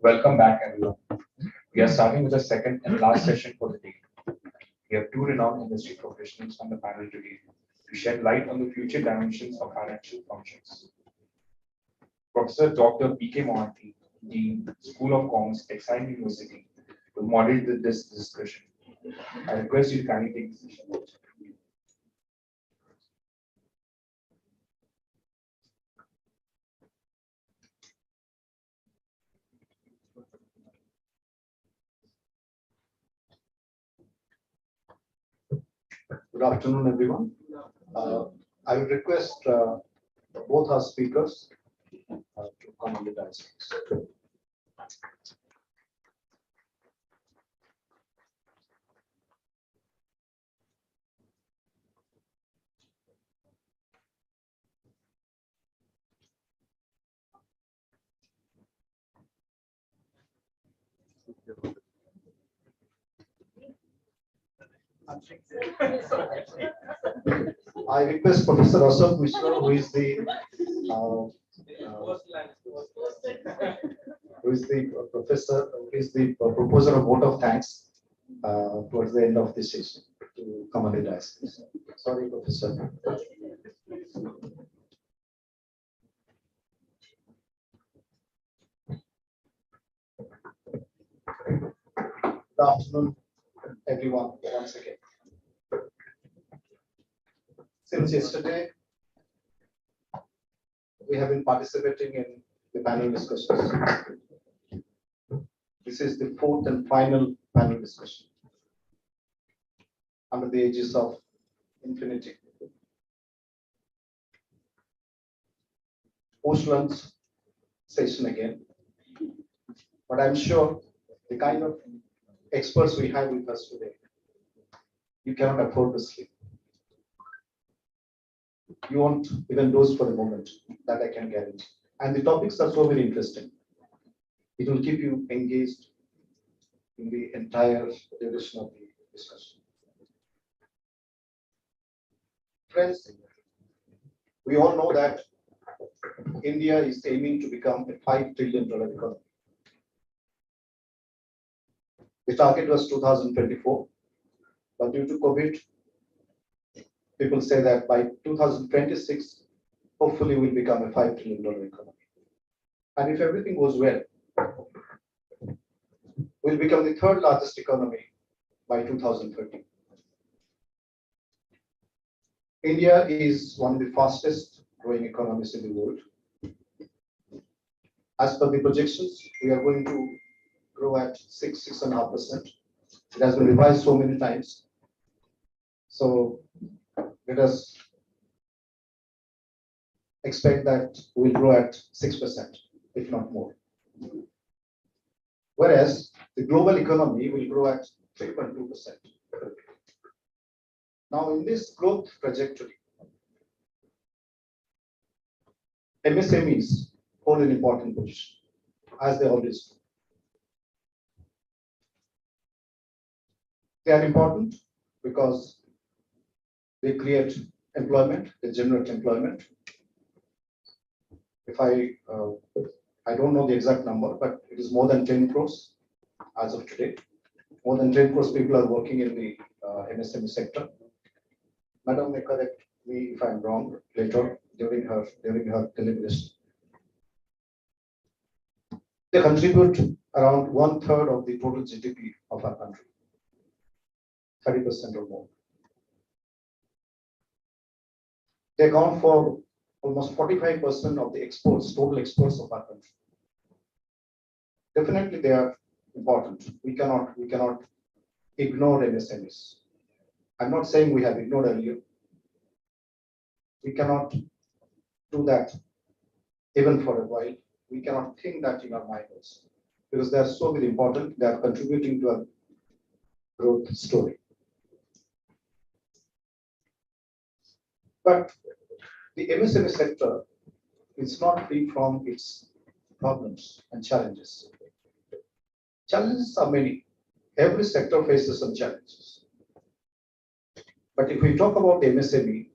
[SPEAKER 9] Welcome back, everyone. We are starting with the second and last session for the day. We have two renowned industry professionals on the panel today to shed light on the future dimensions of financial functions. Professor Dr. P.K. Mohanty, Dean, School of Commerce, Exine University, will moderate this discussion. I request you to kindly take the session.
[SPEAKER 11] Good afternoon, everyone. I would request both our speakers to come on the dais. I request Professor Ashok Mishra, who is the proposer of vote of thanks towards the end of this session, to come on the dais. Sorry, Professor. Good afternoon, everyone, once again. Since yesterday, we have been participating in the panel discussions. This is the fourth and final panel discussion under the aegis of infinity. Post-lunch session again, but I'm sure the kind of experts we have with us today, you cannot afford to sleep. You won't even doze for a moment, that I can guarantee. And the topics are so very interesting. It will keep you engaged in the entire duration of the discussion. Friends, we all know that India is aiming to become a $5 trillion economy. The target was 2024, but due to COVID, people say that by 2026, hopefully we'll become a $5 trillion economy. And if everything goes well, we'll become the third largest economy by 2030. India is one of the fastest growing economies in the world. As per the projections, we are going to grow at 6.5%. It has been revised so many times. So let us expect that we'll grow at 6%, if not more. Whereas the global economy will grow at 3.2%. Now, in this growth trajectory, MSMEs hold an important position, as they always do. They are important because they create employment, they generate employment. If I don't know the exact number, but it is more than 10 crores as of today. More than 10 crores people are working in the MSME sector. Madam may correct me if I'm wrong later during her deliberation. They contribute around 1/3 of the total GDP of our country, 30% or more. They account for almost 45% of the exports, total exports of our country. Definitely they are important. We cannot ignore MSMEs. I'm not saying we have ignored earlier. We cannot do that even for a while. We cannot think that in our mind also, because they are so very important. They are contributing to our growth story. But the MSME sector is not free from its problems and challenges. Challenges are many. Every sector faces some challenges. But if we talk about MSME,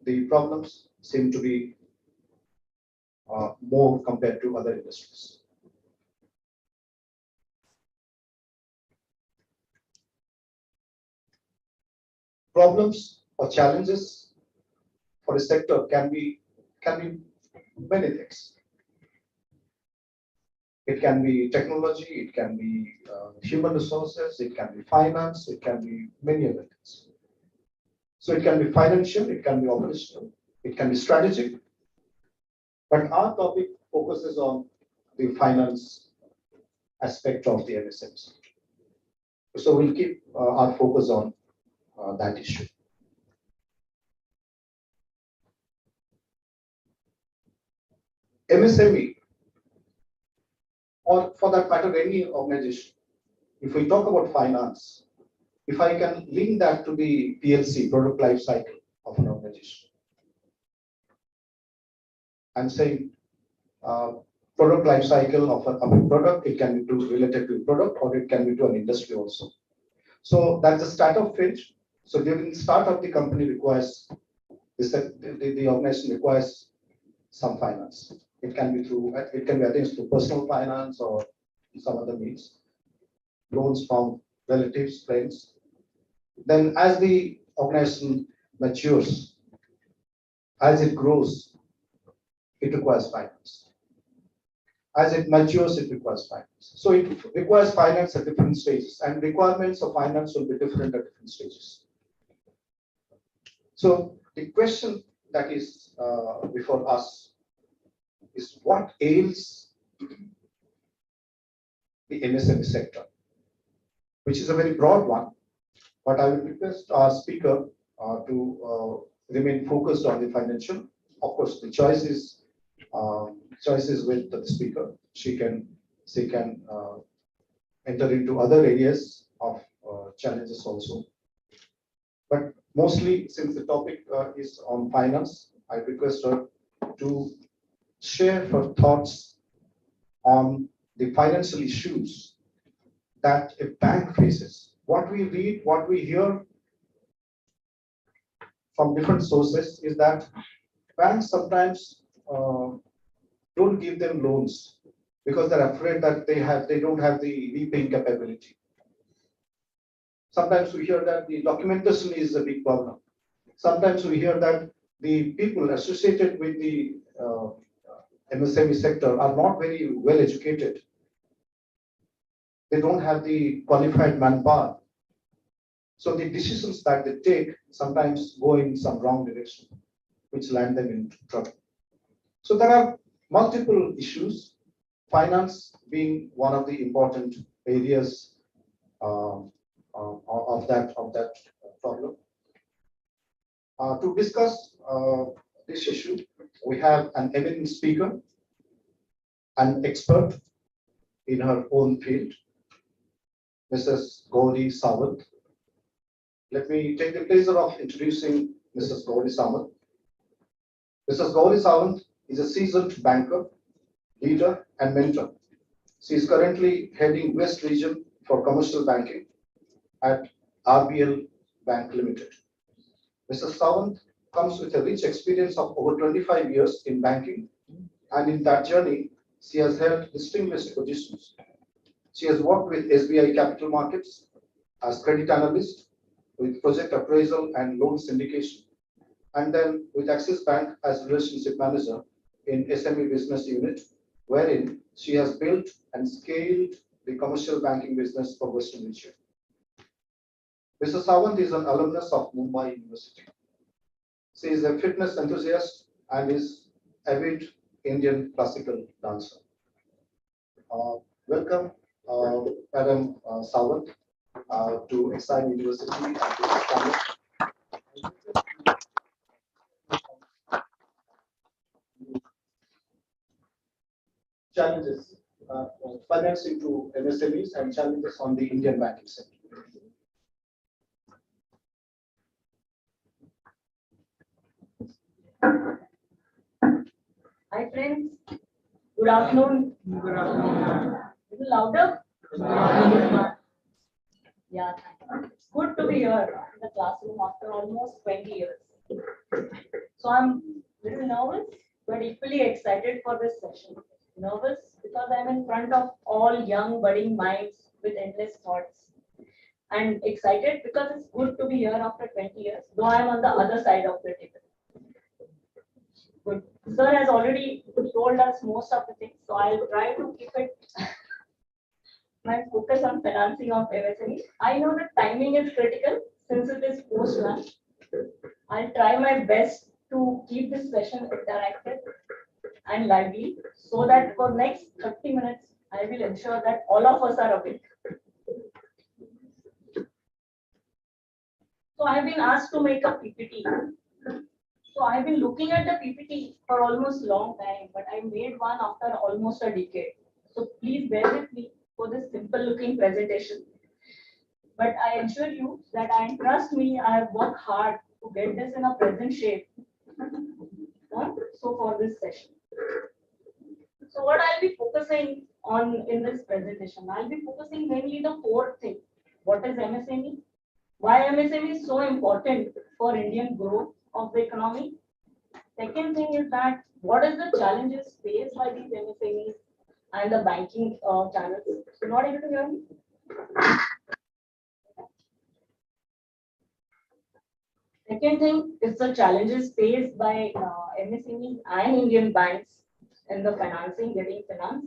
[SPEAKER 11] the problems seem to be more compared to other industries. problems or challenges for a sector can be many things. It can be technology, it can be human resources, it can be finance, it can be many other things. So it can be financial, it can be operational, it can be strategic. But our topic focuses on the finance aspect of the MSMs. So we'll keep our focus on that issue. MSME, or for that matter, any organization, if we talk about finance, if I can link that to the PLC, product life cycle of an organization, I'm saying product life cycle of a product, it can be related to a product or it can be to an industry also. So that's the startup phase. So during the startup, the company requires, the organization requires some finance. It can be arranged through personal finance or some other means, loans from relatives, friends. Then as the organization matures, as it grows, it requires finance. As it matures, it requires finance. So it requires finance at different stages, and requirements of finance will be different at different stages. So the question that is before us is what ails the MSME sector, which is a very broad one, but I will request our speaker to remain focused on the financial. Of course, the choice is with the speaker. She can enter into other areas of challenges also. But mostly, since the topic is on finance, I request her to share her thoughts on the financial issues that a bank faces. What we read, what we hear from different sources is that banks sometimes don't give them loans because they're afraid that they don't have the repaying capability. Sometimes we hear that the documentation is a big problem. Sometimes we hear that the people associated with the MSME sector are not very well educated. They don't have the qualified manpower. So the decisions that they take sometimes go in some wrong direction, which land them in trouble. So there are multiple issues, finance being one of the important areas of that problem. To discuss this issue, we have an eminent speaker, an expert in her own field, Mrs. Gauri Sawant. Let me take the pleasure of introducing Mrs. Gauri Sawant. Mrs. Gauri Sawant is a seasoned banker, leader, and mentor. She is currently heading West Region for Commercial Banking at RBL Bank Limited. Mrs. Sawant comes with a rich experience of over 25 years in banking, and in that journey, she has held distinguished positions. She has worked with SBI Capital Markets as credit analyst, with project appraisal and loan syndication, and then with Axis Bank as relationship manager in SME business unit, wherein she has built and scaled the commercial banking business for Western region. Mrs. Sawant is an alumnus of Mumbai University. She is a fitness enthusiast and is avid Indian classical dancer. Welcome, Madam Sawant, to Exide University and to this panel. Challenges, financing to MSMEs and challenges on the Indian banking sector.
[SPEAKER 10] Hi friends, good afternoon.
[SPEAKER 6] Good afternoon.
[SPEAKER 10] Little louder? Yeah, it's good to be here in the classroom after almost 20 years. So I'm a little nervous, but equally excited for this session. Nervous because I'm in front of all young budding minds with endless thoughts. and excited because it's good to be here after 20 years, though I'm on the other side of the table. Good. Sir has already told us most of the things, so I'll try to keep it my focus on financing of MSME. I know that timing is critical since it is post lunch. I'll try my best to keep this session interactive and lively so that for next 30 minutes, I will ensure that all of us are awake. So I've been asked to make a PPT. So I've been looking at the PPT for almost long time, but I made one after almost a decade. So please bear with me for this simple looking presentation. But I assure you that I trust me, I have worked hard to get this in a present shape. So for this session. So what I'll be focusing on in this presentation, I'll be focusing mainly the four things. What is MSME? Why MSME is so important for Indian growth of the economy? Second thing is that what is the challenges faced by these MSMEs and the banking channels? You're not able to hear me? Second thing is the challenges faced by MSMEs and Indian banks in the financing, getting finance.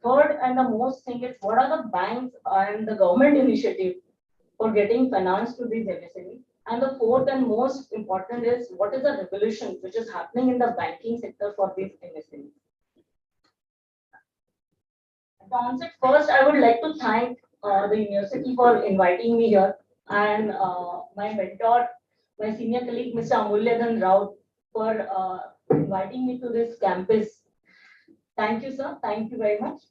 [SPEAKER 10] Third and the most thing is what are the banks and the government initiative for getting finance to these MSMEs. And the fourth and most important is what is the revolution which is happening in the banking sector for these MSMEs. At the onset, first, I would like to thank the university for inviting me here and my mentor, my senior colleague, Mr. Amulyadan Rao, for inviting me to this campus. Thank you, sir. Thank you very much.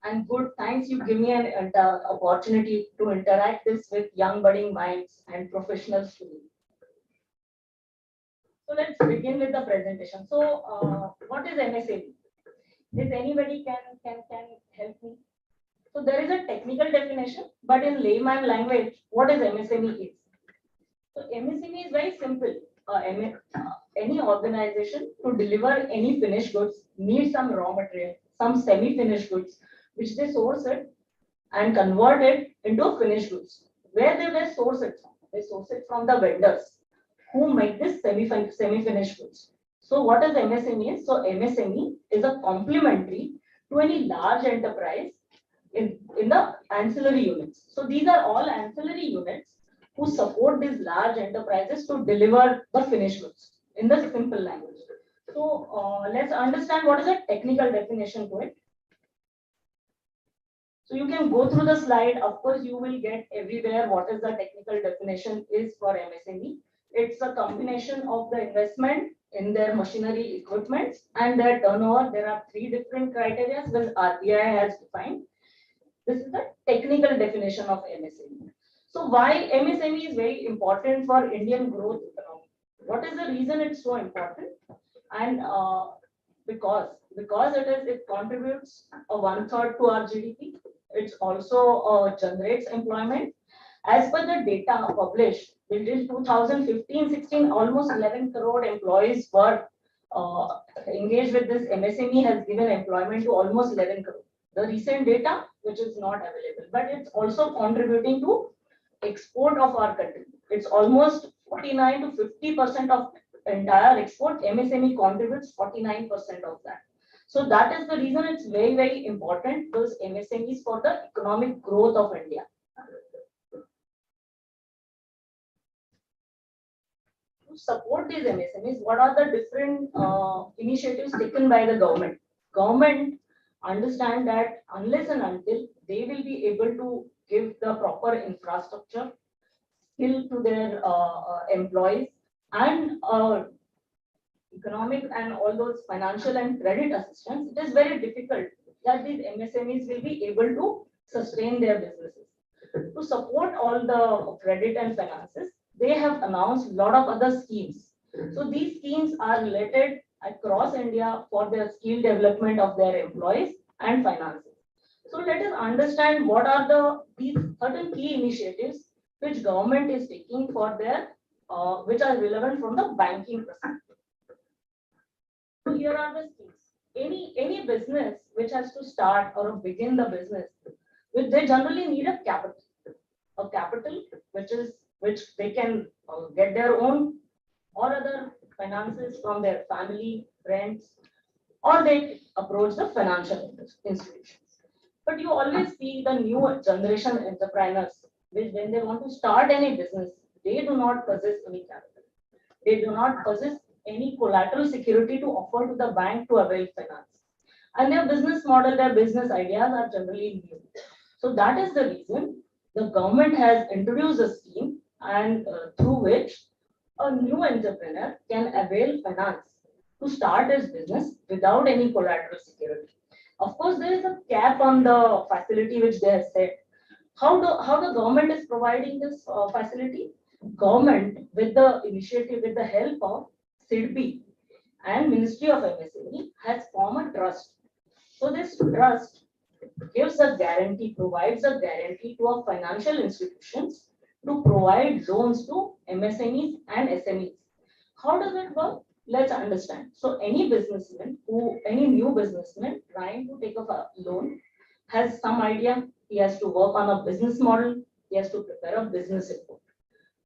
[SPEAKER 10] And good, thanks. You give me an opportunity to interact this with young budding minds and professional students. So let's begin with the presentation. So what is MSME? If anybody can help me. So there is a technical definition, but in layman language, what is MSME is? So MSME is very simple. Any organization to deliver any finished goods needs some raw material, some semi-finished goods, which they source it and convert it into finished goods. Where do they source it from? They source it from the vendors who make this semi-finished goods. So what is MSME? So MSME is a complementary to any large enterprise in the ancillary units. So these are all ancillary units who support these large enterprises to deliver the finished goods in the simple language. So let's understand what is a technical definition to it. So you can go through the slide. Of course, you will get everywhere what is the technical definition is for MSME. It's a combination of the investment in their machinery equipments and their turnover. There are three different criteria which RBI has defined. This is the technical definition of MSME. So why MSME is very important for Indian growth economy? What is the reason it's so important? And because it contributes a 1/3 to our GDP. It also generates employment. As per the data published until 2015-16, almost 11 crore employees were engaged with this. MSME has given employment to almost 11 crore. The recent data, which is not available, but it's also contributing to export of our country. It's almost 49 to 50% of entire export. MSME contributes 49% of that. So that is the reason it's very, very important, those MSMEs, for the economic growth of India. To support these MSMEs, what are the different initiatives taken by the government? Government understand that unless and until they will be able to give the proper infrastructure, skill to their employees, and economic and all those financial and credit assistance, it is very difficult that these MSMEs will be able to sustain their businesses. To support all the credit and finances, they have announced a lot of other schemes. So these schemes are related across India for their skill development of their employees and finances. So let us understand what are these certain key initiatives which government is taking for their which are relevant from the banking perspective. So here are the schemes. Any business which has to start or begin the business which they generally need a capital which they can get their own or other finances from their family, friends, or they approach the financial institutions. But you always see the new generation entrepreneurs, which when they want to start any business, they do not possess any capital. They do not possess any collateral security to offer to the bank to avail finance. And their business model, their business ideas are generally new. So that is the reason the government has introduced a scheme and through which a new entrepreneur can avail finance to start his business without any collateral security. Of course, there is a cap on the facility which they have set. How the government is providing this facility? Government, with the initiative, with the help of SIDBI and Ministry of MSME, has formed a trust. So this trust gives a guarantee, provides a guarantee to our financial institutions to provide loans to MSMEs and SMEs. How does it work? Let's understand. So any new businessman trying to take a loan has some idea. He has to work on a business model. He has to prepare a business report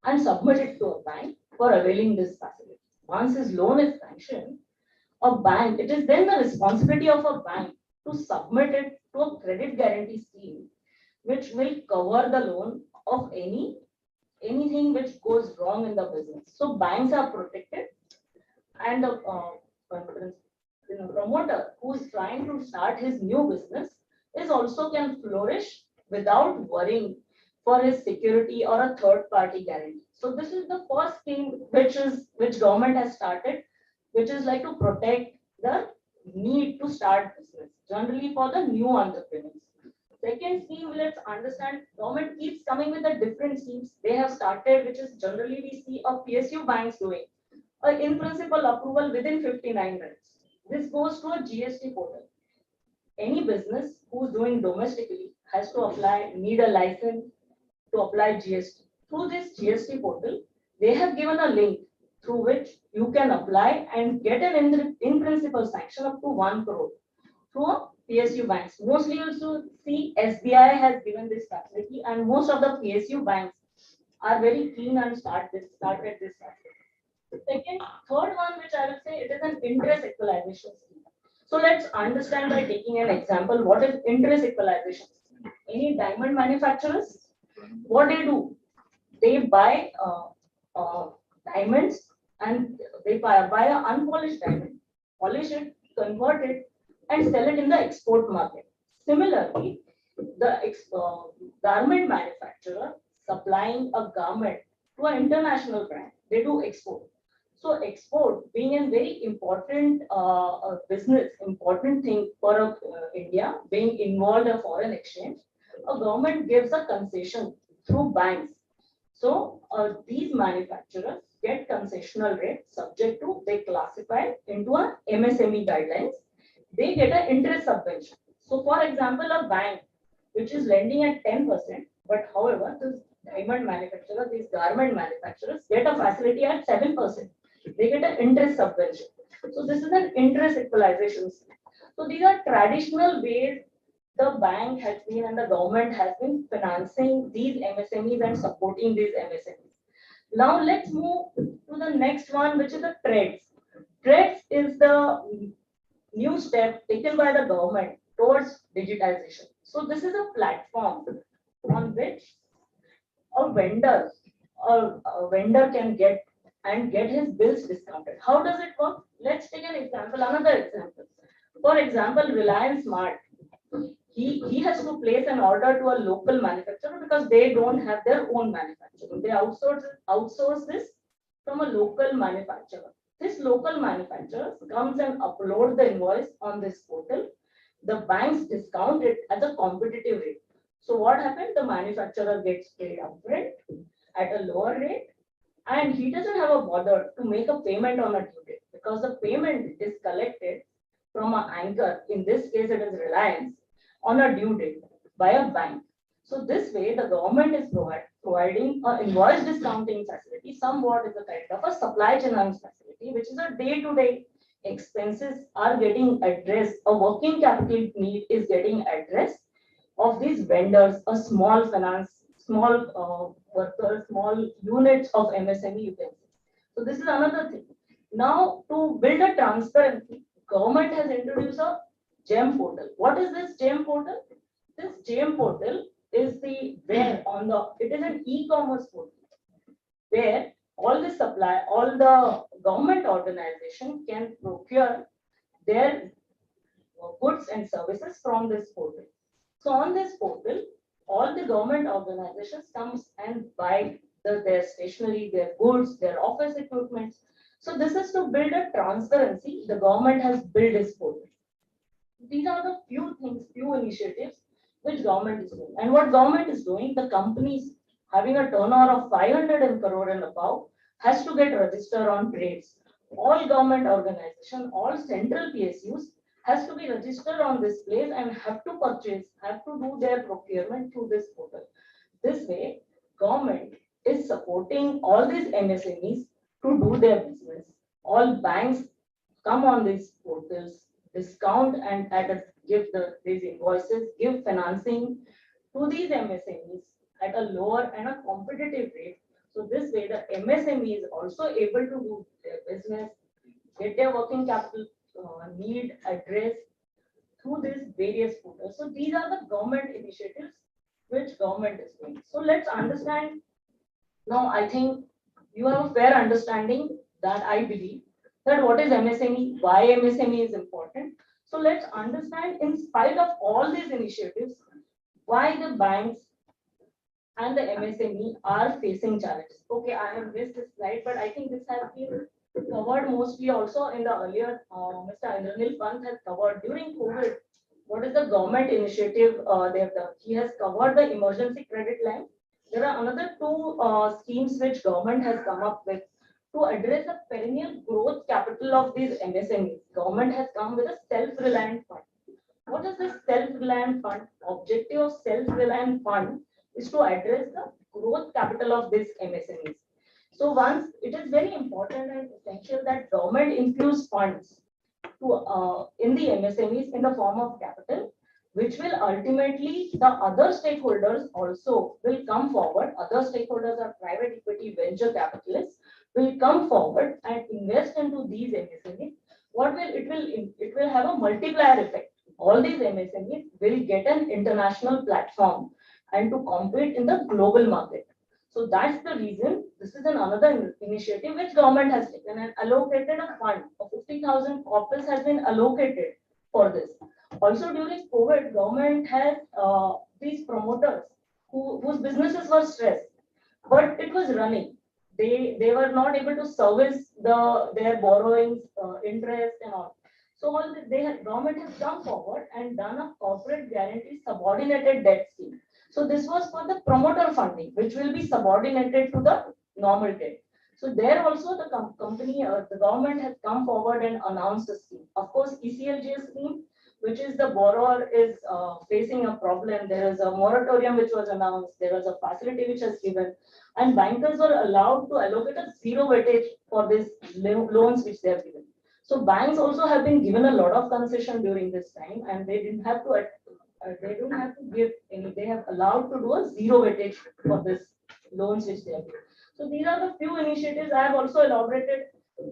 [SPEAKER 10] and submit it to a bank for availing this facility. Once his loan is sanctioned, it is then the responsibility of a bank to submit it to a credit guarantee scheme, which will cover the loan of anything which goes wrong in the business. So banks are protected, and the promoter who is trying to start his new business is also can flourish without worrying for his security or a third party guarantee. So this is the first scheme which government has started, which is like to protect the need to start business, generally for the new entrepreneurs. Second scheme, let's understand, government keeps coming with the different schemes they have started, which is generally we see a PSU banks doing. In principle approval within 59 minutes. This goes to a GST portal. Any business who's doing domestically has to need a license to apply GST. Through this GST portal, they have given a link through which you can apply and get an in principle sanction up to 1 crore through a PSU banks. Mostly also see SBI has given this facility, and most of the PSU banks are very keen and started this facility. Third one, which I will say, it is an interest equalization scheme. So let's understand by taking an example, what is interest equalization scheme? Any diamond manufacturers, what they do, they buy diamonds and they buy an unpolished diamond, polish it, convert it, and sell it in the export market. Similarly, the garment manufacturer supplying a garment to an international brand, they do export. So export being a very important business, important thing for India, being involved in foreign exchange, a government gives a concession through banks. So these manufacturers get concessional rate subject to, they classify into a MSME guidelines. They get an interest subvention. So for example, a bank which is lending at 10%, but however, this diamond manufacturer, these garment manufacturers get a facility at 7%. They get an interest subvention. So this is an interest equalization scheme. So these are traditional ways the bank has been and the government has been financing these MSMEs and supporting these MSMEs. Now let's move to the next one, which is the TREADS. TREADS is the new step taken by the government towards digitization. So this is a platform on which a vendor can get his bills discounted. How does it work? Let's take an example, another example. For example, Reliance Smart. He has to place an order to a local manufacturer because they don't have their own manufacturing. They outsource this from a local manufacturer. This local manufacturer comes and uploads the invoice on this portal. The banks discount it at a competitive rate. So what happened? The manufacturer gets paid upfront at a lower rate, and he doesn't have a bother to make a payment on a due date because the payment is collected from an anchor. In this case, it is Reliance on a due date by a bank. So this way, the government is providing an invoice discounting facility. Somewhat is a kind of a supply chain facility, which is a day-to-day expenses are getting addressed. A working capital need is getting addressed of these vendors, a small finance, small workers, small units of MSME you can say. So this is another thing. Now to build a transparency, government has introduced a GEM portal. What is this GEM portal? This GEM portal is the where on the it is an e-commerce portal where all the government organization can procure their goods and services from this portal. So on this portal, all the government organizations comes and buy their stationery, their goods, their office equipment. So this is to build a transparency. The government has built this portal. These are the few things, few initiatives which government is doing. And what government is doing, the companies having a turnover of 500 crore and above has to get registered on trades. All government organization, all central PSUs has to be registered on this place and have to purchase, have to do their procurement through this portal. This way, government is supporting all these MSMEs to do their business. All banks come on these portals, discount and give these invoices, give financing to these MSMEs at a lower and a competitive rate. So this way, the MSME is also able to do their business, get their working capital need addressed through these various portals. So these are the government initiatives which government is doing. So let's understand now. I think you have a fair understanding that I believe that what is MSME, why MSME is important. So let's understand in spite of all these initiatives, why the banks and the MSME are facing challenges. Okay, I have missed this slide, but I think this has been covered mostly also in the earlier, Mr. Indranil Pant has covered during COVID. What is the government initiative they have done? He has covered the emergency credit line. There are another two schemes which government has come up with to address the perennial growth capital of these MSMEs. Government has come with a self-reliant fund. What is this self-reliant fund? Objective of self-reliant fund is to address the growth capital of these MSMEs. So once it is very important and essential that government infuse funds to in the MSMEs in the form of capital, which will ultimately the other stakeholders also will come forward. Other stakeholders are private equity venture capitalists will come forward and invest into these MSMEs. What will it will have a multiplier effect. All these MSMEs will get an international platform and to compete in the global market. So that's the reason this is another initiative which government has taken and allocated a fund of 50,000 corpus has been allocated for this. Also during COVID, government has these promoters whose businesses were stressed, but it was running. They were not able to service their borrowings, interest and all. So government has come forward and done a corporate guarantee subordinated debt scheme. So this was for the promoter funding, which will be subordinated to the normal debt. So there also the company, the government has come forward and announced a scheme. Of course, ECLGS scheme, which is the borrower is facing a problem. There is a moratorium which was announced. There was a facility which was given, and bankers were allowed to allocate a zero weightage for these loans which they have given. So banks also have been given a lot of concession during this time, and they didn't have to. They don't have to give any. They have allowed to do a zero weightage for this loans which they have given. So these are the few initiatives. I have also elaborated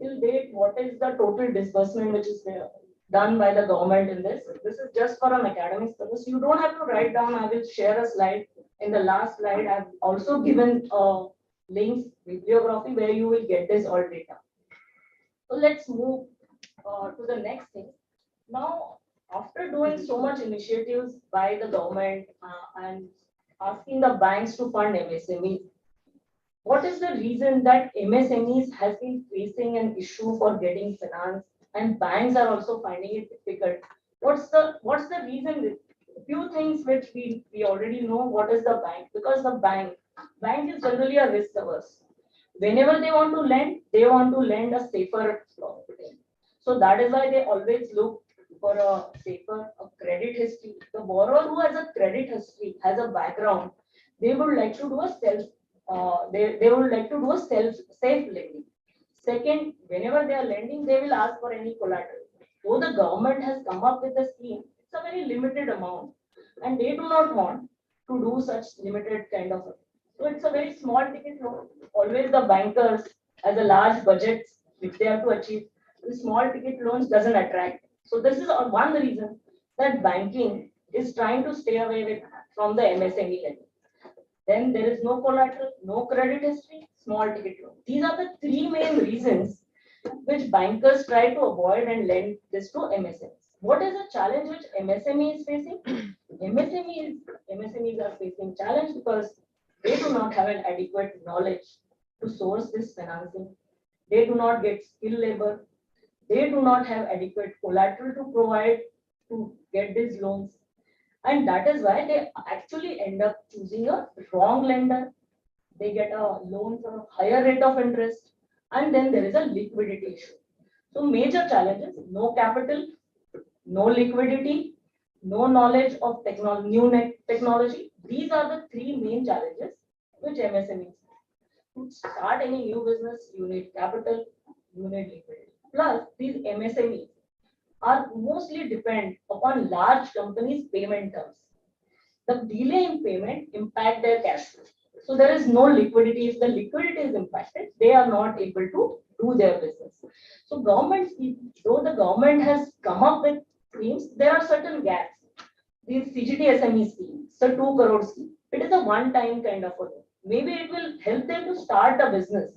[SPEAKER 10] till date what is the total disbursement which is there done by the government in this. This is just for an academic purpose. You don't have to write down. I will share a slide. In the last slide, I've also given links, bibliography where you will get this all data. So let's move to the next thing. Now, after doing so much initiatives by the government and asking the banks to fund MSMEs, what is the reason that MSMEs has been facing an issue for getting finance and banks are also finding it difficult? What's the reason? Few things which we already know. What is the bank? Because the bank is generally a risk averse. Whenever they want to lend a safer property. So that is why they always look for a safer credit history. The borrower who has a credit history has a background. They would like to do a safe lending. Second, whenever they are lending, they will ask for any collateral. Though the government has come up with a scheme, it's a very limited amount. and they do not want to do such limited kind of. So it's a very small ticket loan. Always the bankers as a large budgets which they have to achieve, the small ticket loans doesn't attract. So this is one reason that banking is trying to stay away from the MSME lending. Then there is no collateral, no credit history, small ticket loan. These are the three main reasons which bankers try to avoid and lend this to MSMEs. What is the challenge which MSME is facing? MSMEs are facing challenge because they do not have an adequate knowledge to source this financing. They do not get skilled labor. They do not have adequate collateral to provide to get these loans. And that is why they actually end up choosing a wrong lender. They get a loan for a higher rate of interest, and then there is a liquidity issue. So major challenges: no capital, no liquidity, no knowledge of technology. These are the three main challenges which MSMEs have. To start any new business, you need capital, you need liquidity. Plus, these MSMEs are mostly depend upon large companies' payment terms. The delay in payment impact their cash flow. So there is no liquidity. If the liquidity is impacted, they are not able to do their business. So government, though the government has come up with schemes, there are certain gaps. These CGT SME scheme, so 2 crore scheme, it is a one-time kind of a thing. Maybe it will help them to start a business,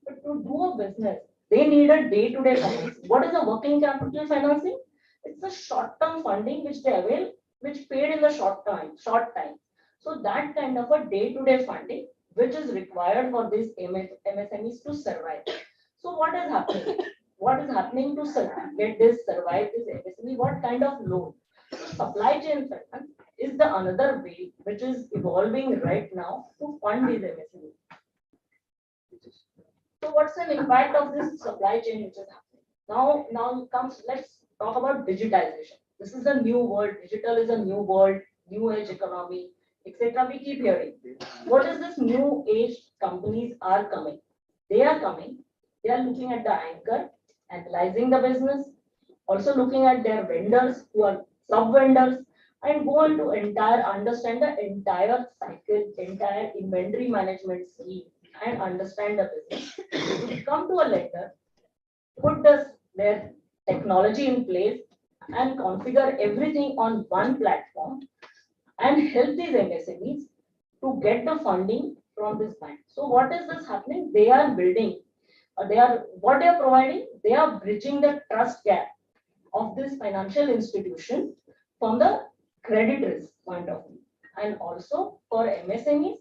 [SPEAKER 10] but to do a business, they need a day-to-day finance. What is a working capital financing? It's a short-term funding which they avail, which paid in the short time. So that kind of a day-to-day funding, which is required for these MSMEs to survive. So what is happening? What is happening to survive this MSME? What kind of loan? Supply chain finance is the another way which is evolving right now to fund these MSMEs. So what's the impact of this supply chain which is happening? Now comes, let's talk about digitization. This is a new world. Digital is a new world, new age economy, etc. We keep hearing. What is this new age companies are coming? They are coming. They are looking at the anchor, analyzing the business, also looking at their vendors who are sub vendors, and go into understand the entire cycle, entire inventory management scheme, and understand the business. To come to a lender, put their technology in place and configure everything on one platform and help these MSMEs to get the funding from this bank. So what is this happening? They are building, what they are providing, they are bridging the trust gap of this financial institution from the credit risk point of view. And also for MSMEs,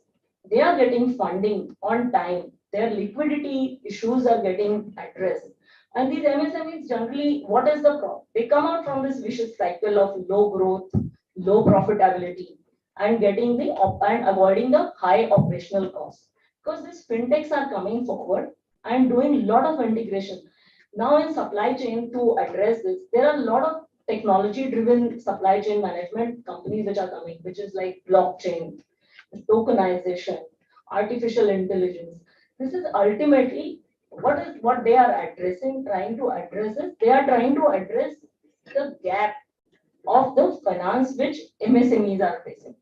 [SPEAKER 10] they are getting funding on time. Their liquidity issues are getting addressed. And these MSMEs generally, what is the problem? They come out from this vicious cycle of low growth, low profitability, and getting and avoiding the high operational costs. Because these fintechs are coming forward and doing a lot of integration. Now in supply chain, to address this, there are a lot of technology-driven supply chain management companies which are coming, which is like blockchain, tokenization, artificial intelligence. This is ultimately what they are addressing, trying to address is they are trying to address the gap of the finance which MSMEs are facing.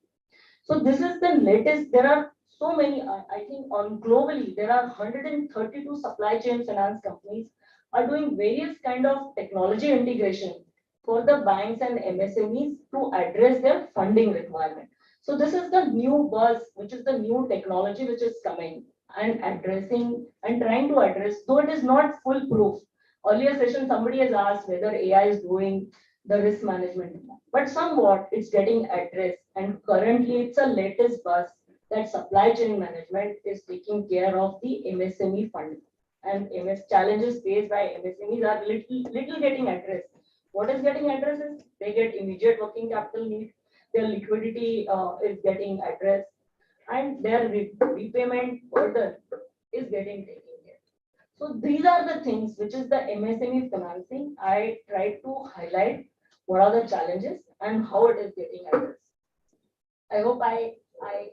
[SPEAKER 10] So this is the latest. There are so many. I think on globally there are 132 supply chain finance companies are doing various kind of technology integration for the banks and MSMEs to address their funding requirement. So this is the new buzz, which is the new technology which is coming and addressing and trying to address, though it is not foolproof. Earlier session, somebody has asked whether AI is doing the risk management, but somewhat it's getting addressed. And currently, it's a latest buzz that supply chain management is taking care of the MSME funding. And MS challenges faced by MSMEs are little getting addressed. What is getting addressed is they get immediate working capital need, their liquidity is getting addressed, and their repayment burden is getting taken care. So these are the things which is the MSME financing. I tried to highlight what are the challenges and how it is getting addressed. I hope I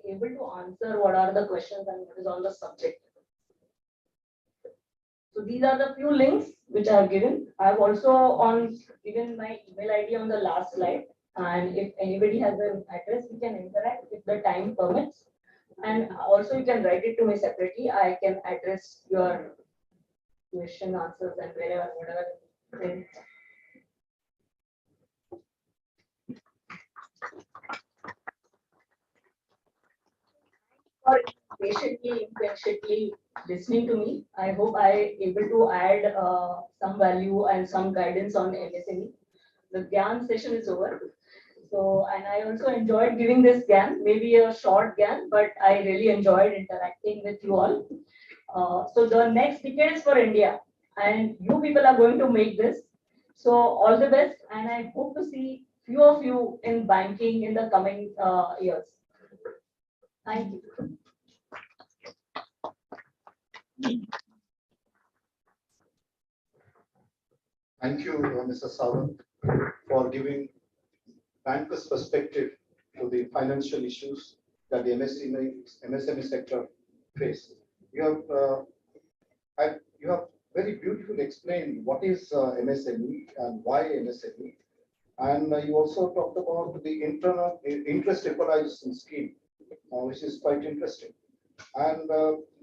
[SPEAKER 10] able to answer what are the questions and what is on the subject. So these are the few links which I have given. I have also given my email ID on the last slide. And if anybody has an address, we can interact if the time permits. And also you can write it to me separately. I can address your question, answers, and wherever, whatever. For patiently listening to me. I hope I able to add some value and some guidance on MSME. The GAN session is over. So, and I also enjoyed giving this GAN, maybe a short GAN, but I really enjoyed interacting with you all. So the next decade is for India, and you people are going to make this. So all the best, and I hope to see few of you in banking in the coming years. Thank you.
[SPEAKER 11] Thank you, Mr. Sawant, for giving bankers' perspective to the financial issues that the MSME sector face. You have very beautifully explained what is MSME and why MSME. And you also talked about the internal interest equalization scheme, which is quite interesting. And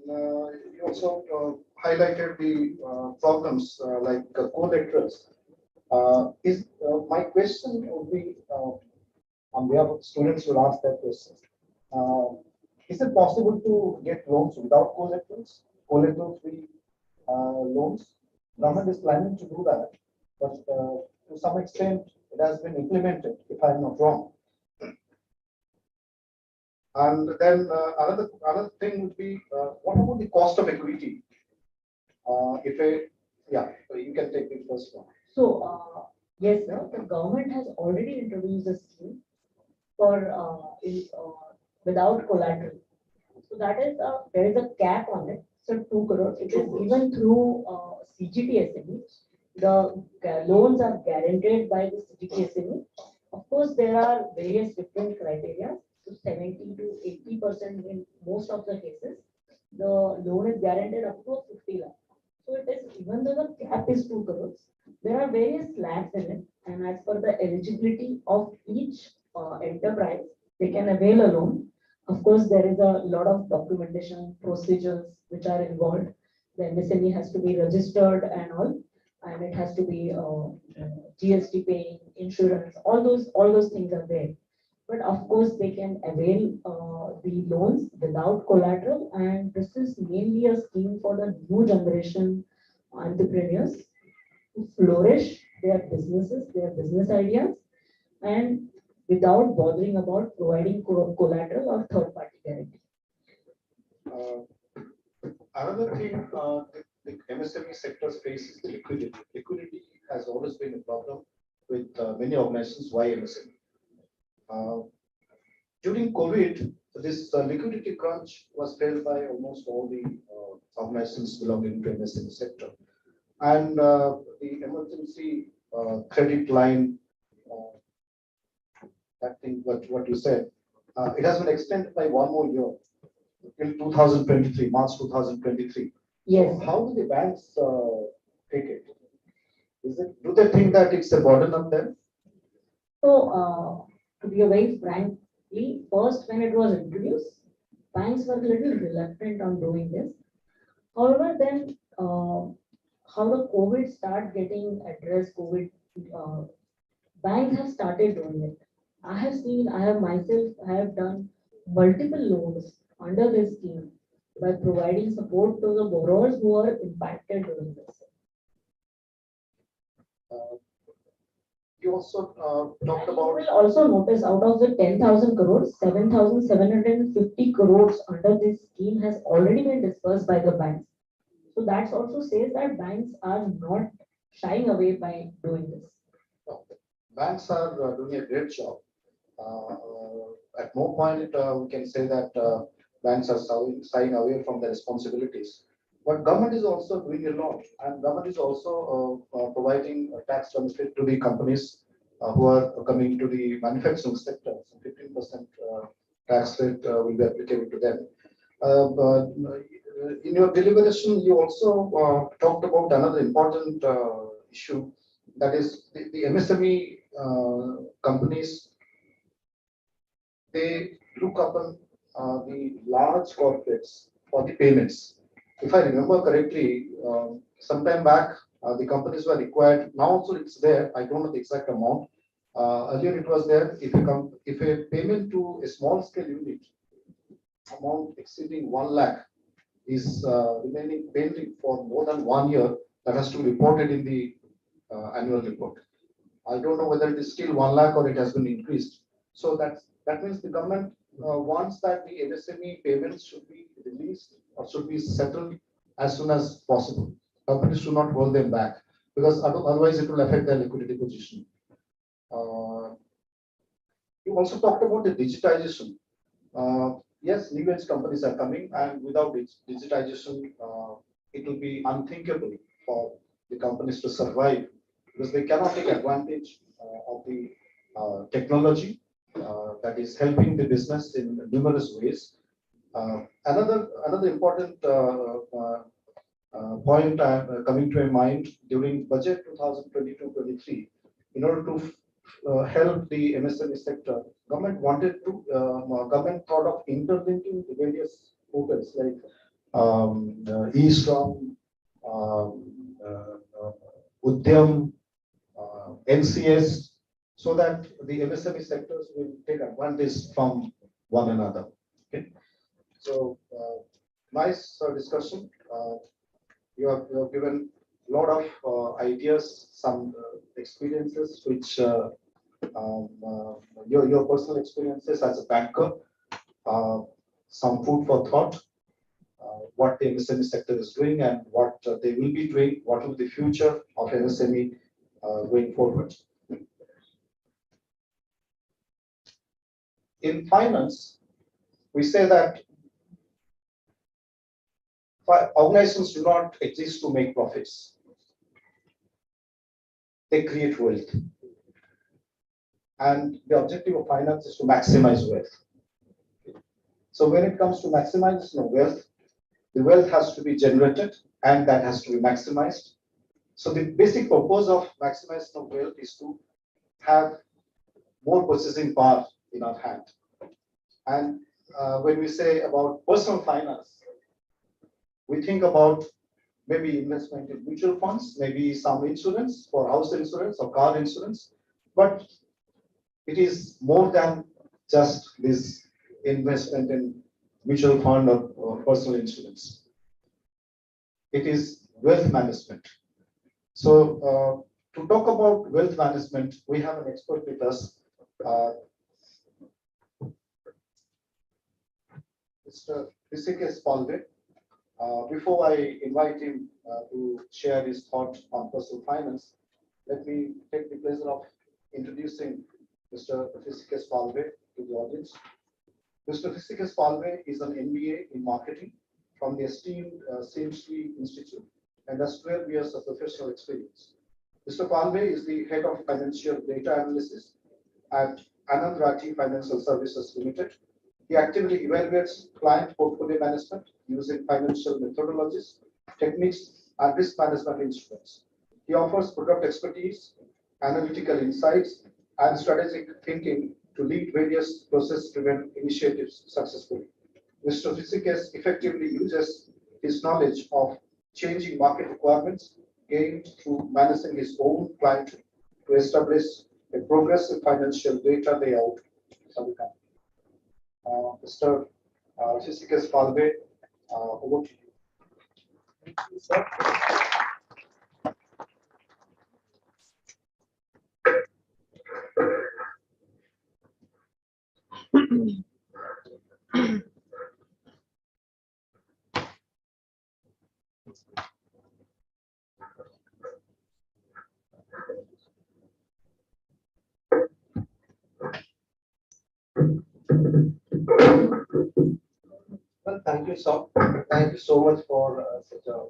[SPEAKER 11] you also highlighted the problems like co-lecturers. My question would be, on behalf of students who will ask that question, is it possible to get loans without collateral-free loans? Government is planning to do that, but to some extent it has been implemented, if I'm not wrong. And then another thing would be, what about the cost of equity? You can take the first one.
[SPEAKER 10] So, yes, sir, the government has already introduced a scheme for without collateral. So that is there is a cap on it. So 2 crores. It is given through CGT SME. The loans are guaranteed by the CGT SME. Of course, there are various different criteria. So 70 to 80% in most of the cases, the loan is guaranteed up to 50 lakh. So it is, even though the cap is 2 crores, there are various slabs in it, and as per the eligibility of each enterprise, they can avail a loan. Of course, there is a lot of documentation procedures which are involved. The MSME has to be registered and all, and it has to be GST paying, insurance, all those things are there. But of course, they can avail the loans without collateral, and this is mainly a scheme for the new generation entrepreneurs to flourish their businesses, their business ideas, and without bothering about providing collateral or third-party guarantee.
[SPEAKER 11] Another thing the MSME sector faces is liquidity. Liquidity has always been a problem with many organizations. Why MSME? During COVID, this liquidity crunch was felt by almost all the organizations belonging to MSME sector, and the emergency credit line, that thing, what you said, it has been extended by one more year till 2023, March 2023.
[SPEAKER 10] Yes.
[SPEAKER 11] So how do the banks take it? Do they think that it's a burden on them?
[SPEAKER 10] So, to be very frankly, first when it was introduced, banks were a little reluctant on doing this. However, then how the COVID start getting addressed, banks have started doing it. I have done multiple loans under this scheme by providing support to the borrowers who are impacted during this.
[SPEAKER 11] You also talked
[SPEAKER 10] You
[SPEAKER 11] about.
[SPEAKER 10] will also notice out of the 10,000 crores, 7,750 crores under this scheme has already been disbursed by the banks. So that also says that banks are not shying away by doing this.
[SPEAKER 11] Banks are doing a great job. At no point we can say that banks are shying away from their responsibilities. But government is also doing a lot, and government is also providing a tax benefit to the companies who are coming to the manufacturing sector. So 15% tax rate will be applicable to them. But in your deliberation, you also talked about another important issue, that is the MSME companies, they look upon the large corporates for the payments. If I remember correctly, sometime back, the companies were required. Now also it's there. I don't know the exact amount. Earlier it was there. If a payment to a small scale unit amount exceeding 1 lakh is remaining pending for more than 1 year, that has to be reported in the annual report. I don't know whether it is still 1 lakh or it has been increased. So that means the government wants that the MSME payments should be released or should be settled as soon as possible. Companies should not hold them back because otherwise it will affect their liquidity position. You also talked about the digitization. Yes, new age companies are coming, and without digitization, it will be unthinkable for the companies to survive because they cannot take advantage of the technology that is helping the business in numerous ways. Another important point coming to my mind during budget 2022-23, in order to help the MSME sector, government thought of interlinking the various portals like eStrom, Udyam, NCS, so that the MSME sectors will take advantage from one another. Okay, so nice discussion. You have given a lot of ideas, some experiences, which your personal experiences as a banker, some food for thought, what the MSME sector is doing and what they will be doing, what will be the future of MSME going forward. In finance, we say that organizations do not exist to make profits. They create wealth. And the objective of finance is to maximize wealth. So when it comes to maximization of wealth, the wealth has to be generated and that has to be maximized. So the basic purpose of maximization of wealth is to have more purchasing power in our hand. And when we say about personal finance, we think about maybe investment in mutual funds, maybe some insurance for house insurance or car insurance, but it is more than just this investment in mutual fund or personal insurance. It is wealth management. So to talk about wealth management, we have an expert with us, Mr. Privitti Palve. Before I invite him to share his thought on personal finance, let me take the pleasure of introducing Mr. Privitti Palve to the audience. Mr. Privitti Palve is an MBA in marketing from the esteemed Sainsbury Institute and has 12 years of professional experience. Mr. Palve is the head of financial data analysis at Anand Rathi Financial Services Limited. He actively evaluates client portfolio management using financial methodologies, techniques, and risk management instruments. He offers product expertise, analytical insights, and strategic thinking to lead various process-driven initiatives successfully. Mr. Privitti effectively uses his knowledge of changing market requirements gained through managing his own client to establish a progressive financial data layout for the company. Mr. Privitti Palve, over to you.
[SPEAKER 12] Thank you, sir. Well, thank you, sir. Thank you so much for such a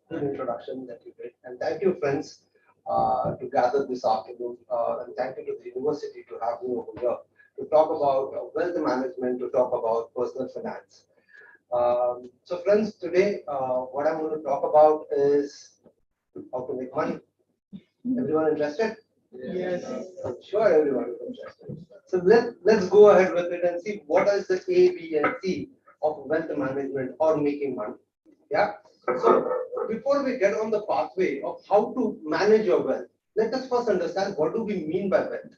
[SPEAKER 12] good introduction that you did. And thank you, friends, to gather this afternoon. And thank you to the university to have me over here to talk about wealth management, to talk about personal finance. So, friends, today, what I'm going to talk about is how to make money. Everyone interested?
[SPEAKER 6] Yes.
[SPEAKER 12] I'm sure everyone is interested. So let's go ahead with it and see what is the A, B, and C of wealth management or making money. Yeah. So before we get on the pathway of how to manage your wealth, let us first understand what do we mean by wealth.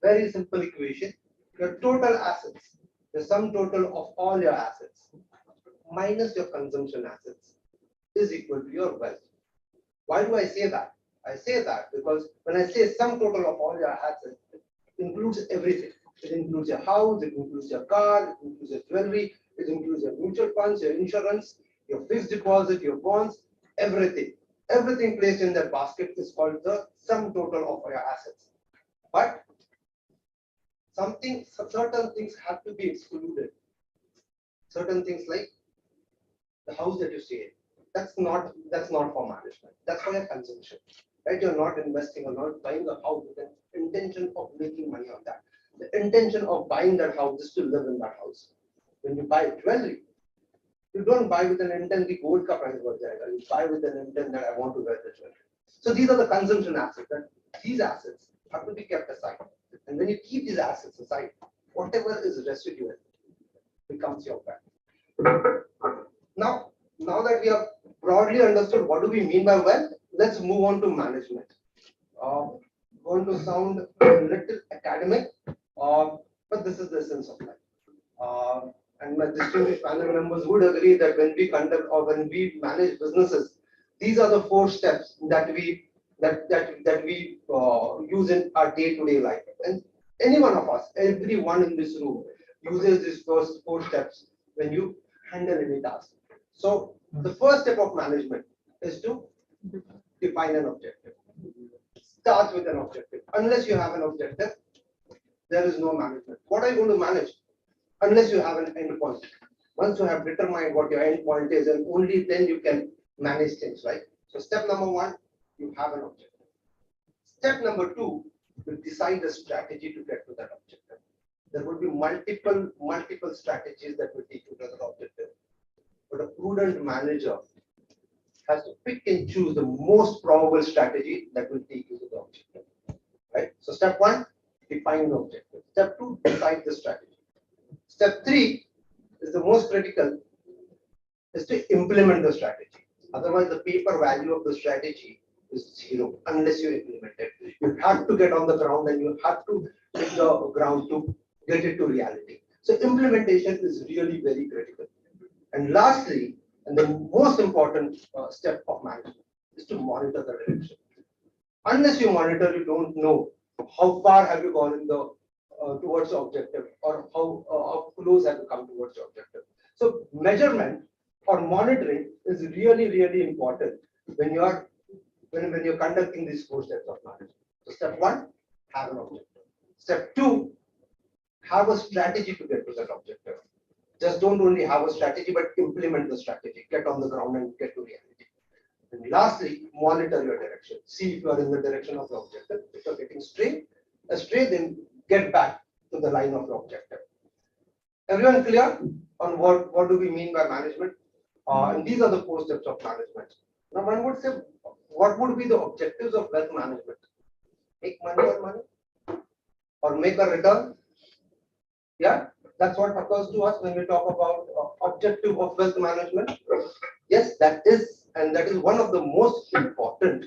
[SPEAKER 12] Very simple equation. Your total assets, the sum total of all your assets minus your consumption assets is equal to your wealth. Why do I say that? I say that because when I say sum total of all your assets, it includes everything. It includes your house, it includes your car, it includes your jewelry, it includes your mutual funds, your insurance, your fixed deposit, your bonds, everything. Everything placed in that basket is called the sum total of your assets. But certain things have to be excluded. Certain things like the house that you stay in. That's not for management. That's for your consumption. Right? You're not investing or not buying a house with an intention of making money on that. The intention of buying that house is to live in that house. When you buy jewelry, you don't buy with an intent the gold ka price बढ़ जाएगा. You buy with an intent that I want to wear the jewelry. So these are the consumption assets. That these assets have to be kept aside. And when you keep these assets aside, whatever is residual becomes your wealth. Now that we have broadly understood what do we mean by wealth, let's move on to management. Going to sound a little academic, but this is the essence of life. And my distinguished panel members would agree that when we conduct or when we manage businesses, these are the 4 steps that we use in our day-to-day life. And any one of us, everyone in this room, uses these first 4 steps when you handle any task. So the first step of management is to define an objective. Start with an objective. Unless you have an objective, there is no management. What are you going to manage? Unless you have an end point. Once you have determined what your end point is, and only then you can manage things, right? So step number 1, you have an objective. Step number 2, you decide a strategy to get to that objective. There will be multiple strategies that will take you to that objective. But a prudent manager has to pick and choose the most probable strategy that will take you to the objective. Right? So step 1, define the objective. Step 2, decide the strategy. Step 3 is the most critical, is to implement the strategy. Otherwise, the paper value of the strategy is 0 unless you implement it. You have to get on the ground and you have to hit the ground to get it to reality. So implementation is really very critical. And lastly, and the most important step of management is to monitor the direction. Unless you monitor, you don't know how far have you gone in the towards the objective, or how close have you come towards the objective. So measurement or monitoring is really important when you're conducting these 4 steps of management. So step 1, have an objective. Step 2, have a strategy to get to that objective. Just don't only have a strategy, but implement the strategy. Get on the ground and get to reality. And lastly, monitor your direction. See if you are in the direction of the objective. If you're getting astray, then get back to the line of the objective. Everyone clear on what do we mean by management? And these are the 4 steps of management. Now, one would say, what would be the objectives of wealth management? Make money on money, or make a return? Yeah, that's what occurs to us when we talk about objective of wealth management. Yes, that is one of the most important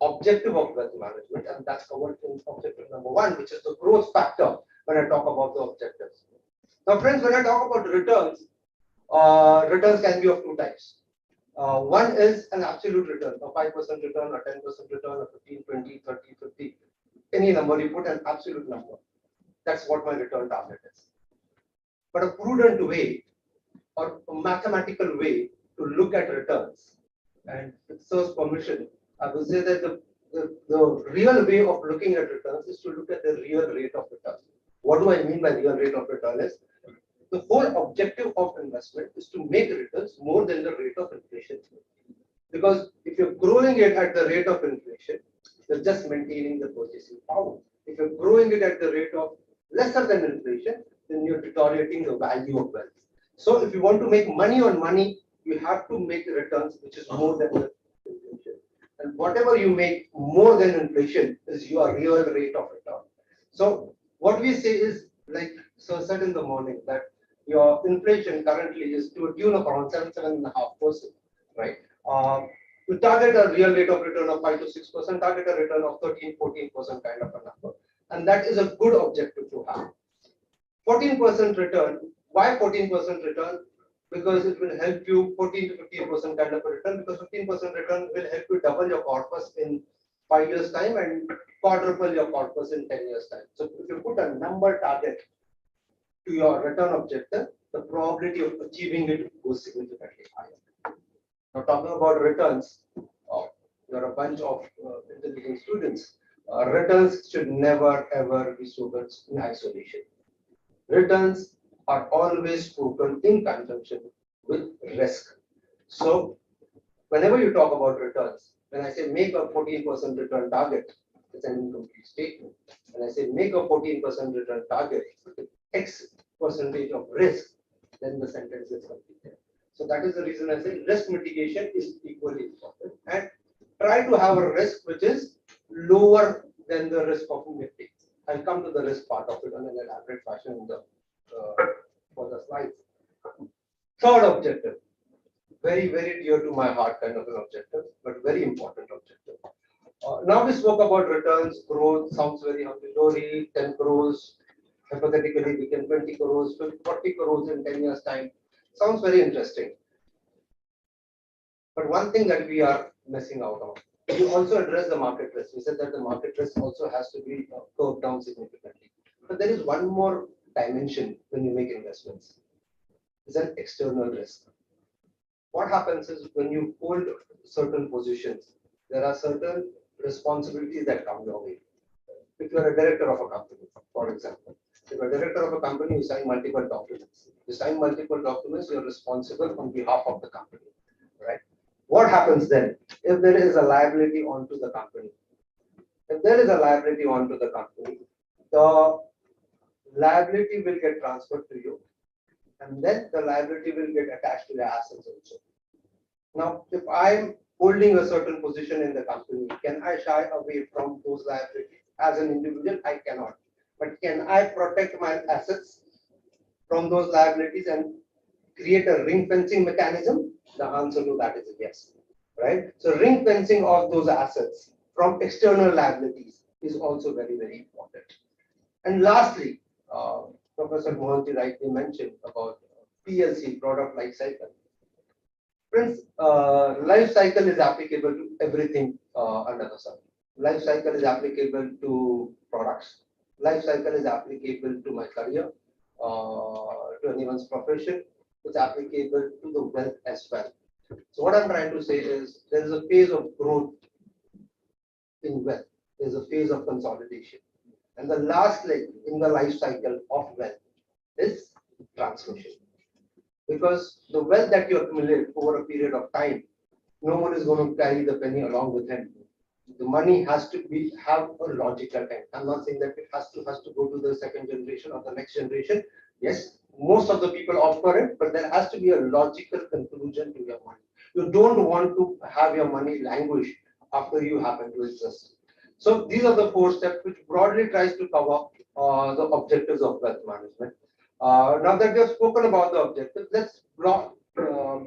[SPEAKER 12] objective of wealth management, and that's covered in objective number 1, which is the growth factor when I talk about the objectives. Now, friends, when I talk about returns, returns can be of 2 types. One is an absolute return, a 5% return, a 10% return, a 15, 20, 30, 50, any number, you put an absolute number. That's what my return target is. But a prudent way or a mathematical way to look at returns, and with Sir's permission, I would say that the real way of looking at returns is to look at the real rate of return. What do I mean by real rate of return is, the whole objective of investment is to make returns more than the rate of inflation. Because if you're growing it at the rate of inflation, you're just maintaining the purchasing power. If you're growing it at the rate of lesser than inflation, then you're deteriorating the value of wealth. So if you want to make money on money, you have to make returns which is more than the inflation. And whatever you make more than inflation is your real rate of return. So what we say is, like Sir said in the morning, that your inflation currently is to a tune of around 7.5%, right? You target a real rate of return of 5 to 6%, target a return of 13-14% kind of a number. And that is a good objective to have. 14% return. Why 14% return? Because it will help you 14 to 15% kind of a return, because 15% return will help you double your corpus in 5 years time and quadruple your corpus in 10 years time. So if you put a number target to your return objective, the probability of achieving it goes significantly higher. Now talking about returns, there are a bunch of intelligent students. Returns should never ever be spoken in isolation. Returns are always spoken in conjunction with risk. So whenever you talk about returns, when I say make a 14% return target, it's an incomplete statement. When I say make a 14% return target with X percentage of risk, then the sentence is completed. So that is the reason I say risk mitigation is equally important, and try to have a risk which is lower than the risk of Nifty. I'll come to the risk part of it in an elaborate fashion in the for the slides. Third objective, very dear to my heart kind of an objective, but very important objective. Now we spoke about returns, growth, sounds very hunky-dory, 10 crores, hypothetically became 20 crores, 40 crores in 10 years time. Sounds very interesting. But one thing that we are missing out on, we also address the market risk. We said that the market risk also has to be curbed down significantly. But there is one more dimension when you make investments. It's an external risk. What happens is when you hold certain positions, there are certain responsibilities that come your way. If you are a director of a company, for example, if you are a director of a company, you sign multiple documents. You sign multiple documents, you are responsible on behalf of the company, right? What happens then if there is a liability onto the company? If there is a liability onto the company, the liability will get transferred to you, and then the liability will get attached to the assets also. Now, if I'm holding a certain position in the company, can I shy away from those liabilities? As an individual, I cannot. But can I protect my assets from those liabilities and create a ring fencing mechanism? The answer to that is yes, right? So ring fencing of those assets from external liabilities is also very important. And lastly, Professor Mohanty rightly mentioned about PLC, product life cycle. Friends, life cycle is applicable to everything under the sun. Life cycle is applicable to products. Life cycle is applicable to my career, to anyone's profession. It's applicable to the wealth as well. So what I'm trying to say is there is a phase of growth in wealth. There's a phase of consolidation. And the last leg in the life cycle of wealth is transmission. Because the wealth that you accumulate over a period of time, no one is going to carry the penny along with him. The money has to have a logical end. I'm not saying that it has to go to the second generation or the next generation. Yes, most of the people opt for it, but there has to be a logical conclusion to your money. You don't want to have your money languish after you happen to exist. So these are the 4 steps which broadly tries to cover the objectives of wealth management. Now that we have spoken about the objectives, let's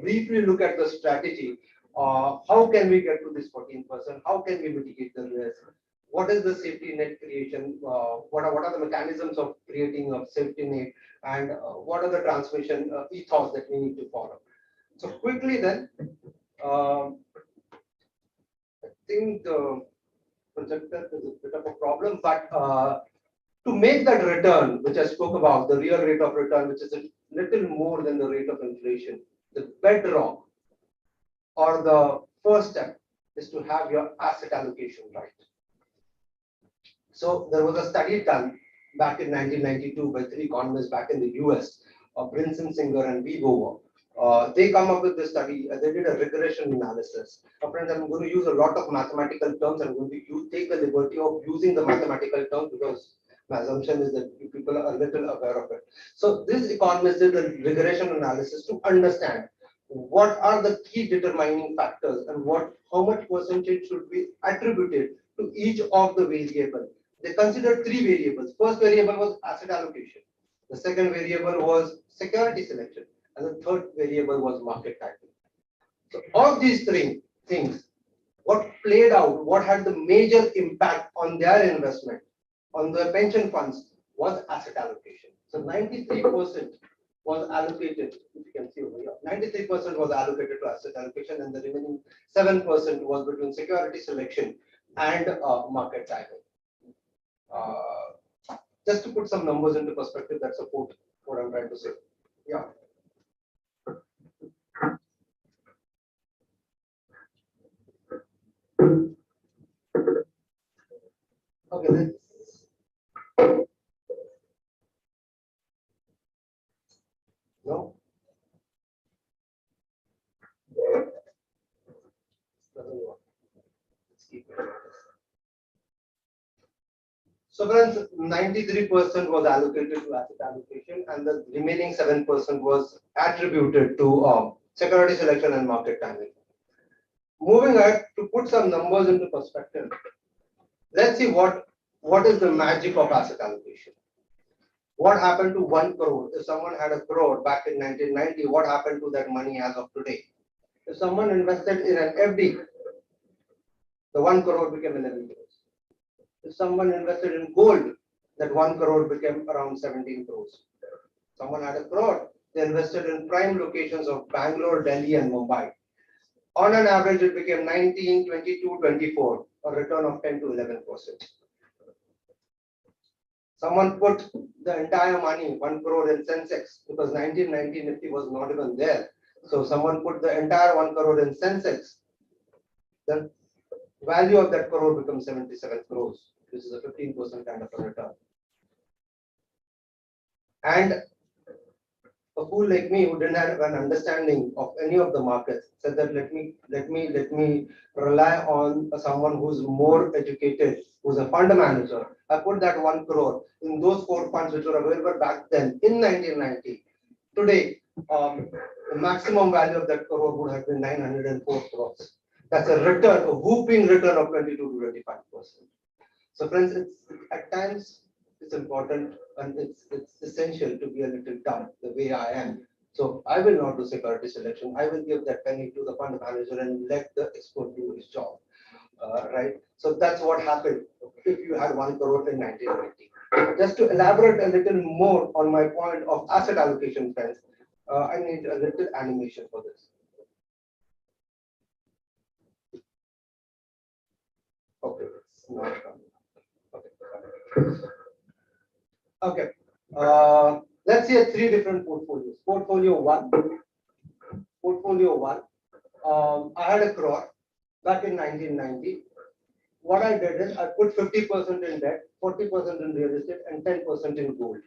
[SPEAKER 12] briefly look at the strategy. How can we get to this 14%? How can we mitigate the risk? What is the safety net creation? What are the mechanisms of creating a safety net? And what are the transmission ethos that we need to follow? So quickly then, I think the projector is a bit of a problem, but to make that return, which I spoke about, the real rate of return, which is a little more than the rate of inflation, the bedrock or the first step is to have your asset allocation right. So there was a study done back in 1992 by 3 economists back in the US, Brinson, Singer, and Weegover. They come up with this study. They did a regression analysis. Friends, I'm going to use a lot of mathematical terms. I'm going to take the liberty of using the mathematical terms because my assumption is that you people are a little aware of it. So this economist did a regression analysis to understand what are the key determining factors and how much percentage should be attributed to each of the variable. They considered three variables. First variable was asset allocation. The second variable was security selection. And the third variable was market timing. So of these three things, what played out, what had the major impact on their investment, on their pension funds, was asset allocation. So 93% was allocated, if you can see over here, 93% was allocated to asset allocation, and the remaining 7% was between security selection and market timing. Just to put some numbers into perspective that support what I'm trying to say. Yeah. Okay, let's. No? Doesn't work. Let's keep it. So friends, 93% was allocated to asset allocation, and the remaining 7% was attributed to security selection and market timing. Moving ahead, to put some numbers into perspective, let's see what is the magic of asset allocation. What happened to 1 crore? If someone had a crore back in 1990, what happened to that money as of today? If someone invested in an FD, the 1 crore became 11 crores. If someone invested in gold, that 1 crore became around 17 crores. Someone had a crore, they invested in prime locations of Bangalore, Delhi, and Mumbai. On an average, it became 19, 22, 24, a return of 10 to 11%. Someone put the entire money, 1 crore in Sensex, because 1990 Nifty was not even there. So someone put the entire 1 crore in Sensex. The value of that crore becomes 77 crores, which is a 15% kind of a return. And a fool like me who didn't have an understanding of any of the markets said that let me rely on someone who's more educated, who's a fund manager. I put that 1 crore in those 4 funds which were available back then in 1990. Today, the maximum value of that crore would have been 904 crores. That's a return, a whooping return of 22 to 25%. So friends, at times it's important and it's essential to be a little dumb the way I am. So I will not do security selection. I will give that penny to the fund manager and let the expert do his job. Right? So that's what happened if you had 1 crore in 1990. Just to elaborate a little more on my point of asset allocation, friends, I need a little animation for this. Okay, it's not coming. Okay. Let's say 3 different portfolios. Portfolio one. I had a crore back in 1990. What I did is I put 50% in debt, 40% in real estate, and 10% in gold.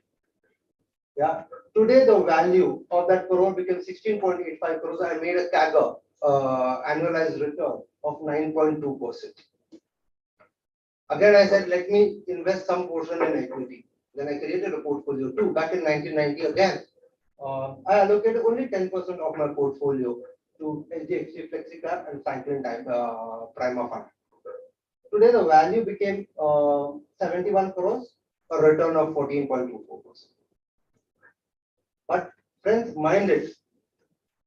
[SPEAKER 12] Yeah. Today the value of that crore became 16.85 crores. I made a CAGR, annualized return of 9.2%. Again, I said, let me invest some portion in equity. Then I created a portfolio too. Back in 1990 again, I allocated only 10% of my portfolio to HDFC FlexiCap and Franklin Prima Fund. Today the value became 71 crores, a return of 14.24%. But friends, mind it,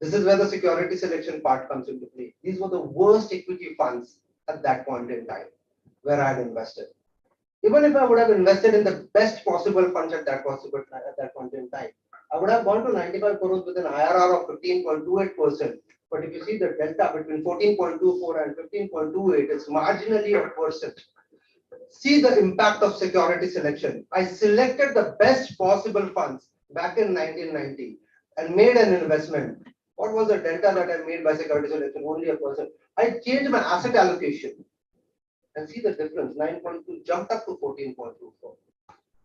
[SPEAKER 12] this is where the security selection part comes into play. These were the worst equity funds at that point in time where I had invested. Even if I would have invested in the best possible funds at that point in time, I would have gone to 95 crores with an IRR of 15.28%. But if you see the delta between 14.24 and 15.28, it's marginally a percent. See the impact of security selection. I selected the best possible funds back in 1990 and made an investment. What was the delta that I made by security selection? Only a percent. I changed my asset allocation. And see the difference, 9.2 jumped up to 14.24.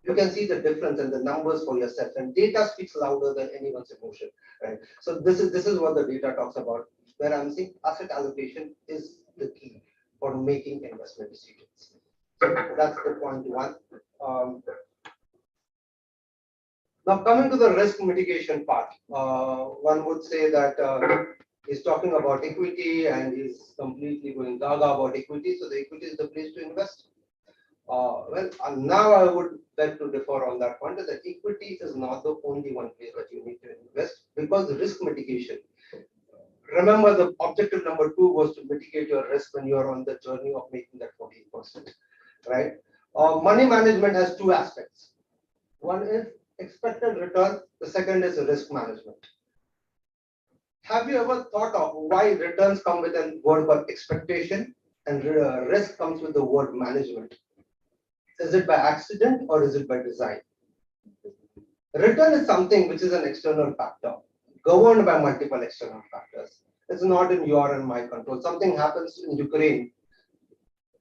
[SPEAKER 12] You can see the difference and the numbers for yourself, and data speaks louder than anyone's emotion, right? So this is what the data talks about, where I'm saying asset allocation is the key for making investment decisions. So that's the point one. Now coming to the risk mitigation part, one would say that he's talking about equity and he's completely going gaga about equity. So the equity is the place to invest. Now I would like to differ on that point, that equity is not the only one place that you need to invest, because risk mitigation. Remember, the objective number 2 was to mitigate your risk when you are on the journey of making that 14%, right? Money management has 2 aspects. One is expected return, the second is risk management. Have you ever thought of why returns come with a word called expectation and risk comes with the word management? Is it by accident or is it by design? Return is something which is an external factor, governed by multiple external factors. It's not in your and my control. Something happens in Ukraine,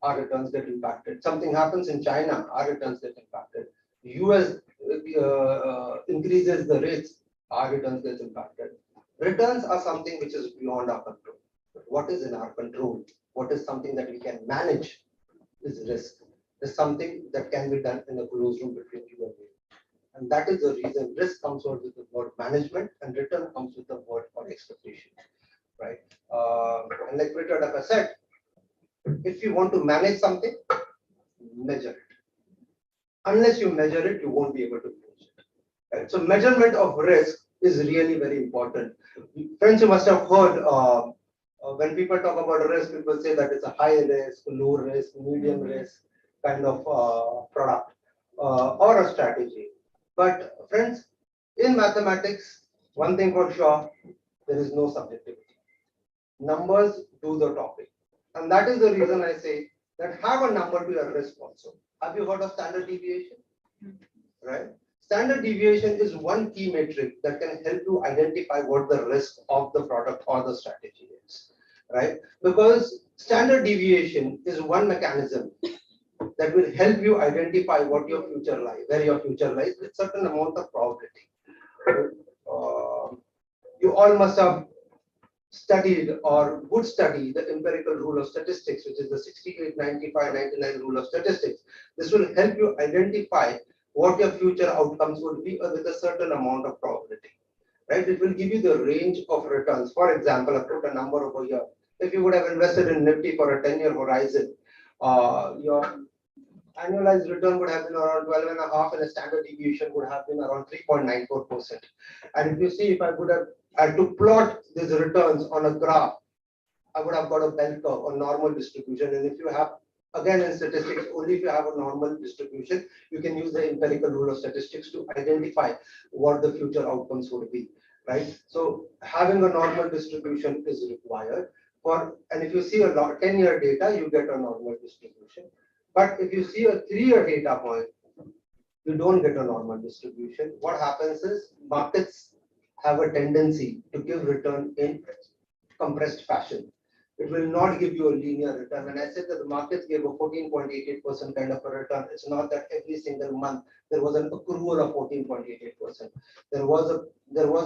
[SPEAKER 12] our returns get impacted. Something happens in China, our returns get impacted. US increases the rates, our returns get impacted. Returns are something which is beyond our control. But what is in our control? What is something that we can manage is risk. Is something that can be done in a closed room between you and me. And that is the reason risk comes out with the word management and return comes with the word or expectation, right? And like Richard has said, if you want to manage something, measure it. Unless you measure it, you won't be able to manage it. Right? So measurement of risk is really very important. Friends, you must have heard when people talk about risk, people say that it's a high risk, low risk, medium risk kind of product or a strategy. But friends, in mathematics, one thing for sure, there is no subjectivity. Numbers do the talking. And that is the reason I say that have a number to your risk also. Have you heard of standard deviation? Right? Standard deviation is one key metric that can help you identify what the risk of the product or the strategy is. Right? Because standard deviation is one mechanism that will help you identify what your future lies, where your future lies with certain amount of probability. You all must have studied or would study the empirical rule of statistics, which is the 68, 95, 99 rule of statistics. This will help you identify what your future outcomes would be with a certain amount of probability. Right? It will give you the range of returns. For example, I put a number over here. If you would have invested in Nifty for a 10-year horizon, your annualized return would have been around 12.5 and a standard deviation would have been around 3.94%. And if you see, if I would have had to plot these returns on a graph, I would have got a bell curve or normal distribution. And if you have, again in statistics, only if you have a normal distribution, you can use the empirical rule of statistics to identify what the future outcomes would be, right? So having a normal distribution is required and if you see a 10-year data, you get a normal distribution. But if you see a 3-year data point, you don't get a normal distribution. What happens is markets have a tendency to give return in compressed fashion. It will not give you a linear return. When I said that the markets gave a 14.88% kind of a return, it's not that every single month there was an accrual of 14.88%. There was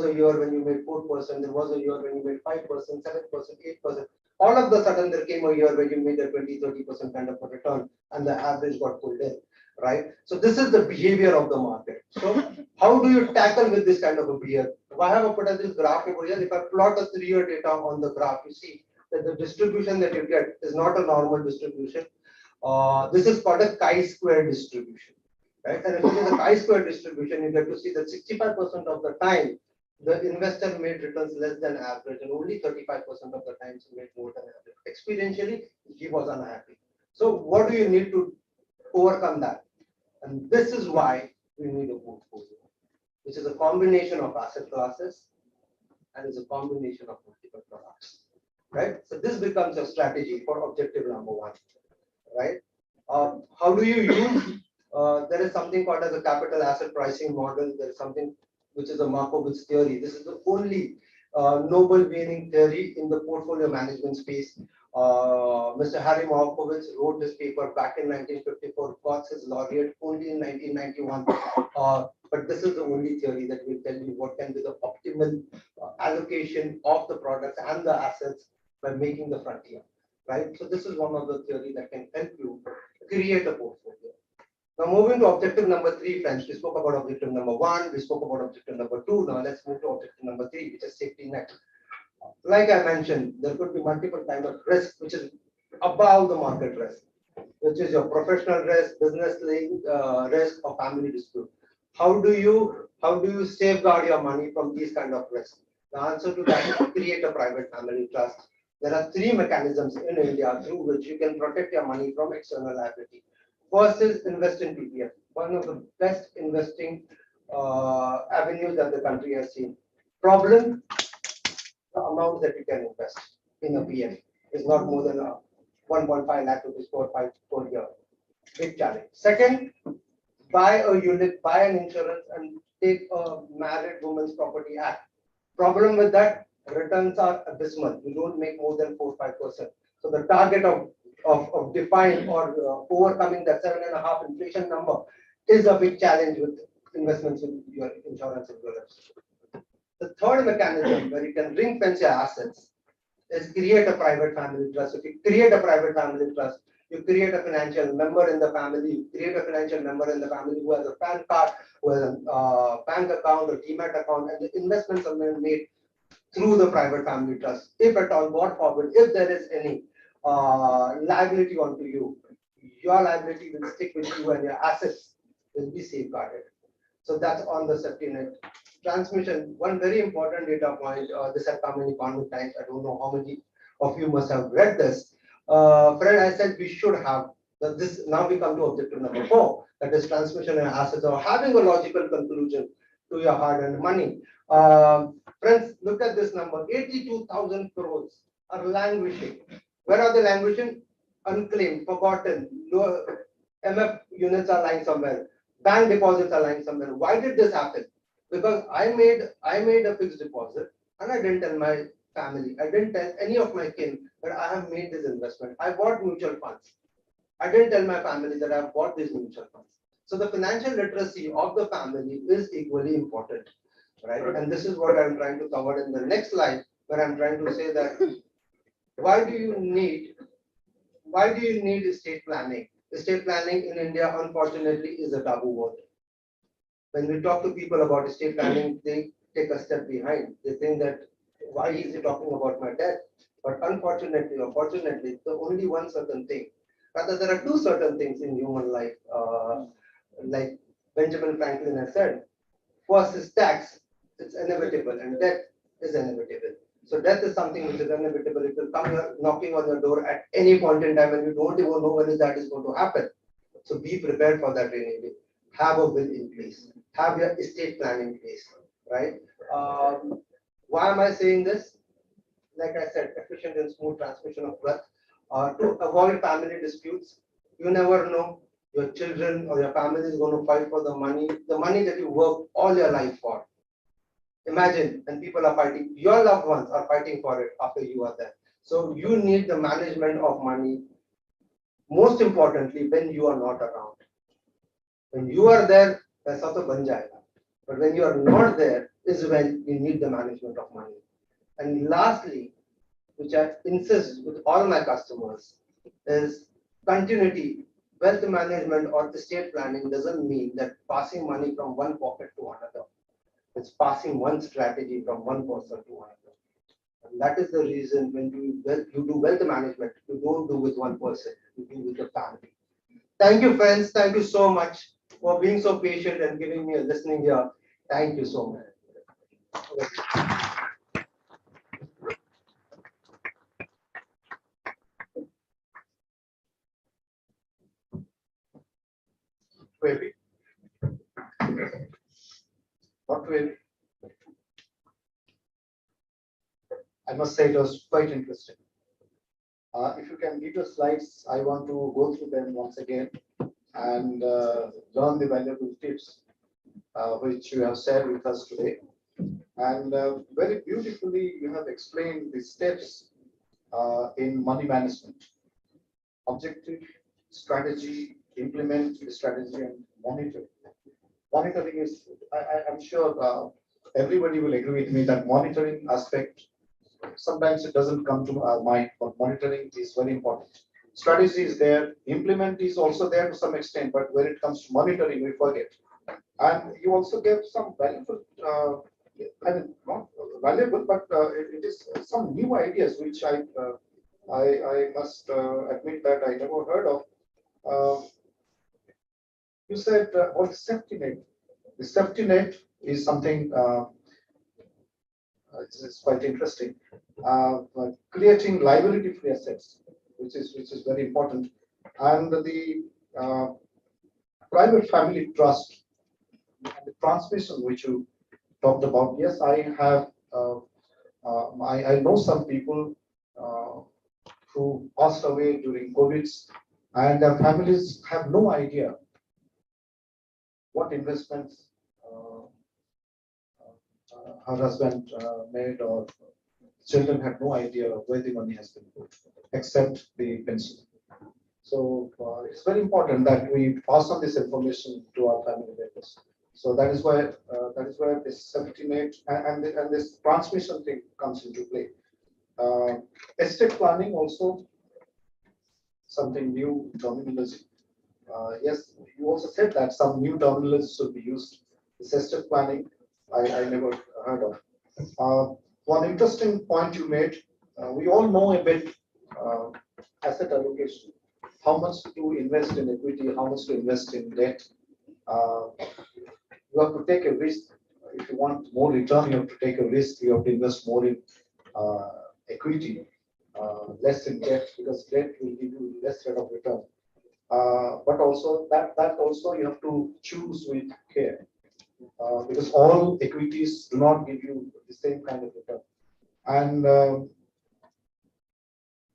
[SPEAKER 12] a year when you made 4%, there was a year when you made 5%, 7%, 8%. All of the sudden there came a year where you made a 20-30% kind of a return and the average got pulled in, right? So this is the behavior of the market. So how do you tackle with this kind of a behavior? I have put this graph over here. If I plot a 3-year data on the graph, you see that the distribution that you get is not a normal distribution. This is called a chi-square distribution, right? And if it is a chi-square distribution, you get to see that 65% of the time, the investor made returns less than average, and only 35% of the times he made more than average. Experientially, he was unhappy. So what do you need to overcome that? And this is why we need a portfolio, which is a combination of asset classes and is a combination of multiple products, right? So this becomes a strategy for objective number 1, right? How do you use? There is something called as a capital asset pricing model. There is something which is a Markowitz theory. This is the only Nobel winning theory in the portfolio management space. Mr. Harry Markowitz wrote this paper back in 1954, got his laureate only in 1991. But this is the only theory that will tell you what can be the optimal allocation of the products and the assets by making the frontier, right? So this is one of the theory that can help you create a portfolio. Now moving to objective number 3, friends, we spoke about objective number 1, we spoke about objective number 2. Now let's move to objective number 3, which is safety net. Like I mentioned, there could be multiple kinds of risk, which is above the market risk, which is your professional risk, business risk, or family dispute. How do you safeguard your money from these kind of risks? The answer to that is to create a private family trust. There are 3 mechanisms in India through which you can protect your money from external liability. First is invest in PPF, one of the best investing avenues that the country has seen. Problem, the amount that you can invest in a PF is not more than 1.5 lakh rupees per year. Big challenge. Second, buy a unit, buy an insurance and take a married woman's property act. Problem with that, returns are abysmal. You don't make more than 4-5%. So the target of define or overcoming that 7.5 inflation number is a big challenge with investments in your insurance insurance. The third mechanism where you can ring fence your assets is create a private family trust. If you create a private family trust, you create a financial member in the family, you create a financial member in the family who has a PAN card, who has a bank account or demat account, and the investments are made through the private family trust. If at all, God forbid, if there is any liability onto you, your liability will stick with you and your assets will be safeguarded. So that's on the safety net. Transmission, one very important data point, this has come in Economic Times. I don't know how many of you must have read this. Fred, I said we should have this. Now we come to objective number 4, that is transmission and assets, or having a logical conclusion to your hard-earned money. Friends, look at this number: 82,000 crores are languishing. Where are they languishing? Unclaimed, forgotten. MF units are lying somewhere. Bank deposits are lying somewhere. Why did this happen? Because I made a fixed deposit and I didn't tell my family. I didn't tell any of my kin that I have made this investment. I bought mutual funds. I didn't tell my family that I have bought these mutual funds. So the financial literacy of the family is equally important, right? And this is what I'm trying to cover in the next slide, where I'm trying to say that why do you need estate planning? Estate planning in India, unfortunately, is a taboo word. When we talk to people about estate planning, they take a step behind. They think that, why is he talking about my death? But unfortunately or fortunately, the only one certain thing, rather there are 2 certain things in human life, like Benjamin Franklin has said. First is tax, it's inevitable, and death is inevitable. So death is something which is inevitable. It will come knocking on your door at any point in time, and you don't even know when that is going to happen. So be prepared for that rainy day. Have a will in place. Have your estate plan in place, right? Why am I saying this? Like I said, efficient and smooth transmission of wealth. To avoid family disputes, you never know, your children or your family is going to fight for the money that you work all your life for. Imagine, and people are fighting, your loved ones are fighting for it after you are there. So you need the management of money, most importantly, when you are not around. When you are there, that's not a banjayega. But when you are not there, is when you need the management of money. And lastly, which I insist with all my customers, is continuity. Wealth management or estate planning doesn't mean that passing money from one pocket to another. It's passing one strategy from one person to another. And that is the reason when you do wealth management, you don't do with one person, you do with the family. Thank you, friends. Thank you so much for being so patient and giving me a listening ear. Thank you so much.
[SPEAKER 11] Maybe. Not really. I must say it was quite interesting. If you can give the slides, I want to go through them once again and learn the valuable tips which you have shared with us today. And very beautifully, you have explained the steps in money management: objective, strategy, implement the strategy, and monitor. Monitoring is, I'm sure everybody will agree with me that monitoring aspect, sometimes it doesn't come to our mind, but monitoring is very important. strategy is there, implement is also there to some extent, but when it comes to monitoring, we forget. And you also gave some valuable, I mean, not valuable, but it is some new ideas which I must admit that I never heard of. You said about the safety net. The safety net is something it's quite interesting. Creating liability-free assets, which is very important, and the private family trust and the transmission which you talked about. Yes, I have. I know some people who passed away during COVID, and their families have no idea what investments her husband made, or children had no idea where the money has been put, except the pension. So it's very important that we pass on this information to our family members. So that is where this safety net and this transmission thing comes into play. Estate planning also something new terminology. Yes, you also said that some new terminology should be used. This estate planning, I never heard of. One interesting point you made, we all know a bit asset allocation, how much to invest in equity, how much to invest in debt. You have to take a risk. If you want more return, you have to take a risk. You have to invest more in equity, less in debt, because debt will give you less rate of return. But also that also you have to choose with care, because all equities do not give you the same kind of return. And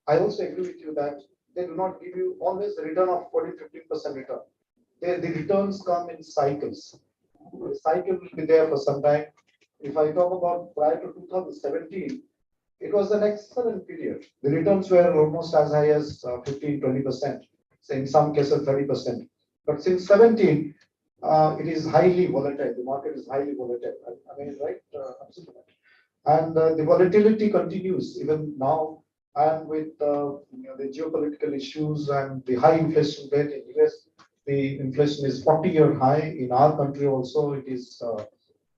[SPEAKER 11] I also agree with you that they do not give you always the return of 40-15% return. The returns come in cycles. The cycle will be there for some time. If I talk about prior to 2017, it was an excellent period. The returns were almost as high as 15-20%, in some cases 30%. But since 17, it is highly volatile. The market is highly volatile. I mean, right? Absolutely. And the volatility continues even now. And with the geopolitical issues and the high inflation rate in US, the inflation is 40-year high. In our country also, it is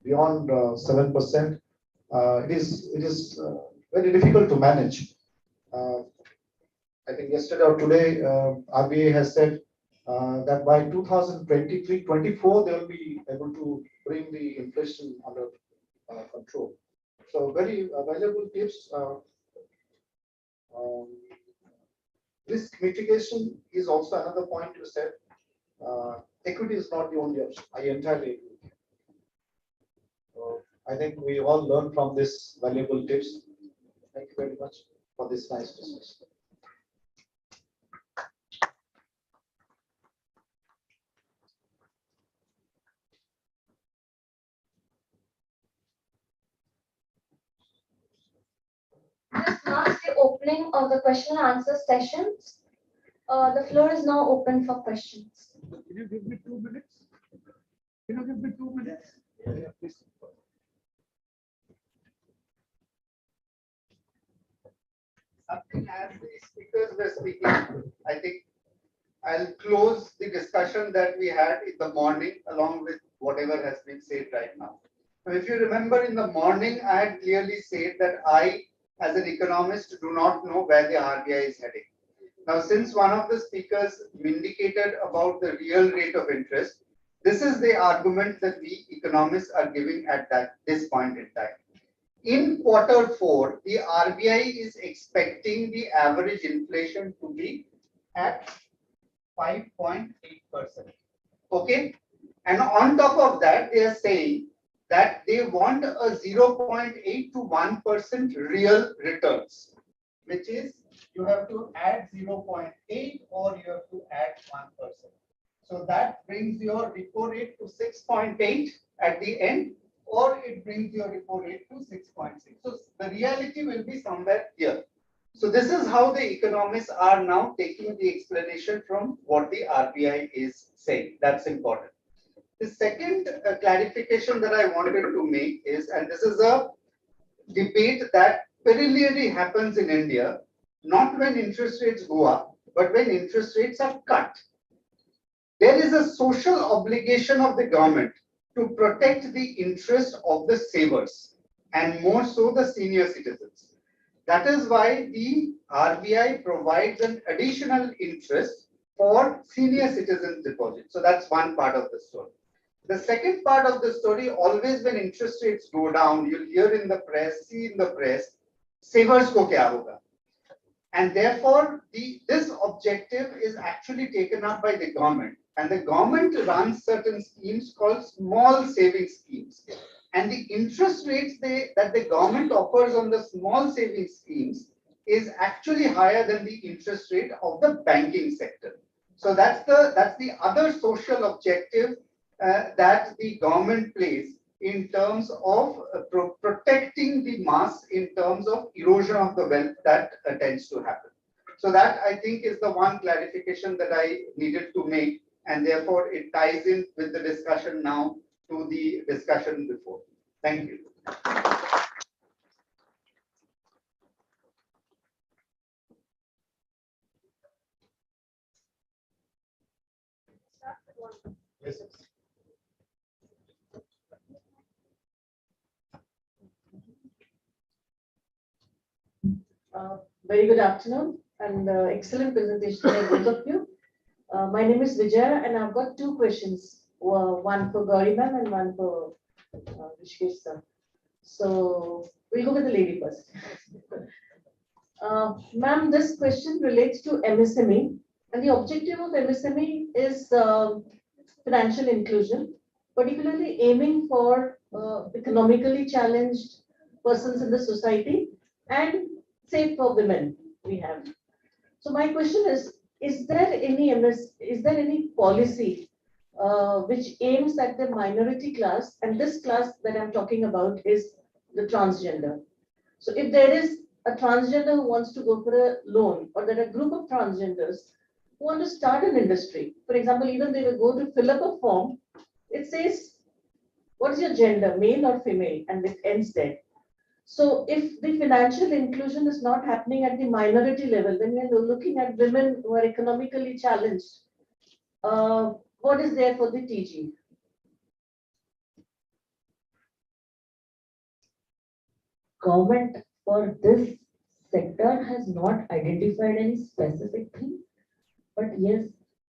[SPEAKER 11] beyond 7%. It is very difficult to manage. I think yesterday or today, RBI has said that by 2023-24, they will be able to bring the inflation under control. So very valuable tips. Risk mitigation is also another point you said. Equity is not the only option. I entirely agree with you. So I think we all learn from this valuable tips. Thank you very much for this nice discussion.
[SPEAKER 1] This marks the opening of the question and answer sessions. The floor is now open for questions.
[SPEAKER 11] Can you give me 2 minutes? Can you give me 2 minutes? Yeah, please. Something as the speakers were speaking, I think I'll close the discussion that we had in the morning along with whatever has been said right now. Now, if you remember in the morning, I had clearly said that I, as an economist, do not know where the RBI is heading. Now, since one of the speakers indicated about the real rate of interest, this is the argument that we economists are giving at this point in time. In Q4, the RBI is expecting the average inflation to be at 5.8%. Okay. And on top of that, they are saying that they want a 0.8 to 1% real returns, which is you have to add 0.8 or you have to add 1%. So that brings your repo rate to 6.8 at the end, or it brings your repo rate to 6.6. So the reality will be somewhere here. So this is how the economists are now taking the explanation from what the RBI is saying. That's important. The second clarification that I wanted to make is, and this is a debate that perennially happens in India, not when interest rates go up,
[SPEAKER 3] but when interest rates are cut, there is a social obligation of the government to protect the interest of the savers and more so the senior citizens. That is why the RBI provides an additional interest for senior citizens deposit. So that's one part of the story. The second part of the story, always when interest rates go down, you'll hear in the press, see in the press, savers ko kya hoga? And therefore, this objective is actually taken up by the government. And the government runs certain schemes called small savings schemes. And the interest rates that the government offers on the small savings schemes is actually higher than the interest rate of the banking sector. So that's the other social objective that the government plays in terms of protecting the mass in terms of erosion of the wealth that tends to happen. So that I think is the one clarification that I needed to make, and therefore it ties in with the discussion now to the discussion before. Thank you.
[SPEAKER 11] Yes.
[SPEAKER 10] Very good afternoon and excellent presentation by both of you. My name is Vijaya and I've got two questions, one for Gauri ma'am and one for Rishikesh sir. So we'll go with the lady first. Ma'am, this question relates to MSME, and the objective of MSME is financial inclusion, particularly aiming for economically challenged persons in the society and say for women we have. So my question is there any policy which aims at the minority class, and this class that I'm talking about is the transgender. So if there is a transgender who wants to go for a loan, or there are a group of transgenders who want to start an industry, for example, even they will go to fill up a form, it says, what is your gender, male or female, and it ends there. So if the financial inclusion is not happening at the minority level, when we are looking at women who are economically challenged, what is there for the TG?
[SPEAKER 13] Government for this sector has not identified any specific thing, but yes,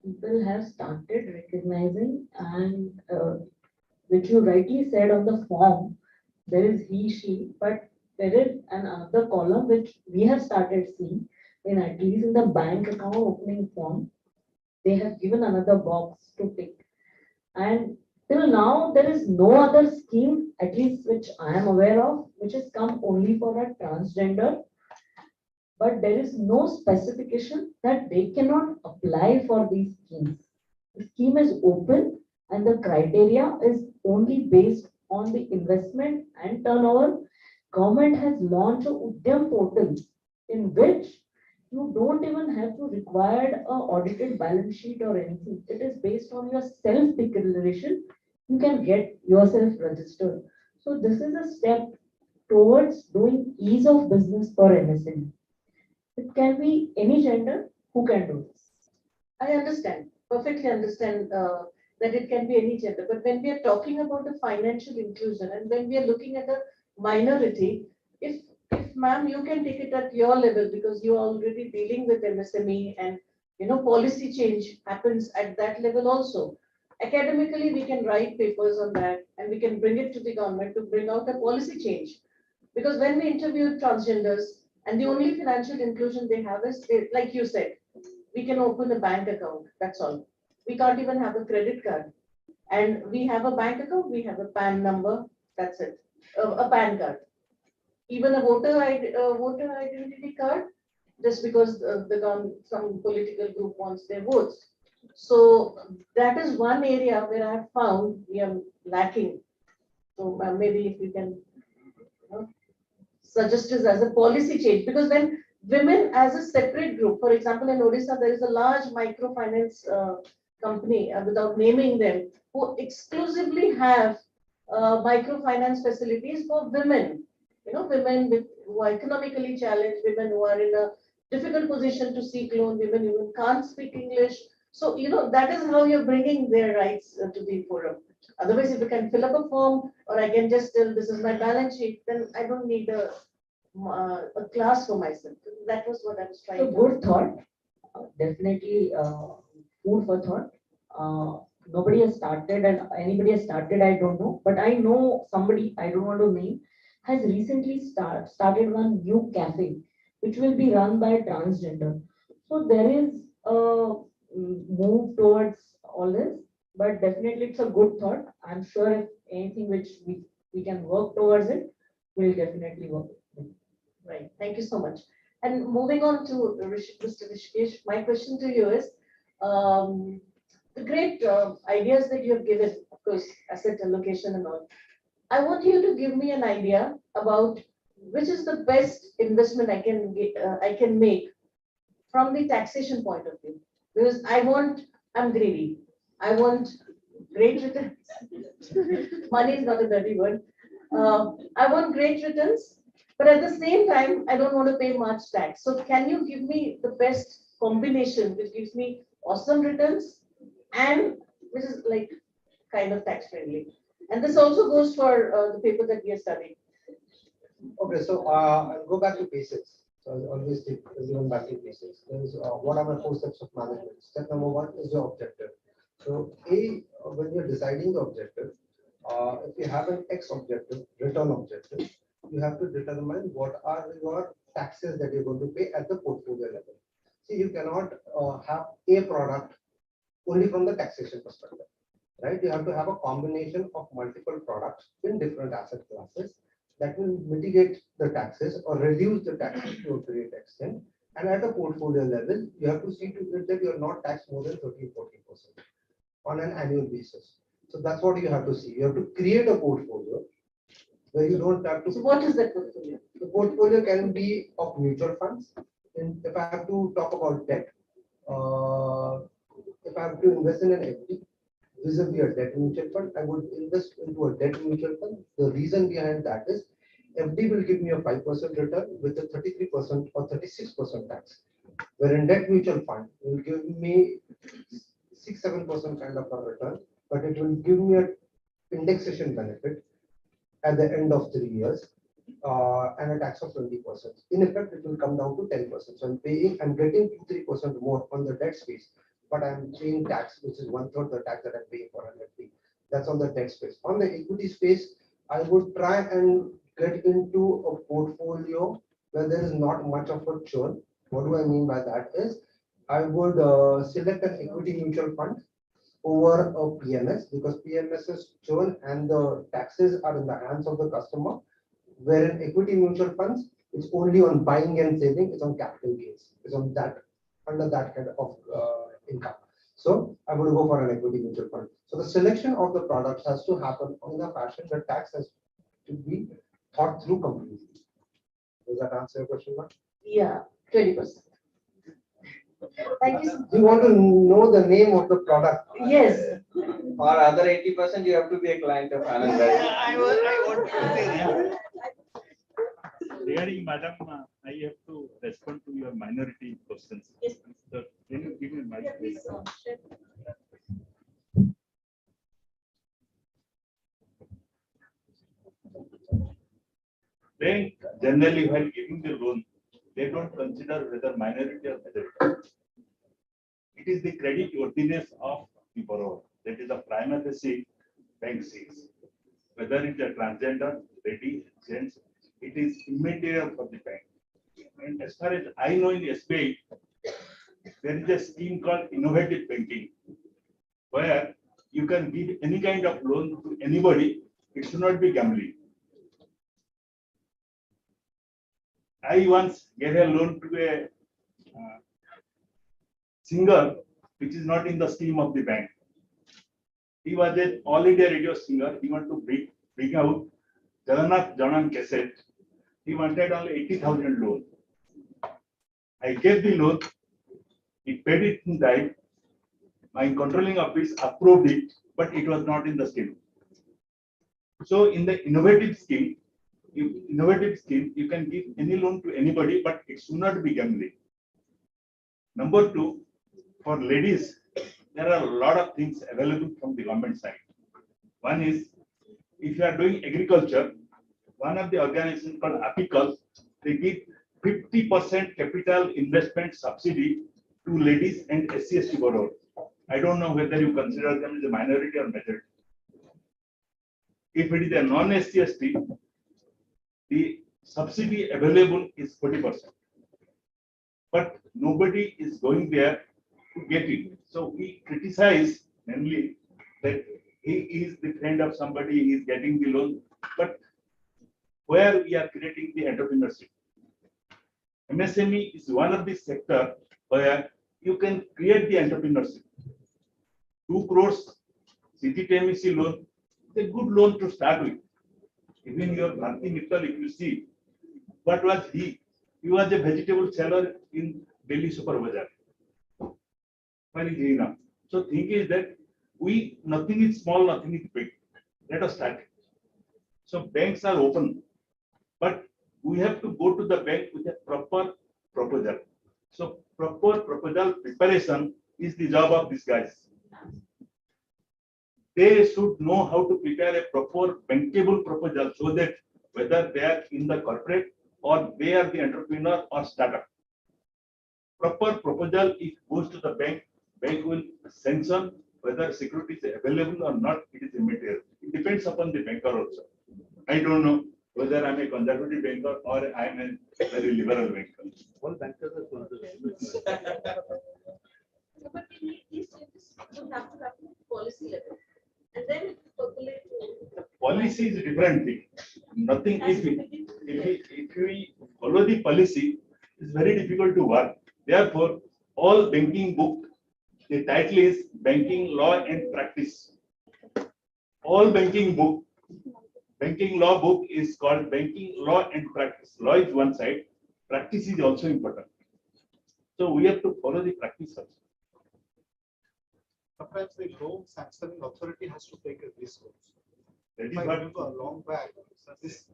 [SPEAKER 13] people have started recognizing, and which you rightly said on the form, there is he, she, but there is another column which we have started seeing in at least in the bank account opening form. They have given another box to tick. And till now, there is no other scheme, at least which I am aware of, which has come only for a transgender. But there is no specification that they cannot apply for these schemes. The scheme is open and the criteria is only based on the investment and turnover. Government has launched a Udyam portal in which you don't even have to require a audited balance sheet or anything. It is based on your self declaration. You can get yourself registered. So this is a step towards doing ease of business for MSME. It can be any gender who can do this.
[SPEAKER 10] I understand, perfectly understand that it can be any gender, but when we are talking about the financial inclusion and when we are looking at a minority, if ma'am, you can take it at your level because you are already dealing with MSME and policy change happens at that level also. Academically, we can write papers on that and we can bring it to the government to bring out a policy change. Because when we interviewed transgenders, and the only financial inclusion they have is, like you said, we can open a bank account, that's all. We can't even have a credit card. And we have a bank account, we have a PAN number, that's it, a PAN card. Even a voter identity card, just because some political group wants their votes. So that is one area where I have found we are lacking. So maybe if we can suggest this as a policy change, because when women as a separate group, for example, in Odisha, there is a large microfinance company, without naming them, who exclusively have microfinance facilities for women, women who are economically challenged, women who are in a difficult position to seek loan, women even can't speak English. So, that is how you're bringing their rights to the forum. Otherwise, if you can fill up a form or I can just tell this is my balance sheet, then I don't need a class for myself. That was what I was trying
[SPEAKER 13] So
[SPEAKER 10] to.
[SPEAKER 13] good thought, definitely food for thought. Nobody has started and anybody has started, I don't know, but I know somebody, I don't want to name, has recently started one new cafe, which will be run by transgender. So there is a move towards all this, but definitely it's a good thought. I'm sure if anything which we can work towards it, we'll definitely work.
[SPEAKER 10] Right. Thank you so much. And moving on to Mr. Rishikesh, my question to you is, the great ideas that you have given, of course, asset allocation and all. I want you to give me an idea about which is the best investment I can make from the taxation point of view. Because I'm greedy. I want great returns. Money is not a dirty word. I want great returns, but at the same time, I don't want to pay much tax. So can you give me the best combination which gives me awesome returns and which is like kind of tax friendly? And this also goes for the paper that we are studying.
[SPEAKER 12] Okay, so I'll go back to basics. So I'll always take everyone back to basics. There's what are my 4 steps of management? Step number 1 is your objective. So when you're deciding the objective, if you have an X objective, return objective, you have to determine what are your taxes that you're going to pay at the portfolio level. See, you cannot have a product only from the taxation perspective, right? You have to have a combination of multiple products in different asset classes that will mitigate the taxes or reduce the taxes to a great extent. And at a portfolio level, you have to see to it that you're not taxed more than 13-14% on an annual basis. So that's what you have to see. You have to create a portfolio where you don't have to.
[SPEAKER 10] So what is that portfolio?
[SPEAKER 12] The portfolio can be of mutual funds. And if I have to talk about debt, if I have to invest in an FD, vis-a-vis a debt mutual fund, I would invest into a debt mutual fund. The reason behind that is FD will give me a 5% return with a 33% or 36% tax, wherein debt mutual fund will give me 6-7% kind of a return, but it will give me an indexation benefit at the end of 3 years and a tax of 20%. In effect, it will come down to 10%. So I'm getting 2-3% more on the debt space, but I'm paying tax, which is 1/3 the tax that I'm paying for an FD. That's on the debt space. On the equity space, I would try and get into a portfolio where there is not much of a churn. What do I mean by that is, I would select an equity mutual fund over a PMS because PMS is churn and the taxes are in the hands of the customer. Wherein equity mutual funds, it's only on buying and selling, it's on capital gains, it's on that under that kind of income. So I would go for an equity mutual fund. So the selection of the products has to happen in a fashion that tax has to be thought through completely. Does that answer your question, ma'am?
[SPEAKER 10] Yeah, 20%. Thank you.
[SPEAKER 12] Do you want to know the name of the product?
[SPEAKER 10] Yes.
[SPEAKER 14] For other 80%, you have to be a client of Anand.
[SPEAKER 10] I want to say that.
[SPEAKER 15] Regarding Madam, I have to respond to your minority questions.
[SPEAKER 10] Yes.
[SPEAKER 15] So, can you give me my please? Bank generally, while giving the loan, they don't consider whether minority or majority. It is the credit worthiness of the borrower. That is the primary thing bank sees. Whether it's a transgender, ready, gents, it is immaterial for the bank. And as far as I know in SBI, there is a scheme called innovative banking, where you can give any kind of loan to anybody. It should not be gambling. I once gave a loan to a singer which is not in the scheme of the bank. He was an all India radio singer. He wanted to bring out Jagannath Janan cassette. He wanted only 80,000 loan. I gave the loan. He paid it in time. My controlling office approved it, but it was not in the scheme. So in the innovative scheme, you can give any loan to anybody, but it should not be gambling. Number two, for ladies, there are a lot of things available from the government side. One is, if you are doing agriculture, one of the organizations called Apical, they give 50% capital investment subsidy to ladies and SC/ST borrowers. I don't know whether you consider them as a minority or majority. If it is a non-SC/ST, the subsidy available is 40%. But nobody is going there to get it. So we criticize mainly that he is the friend of somebody, he is getting the loan, but where we are creating the entrepreneurship. MSME is one of the sector where you can create the entrepreneurship. 2 crores CGTMC loan is a good loan to start with. Even your Bharti Mittal, if you see, what was he? He was a vegetable seller in Delhi Super Bazaar. Where is he now? So thing is that nothing is small, nothing is big. Let us start. So banks are open, but we have to go to the bank with a proper proposal. So proper proposal preparation is the job of these guys. They should know how to prepare a proper bankable proposal so that whether they are in the corporate or they are the entrepreneur or startup. Proper proposal, if goes to the bank, bank will sanction whether security is available or not, it is immaterial. It depends upon the banker also. I don't know whether I'm a conservative banker or I'm a very liberal banker.
[SPEAKER 11] All bankers are conservative.
[SPEAKER 10] But we need these changes to have to happen at policy level. And then percolate to
[SPEAKER 15] Policy is a different thing. Nothing, if we follow the policy, it's very difficult to work. Therefore, all banking book, the title is Banking Law and Practice. All banking law book is called Banking Law and Practice. Law is one side, practice is also important. So we have to follow the practice also.
[SPEAKER 11] Sometimes the loan sanctioning authority has to take a risk also.
[SPEAKER 15] That
[SPEAKER 11] If
[SPEAKER 15] is
[SPEAKER 11] I
[SPEAKER 15] what
[SPEAKER 11] remember long back, this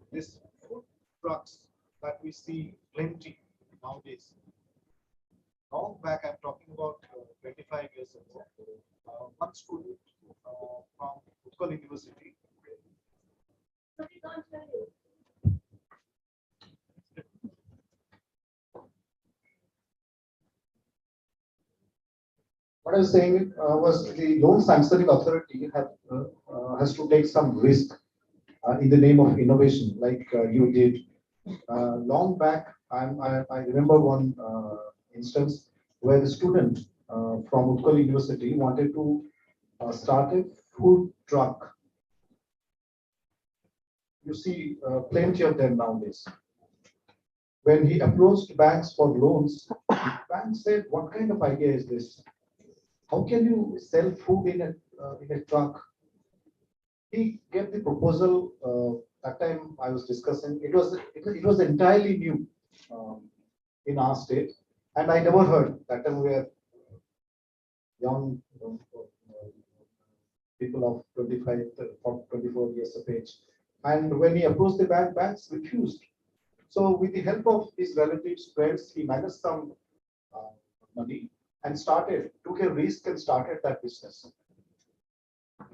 [SPEAKER 11] food trucks that we see plenty nowadays. Long back, I'm talking about 25 years ago. One student from Utkal University.
[SPEAKER 10] So we can't tell you.
[SPEAKER 11] What I was saying was the loan sanctioning authority has to take some risk in the name of innovation, like you did. Long back, I remember one instance where the student from Utkal University wanted to start a food truck. You see plenty of them nowadays. When he approached banks for loans, banks said, "What kind of idea is this? How can you sell food in a truck?" He gave the proposal. That time I was discussing. It was entirely new in our state, and I never heard. That time we were young people of 25, 24 years of age. And when he approached the banks refused. So with the help of his relatives, friends, he managed some money and took a risk and started that business.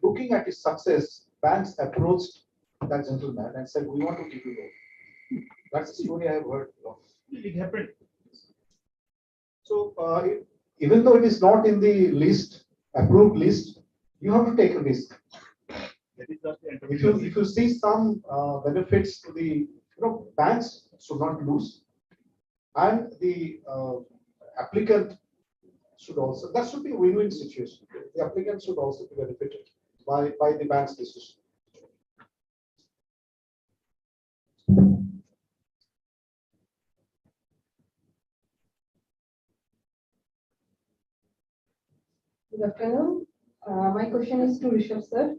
[SPEAKER 11] Looking at his success, banks approached that gentleman and said, "We want to give you loan." That's the story I have heard.
[SPEAKER 15] it happened.
[SPEAKER 11] So even though it is not in the approved list, you have to take a risk.
[SPEAKER 15] That is just the
[SPEAKER 11] If you see some benefits to the banks should not lose, and the applicant should also, that should be a win-win situation. The applicant should also be benefited by the bank's decision.
[SPEAKER 5] Good afternoon. My question is to Rishabh sir.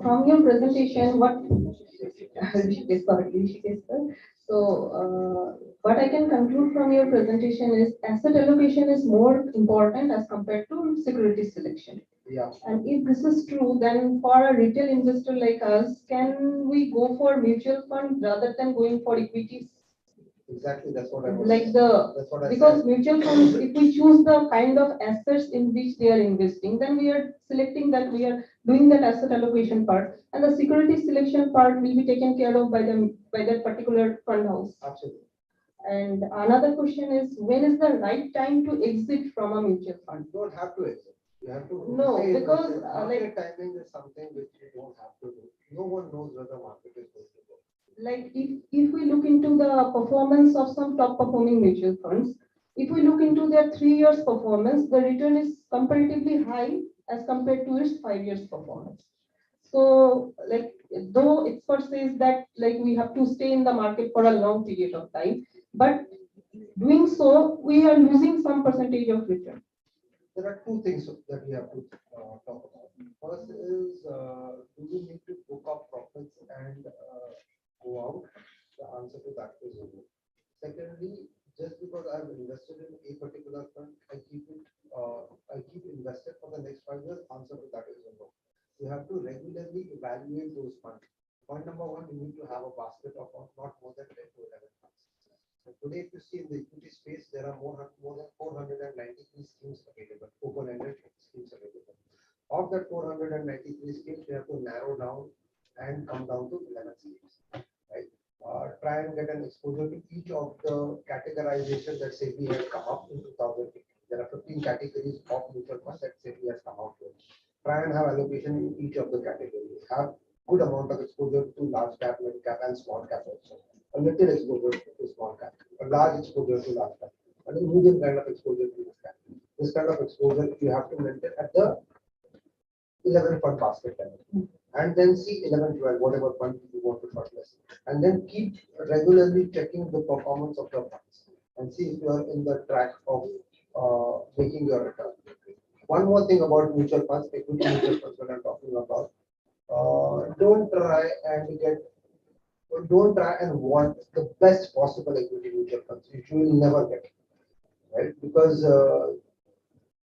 [SPEAKER 5] From your presentation, Rishikesh sir. So, what I can conclude from your presentation is asset allocation is more important as compared to security selection.
[SPEAKER 11] Yeah.
[SPEAKER 5] And if this is true, then for a retail investor like us, can we go for mutual fund rather than going for equities?
[SPEAKER 12] Exactly, that's what I was.
[SPEAKER 16] Like
[SPEAKER 12] That's what I
[SPEAKER 16] because
[SPEAKER 12] said.
[SPEAKER 16] mutual funds, if we choose the kind of assets in which they are investing, then we are selecting that we are doing that asset allocation part, and the security selection part will be taken care of by that particular fund house.
[SPEAKER 12] Absolutely.
[SPEAKER 16] And another question is, when is the right time to exit from a mutual fund?
[SPEAKER 12] You don't have to exit. You have to.
[SPEAKER 16] No,
[SPEAKER 12] stay
[SPEAKER 16] because,
[SPEAKER 12] invested.
[SPEAKER 16] like-
[SPEAKER 12] Market timing is something which you don't have to do. No one knows where the market is going to go.
[SPEAKER 16] Like if we look into the performance of some top performing mutual funds, if we look into their 3 years performance, the return is comparatively high as compared to its 5 years performance. So like though expert says that like we have to stay in the market for a long period of time, but doing so we are losing some percentage of return.
[SPEAKER 12] There are two things that we have to talk about. First is, do we need to book up profits and go out? The answer to that is no. Secondly, just because I've invested in a particular fund, I keep invested for the next 5 years. Answer to that is no. You have to regularly evaluate those funds. Point number one, you need to have a basket of not more than 10 to 11 funds. So today, if you see in the equity space, there are more than 493 schemes available, open-ended schemes available. Of that 493 schemes, we have to narrow down and come down to 11 schemes. Right? Try and get an exposure to each of the categorization that SEBI has come up in 2015. There are 15 categories of mutual funds that SEBI has come out with. Try and have allocation in each of the categories. Have good amount of exposure to large cap, mid cap, and small cap also. A little exposure to small cap, a large exposure to large cap, and a medium kind of exposure to this cap. This kind of exposure you have to maintain at the 11 fund basket level, and then see 11, 12, whatever fund you want to shortlist, and then keep regularly checking the performance of your funds and see if you are in the track of making your return. One more thing about mutual funds, equity mutual funds, when I'm talking about, don't try and want the best possible equity mutual funds, which you will never get, right? Because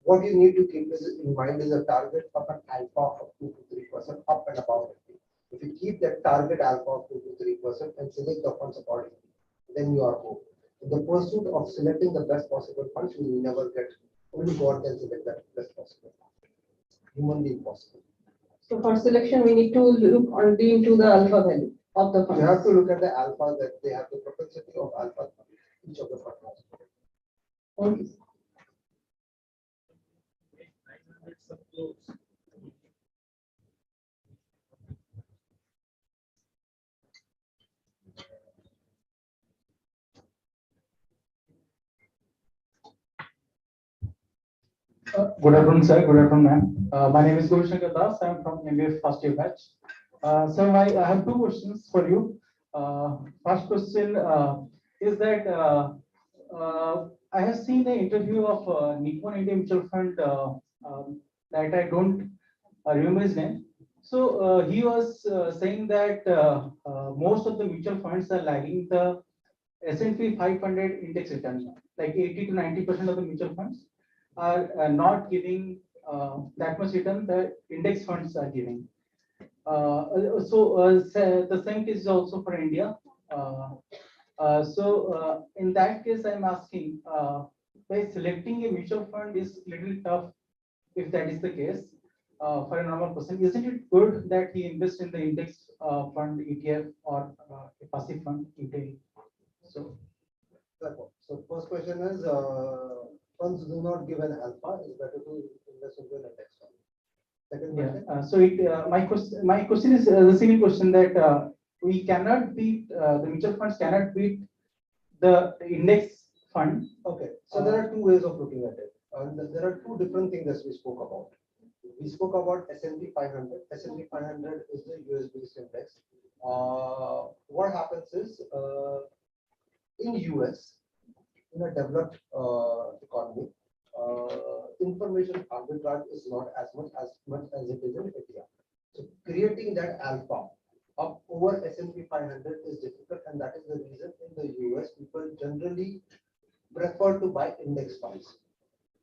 [SPEAKER 12] what you need to keep in mind is a target of an alpha of 2 to 3% up and above it. If you keep that target alpha of 2 to 3% and select the funds accordingly, then you are home. In the pursuit of selecting the best possible funds, you will never get. Only God can select that best possible fund. Humanly impossible.
[SPEAKER 16] So for selection, we need to look only into the alpha value of the fund.
[SPEAKER 12] You have to look at the alpha that they have, the propensity of alpha each of the funds.
[SPEAKER 16] Thank you.
[SPEAKER 6] Good afternoon, sir. Good afternoon, ma'am. My name is Govishankar Das. I am from MBA first year batch. Sir, I have two questions for you. First question is that I have seen an interview of Nippon India Mutual Fund that I don't remember his name. So he was saying that most of the mutual funds are lagging the S&P 500 index return, like 80 to 90% of the mutual funds are not giving that much return that index funds are giving. The same case is also for India. In that case, I'm asking, by selecting a mutual fund is little tough if that is the case for a normal person. Isn't it good that he invests in the index fund ETF or a passive fund ETF? So
[SPEAKER 12] first question is, funds do not give an alpha. It's better to invest into an index fund. Second question.
[SPEAKER 6] My question is the single question that we cannot beat the mutual funds cannot beat the index fund.
[SPEAKER 12] Okay, so there are two ways of looking at it, and there are two different things that we spoke about. We spoke about S&P 500. S&P 500 is the US-based index. What happens is in US, in a developed economy, information arbitrage is not as much as it is in India. So creating that alpha up over S&P 500 is difficult, and that is the reason in the US people generally prefer to buy index funds.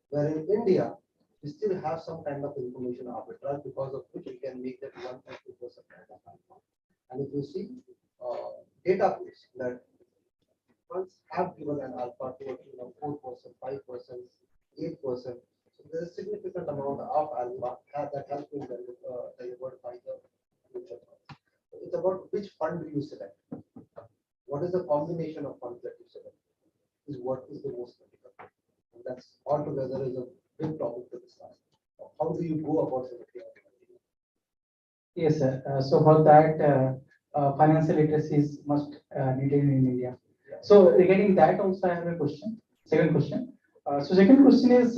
[SPEAKER 12] Where in India, we still have some kind of information arbitrage because of which we can make that 1 or 2% kind of alpha. And if you see data points that funds have given an alpha to 4%, 5%, 8%. So there's a significant amount of alpha that has been delivered by the mutual funds. So it's about which fund do you select. What is the combination of funds that you select is what is the most critical. And that's altogether is a big topic to discuss. How do you go about selecting?
[SPEAKER 6] Yes, sir. So for that, financial literacy is must needed in India. So regarding that also, I have a question. Second question. So second question is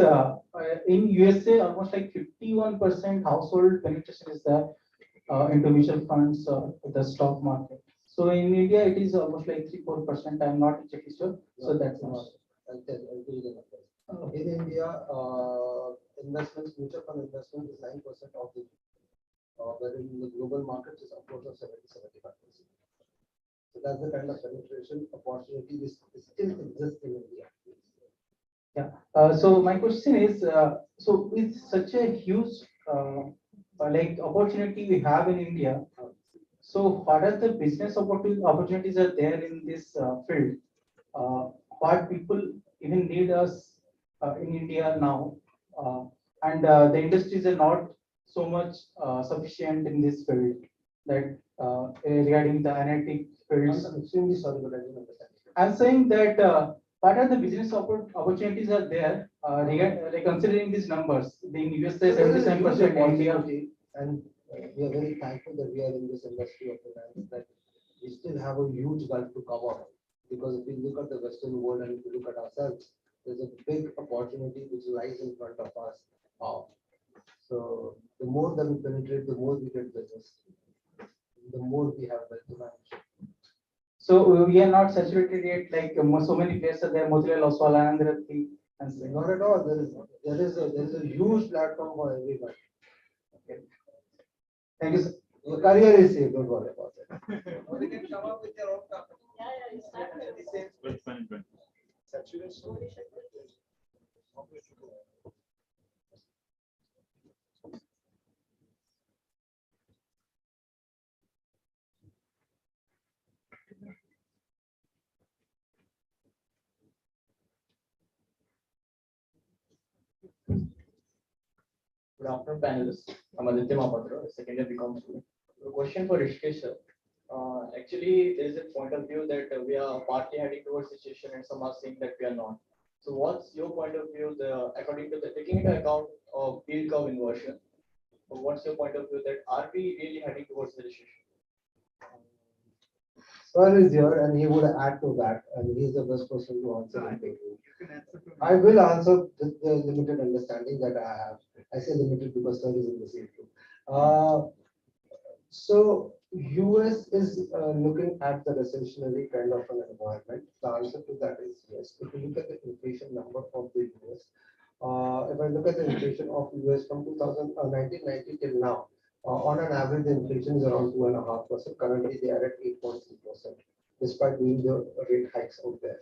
[SPEAKER 6] in USA, almost like 51% household penetration is there into mutual funds, the stock market. So in India, it is almost like 3-4%. I'm not exactly sure. So that's
[SPEAKER 12] I'll tell you the numbers. In India, investments, mutual fund investment is 9% of the wherein in the global market is upwards of 70-75%. So that's the kind of penetration opportunity which still exists in India.
[SPEAKER 6] Yeah. So my question is, so with such a huge like opportunity we have in India, so what are the business opportunities are there in this field? What people even need us in India now, and the industries are not so much sufficient in this field that regarding the analytic fields.
[SPEAKER 12] I'm extremely sorry, but I didn't understand.
[SPEAKER 6] I'm saying that what are the business opportunities are there like considering these numbers, being USA 77%, India.
[SPEAKER 12] And we are very thankful that we are in this industry of finance, that we still have a huge gulf to cover. Because if we look at the Western world and if we look at ourselves, there's a big opportunity which lies in front of us. So the more that we penetrate, the more we get business, the more we have wealth to manage.
[SPEAKER 6] So we are not saturated yet, like so many players are there, Motilal Oswal, Anand Rathi, and so.
[SPEAKER 12] Not at all. There is a huge platform for everybody.
[SPEAKER 6] Okay. Thank you, sir.
[SPEAKER 12] Your career is safe, don't worry about it.
[SPEAKER 10] You can come up with your own company. Yeah, it's not the same.
[SPEAKER 15] Wealth management.
[SPEAKER 10] Saturation.
[SPEAKER 17] Good afternoon, panelists. I'm Aditya Mahapatra, a second year BCom student. A question for Rishikesh, sir. Actually, there is a point of view that we are partly heading towards situation, and some are saying that we are not. So, what's your point of view? According to the taking into account of yield curve inversion, so what's your point of view that are we really heading towards the recession?
[SPEAKER 12] Sir is here and he would add to that, and he is the best person to answer. I will answer with the limited understanding that I have. I say limited because sir is in the same room. So US is looking at the recessionary kind of an environment. The answer to that is yes. If you look at the inflation number of the US, if I look at the inflation of US from 1990 till now, on an average, the inflation is around 2.5%. Currently, they are at 8.3%, despite doing the rate hikes out there.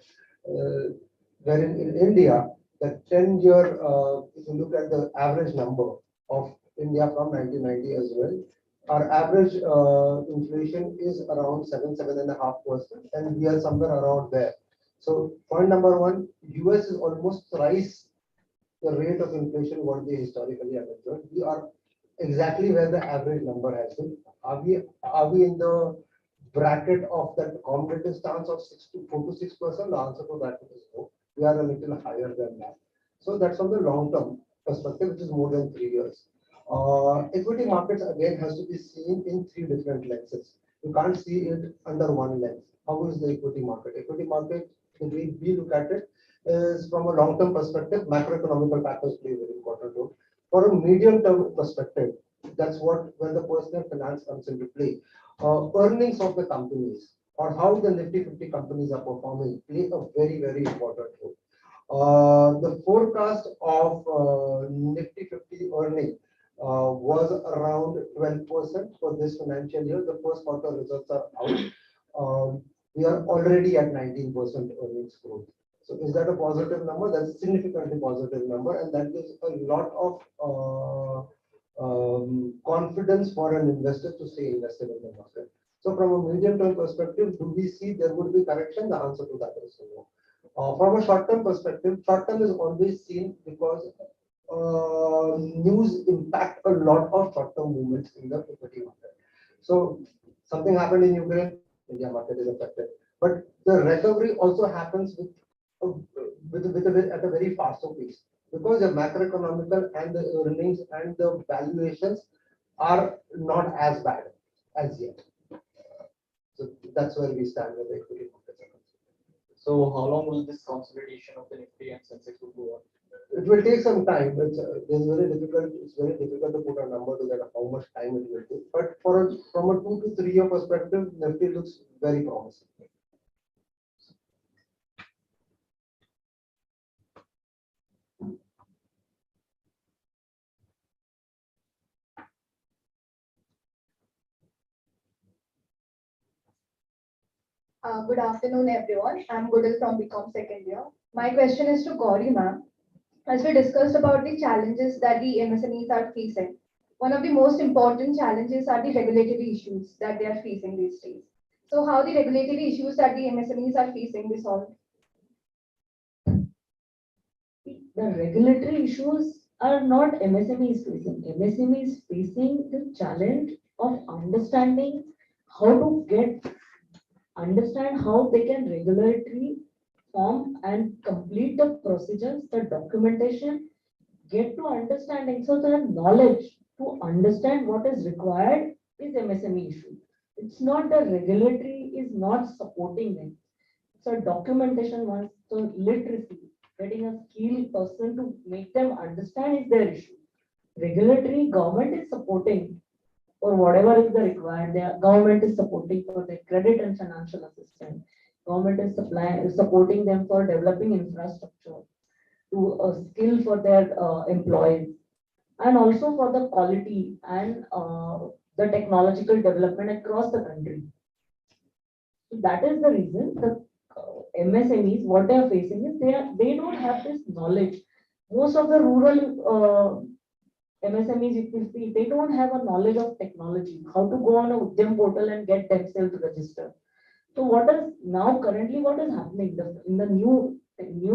[SPEAKER 12] Wherein in India, the 10-year, if you look at the average number of India from 1990 as well, our average inflation is around 7.5%, and we are somewhere around there. So point number one, US is almost thrice the rate of inflation what they historically have observed. We are exactly where the average number has been. Are we in the bracket of that competitive stance of 4 to 6%? The answer to that is no. We are a little higher than that. So that's from the long-term perspective, which is more than 3 years. Equity markets again has to be seen in 3 different lenses. You can't see it under one lens. How is the equity market? Equity market, the way we look at it, is from a long-term perspective, macroeconomical factors play a very important role. For a medium-term perspective, that's what when the personal finance comes into play. Earnings of the companies or how the Nifty 50 companies are performing play a very, very important role. The forecast of Nifty 50 earning was around 12% for this financial year. The first quarter results are out. We are already at 19% earnings growth. So is that a positive number? That's a significantly positive number, and that gives a lot of confidence for an investor to stay invested in the market. So from a medium-term perspective, do we see there would be correction? The answer to that is no. From a short-term perspective, short-term is always seen because news impact a lot of short-term movements in the equity market. So something happened in Ukraine, India market is affected. But the recovery also happens at a very faster pace because the macroeconomical and the earnings and the valuations are not as bad as yet. So that's where we stand with the equity markets.
[SPEAKER 17] So how long will this consolidation of the Nifty and Sensex will go on?
[SPEAKER 12] It will take some time. It's very difficult. It's very difficult to put a number to that how much time it will take. But from a 2 to 3 year perspective, Nifty looks very promising.
[SPEAKER 18] Good afternoon, everyone. I'm Goodal from BCom second year. My question is to Gauri ma'am. As we discussed about the challenges that the MSMEs are facing, one of the most important challenges are the regulatory issues that they are facing these days. So how the regulatory issues that the MSMEs are facing be solved?
[SPEAKER 13] The regulatory issues are not MSMEs facing. MSMEs facing the challenge of understand how they can regulatory form and complete the procedures, the documentation, get to understanding. So the knowledge to understand what is required is MSME issue. It's not the regulatory is not supporting them. So documentation once, so literacy, getting a skilled person to make them understand is their issue. Regulatory government is supporting or whatever is the required. The government is supporting for their credit and financial assistance. Government is supporting them for developing infrastructure to a skill for their employees and also for the quality and the technological development across the country. So that is the reason the MSMEs, what they are facing is they don't have this knowledge. Most of the rural MSMEs, if you see, they don't have a knowledge of technology, how to go on a Udyam portal and get themselves registered. So what is now currently what is happening in the new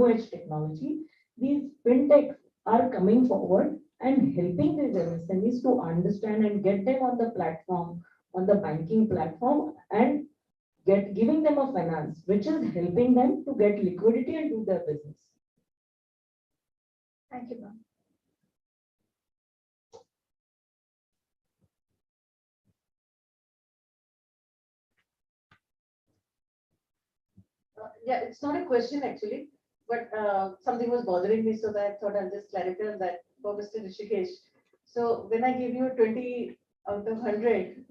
[SPEAKER 13] age technology, these fintechs are coming forward and helping these MSMEs to understand and get them on the platform, on the banking platform, and giving them a finance, which is helping them to get liquidity and do their business.
[SPEAKER 18] Thank you, ma'am.
[SPEAKER 10] Yeah, it's not a question actually, but something was bothering me, so that I thought I'll just clarify on that for Mr. Rishikesh. So when I gave you 20 out of 100,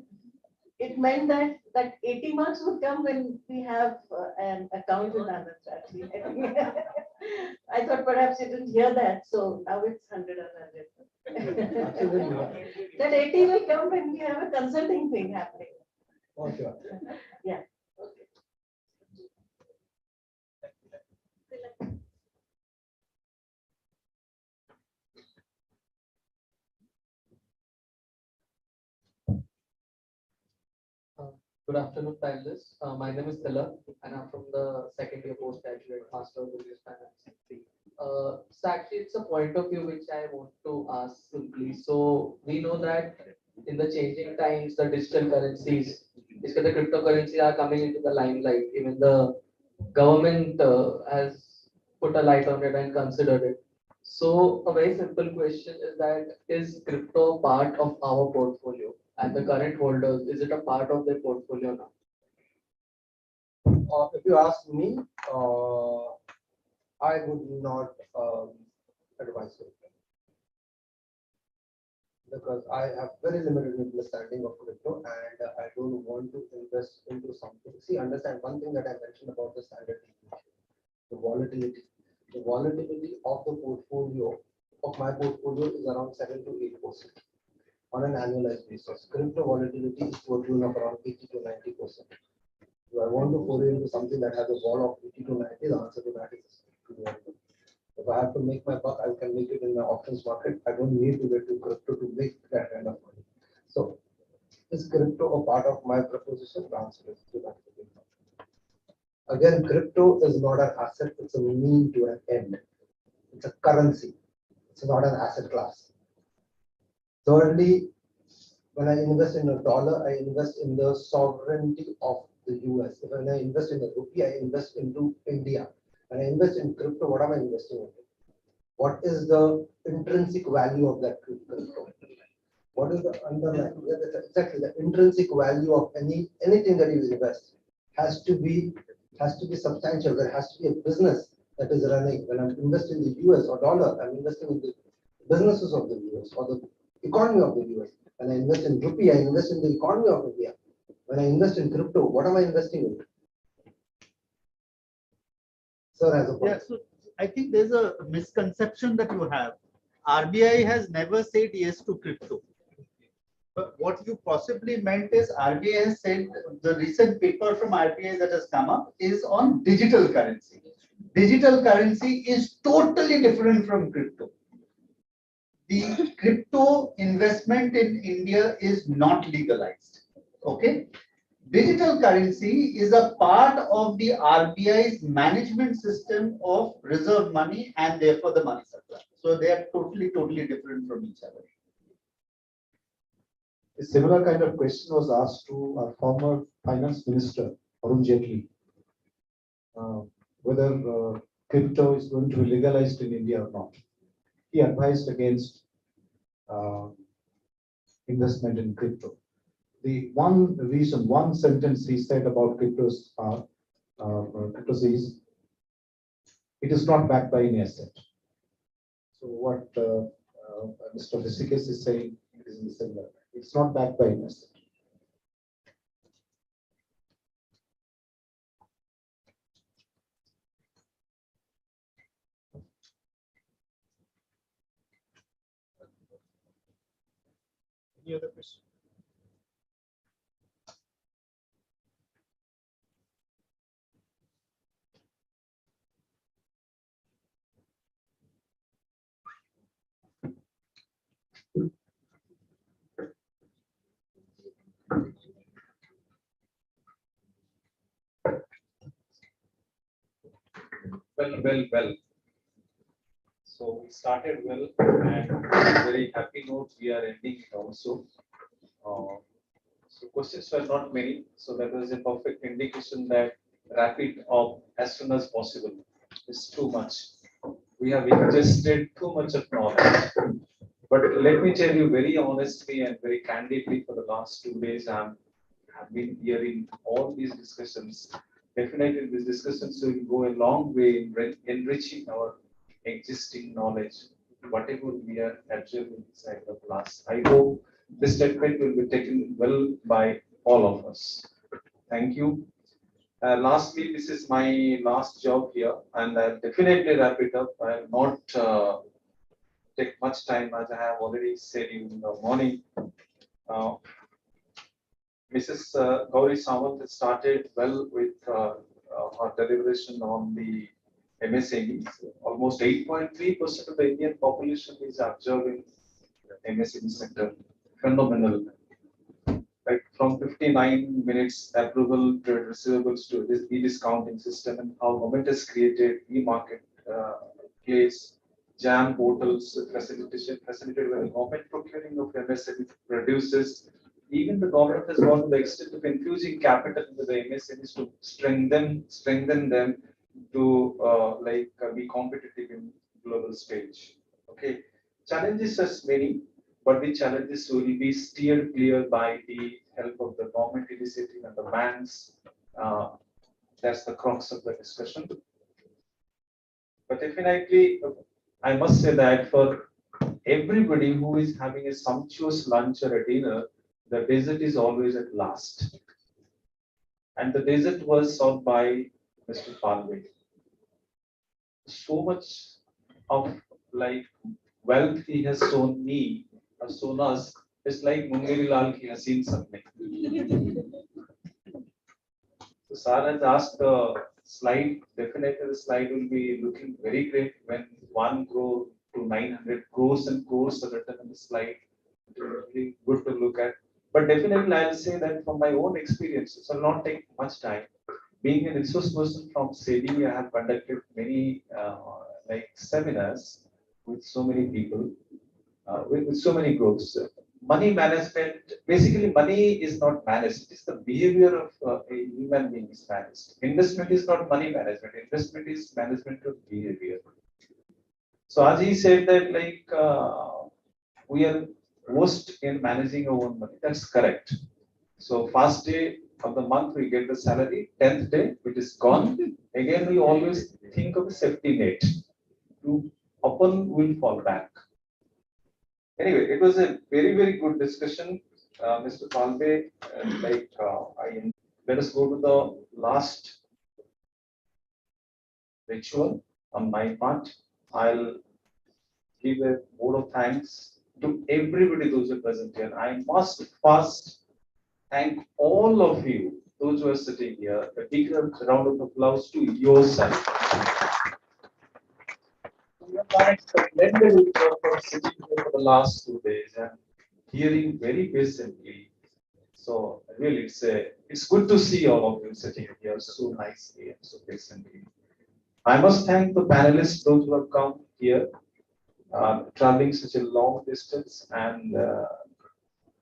[SPEAKER 10] it meant that 80 marks would come when we have an account with Anand. Actually, I thought perhaps you didn't hear that, so now it's 100 and 100. That 80 will come when we have a consulting thing happening.
[SPEAKER 12] Oh, sure.
[SPEAKER 10] Yeah.
[SPEAKER 17] Good afternoon, panelists. My name is Tilak, and I'm from the second year postgraduate Master of Business Finance. So actually, it's a point of view which I want to ask simply. So we know that in the changing times, the digital currencies, the cryptocurrencies are coming into the limelight. Even the government has put a light on it and considered it. So a very simple question is that is crypto part of our portfolio? And the current holders, is it a part of their portfolio now?
[SPEAKER 12] If you ask me, I would not advise it because I have very limited understanding of crypto and I don't want to invest into something. See, understand one thing that I mentioned about the standard deviation, the volatility. The volatility of the portfolio of my portfolio is around 7 to 8% on an annualized basis. Crypto volatility is to a tune of around 80 to 90%. Do I want to foray into something that has a vol of 80 to 90? The answer to that is no. If I have to make my buck, I can make it in the options market. I don't need to get to crypto to make that kind of money. So, is crypto a part of my proposition? The answer is to that. Again, crypto is not an asset, it's a mean to an end. It's a currency. It's not an asset class. Thirdly, when I invest in a dollar, I invest in the sovereignty of the US. If when I invest in the rupee, I invest into India. When I invest in crypto, what am I investing in? What is the intrinsic value of that crypto? What is the underlying? Exactly, the intrinsic value of anything that you invest has to be substantial. There has to be a business that is running. When I'm investing in the US or dollar, I'm investing in the businesses of the US or the economy of the US. When I invest in rupee, I invest in the economy of India. When I invest in crypto, what am I investing in? Sir has a point.
[SPEAKER 3] Yeah, so I think there's a misconception that you have. RBI has never said yes to crypto. But what you possibly meant is RBI has said the recent paper from RBI that has come up is on digital currency. Digital currency is totally different from crypto. The crypto investment in India is not legalized. Okay. Digital currency is a part of the RBI's management system of reserve money and therefore the money supply. So they are totally different from each other.
[SPEAKER 8] A similar kind of question was asked to our former finance minister, Arun Jaitley, whether crypto is going to be legalized in India or not. He advised against investment in crypto. The one reason, one sentence he said about cryptos is, it is not backed by any asset. So what Mr. Rishikesh is saying is in the same way. It's not backed by any asset.
[SPEAKER 3] Any other question?
[SPEAKER 2] Well. So we started well, and on a very happy note, we are ending it also. So questions were not many, so that was a perfect indication that wrap it up as soon as possible. It's too much. We have ingested too much of knowledge. But let me tell you very honestly and very candidly, for the last 2 days, have been hearing all these discussions. Definitely, these discussions will go a long way in enriching our existing knowledge, whatever we are observing inside the class. I hope this statement will be taken well by all of us. Thank you. Lastly, this is my last job here, and I'll definitely wrap it up. I'll not take much time, as I have already said in the morning. Mrs. Gauri Sawant has started well with her deliberation on the MSMEs. Almost 8.3% of the Indian population is observing the MSME sector. Phenomenal. Like from 59 minutes approval to receivables to this e-discounting system, and how government has created e-market place, JAM portals facilitated by the government procuring of MSME produces. Even the government has gone to the extent of infusing capital into the MSMEs to strengthen them to be competitive in global stage. Okay, challenges as many, but the challenges will be steered clear by the help of the government initiative and the banks. That's the crux of the discussion. But definitely, I must say that for everybody who is having a sumptuous lunch or a dinner, the dessert is always at last. And the dessert was served by Mr. Palve. So much of like wealth he has shown me, has shown us, it's like Mungeri Lal he has seen something. So Sir has asked the slide, definitely the slide will be looking very great when 1 crore to 900 crores and crores are written in the slide. It will be really good to look at. But definitely I'll say that from my own experience, it will not take much time.
[SPEAKER 8] Being a resource person from SEBI, I have conducted many like seminars with so many people, with so many groups. Money management, basically money is not managed, it is the behavior of a human being is managed. Investment is not money management, investment is management of behavior. So as he said that like we are worst in managing our own money, that's correct. So first day of the month we get the salary, 10th day it is gone. Again we always think of a safety net. To upon will fall back. Anyway, it was a very, very good discussion, Mr. Palbe. Let us go to the last ritual on my part. I'll give a vote of thanks to everybody those who are present here. I must first thank all of you, those who are sitting here. A big round of applause to yourself. You are commendable for sitting here for the last 2 days and hearing very patiently. So really, it's good to see all of you sitting here so nicely and so patiently. I must thank the panelists, those who have come here, traveling such a long distance and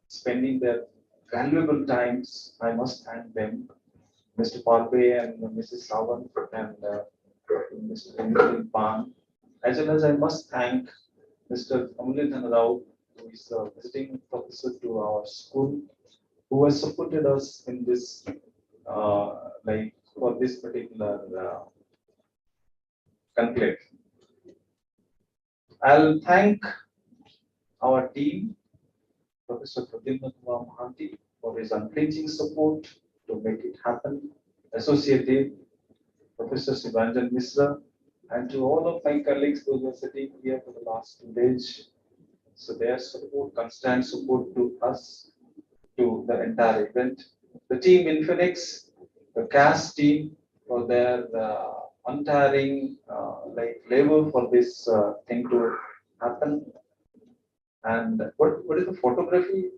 [SPEAKER 8] spending their valuable times. I must thank them, Mr. Palbe and Mrs. Sawant and Mr. Emil Pan, as well as I must thank Mr. Amulendhan Rao, who is the visiting professor to our school, who has supported us in this, like for this particular conclave. I'll thank our team, Professor Pradyumna Kumar Mohanty, for his unflinching support to make it happen. Associate Dean, Professor Sivanjan Misra, and to all of my colleagues who were sitting here for the last 2 days. So their support, constant support to us, to the entire event. The team in Phoenix, the CAS team for their untiring like labor for this thing to happen. And what is the photography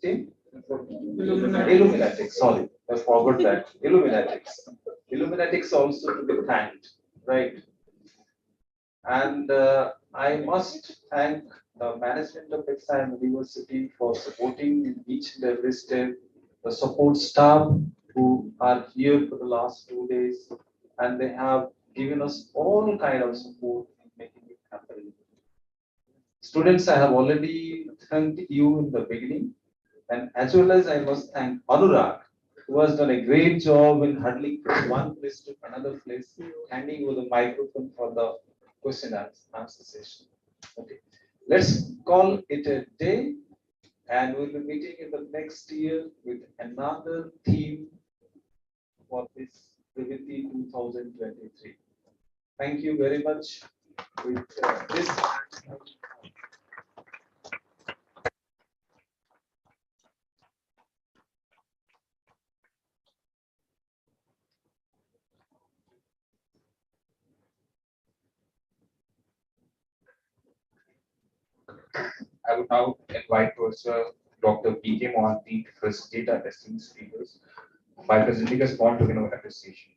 [SPEAKER 8] team? Illuminatics, sorry, I forgot that. Illuminatics. Illuminatics also to be thanked, right? And I must thank the management of Exam University for supporting each and every step, the support staff who are here for the last 2 days, and they have given us all kind of support in making it happen. Students, I have already thanked you in the beginning, and as well as I must thank Anurag, who has done a great job in huddling from one place to another place, handing over the microphone for the question and answer session. Okay, let's call it a day, and we'll be meeting in the next year with another theme for this Privitti 2023. Thank you very much. With this.
[SPEAKER 9] I would now invite Professor Dr. P.K. Mohanty to facilitate our esteemed speakers by presenting a small token of appreciation.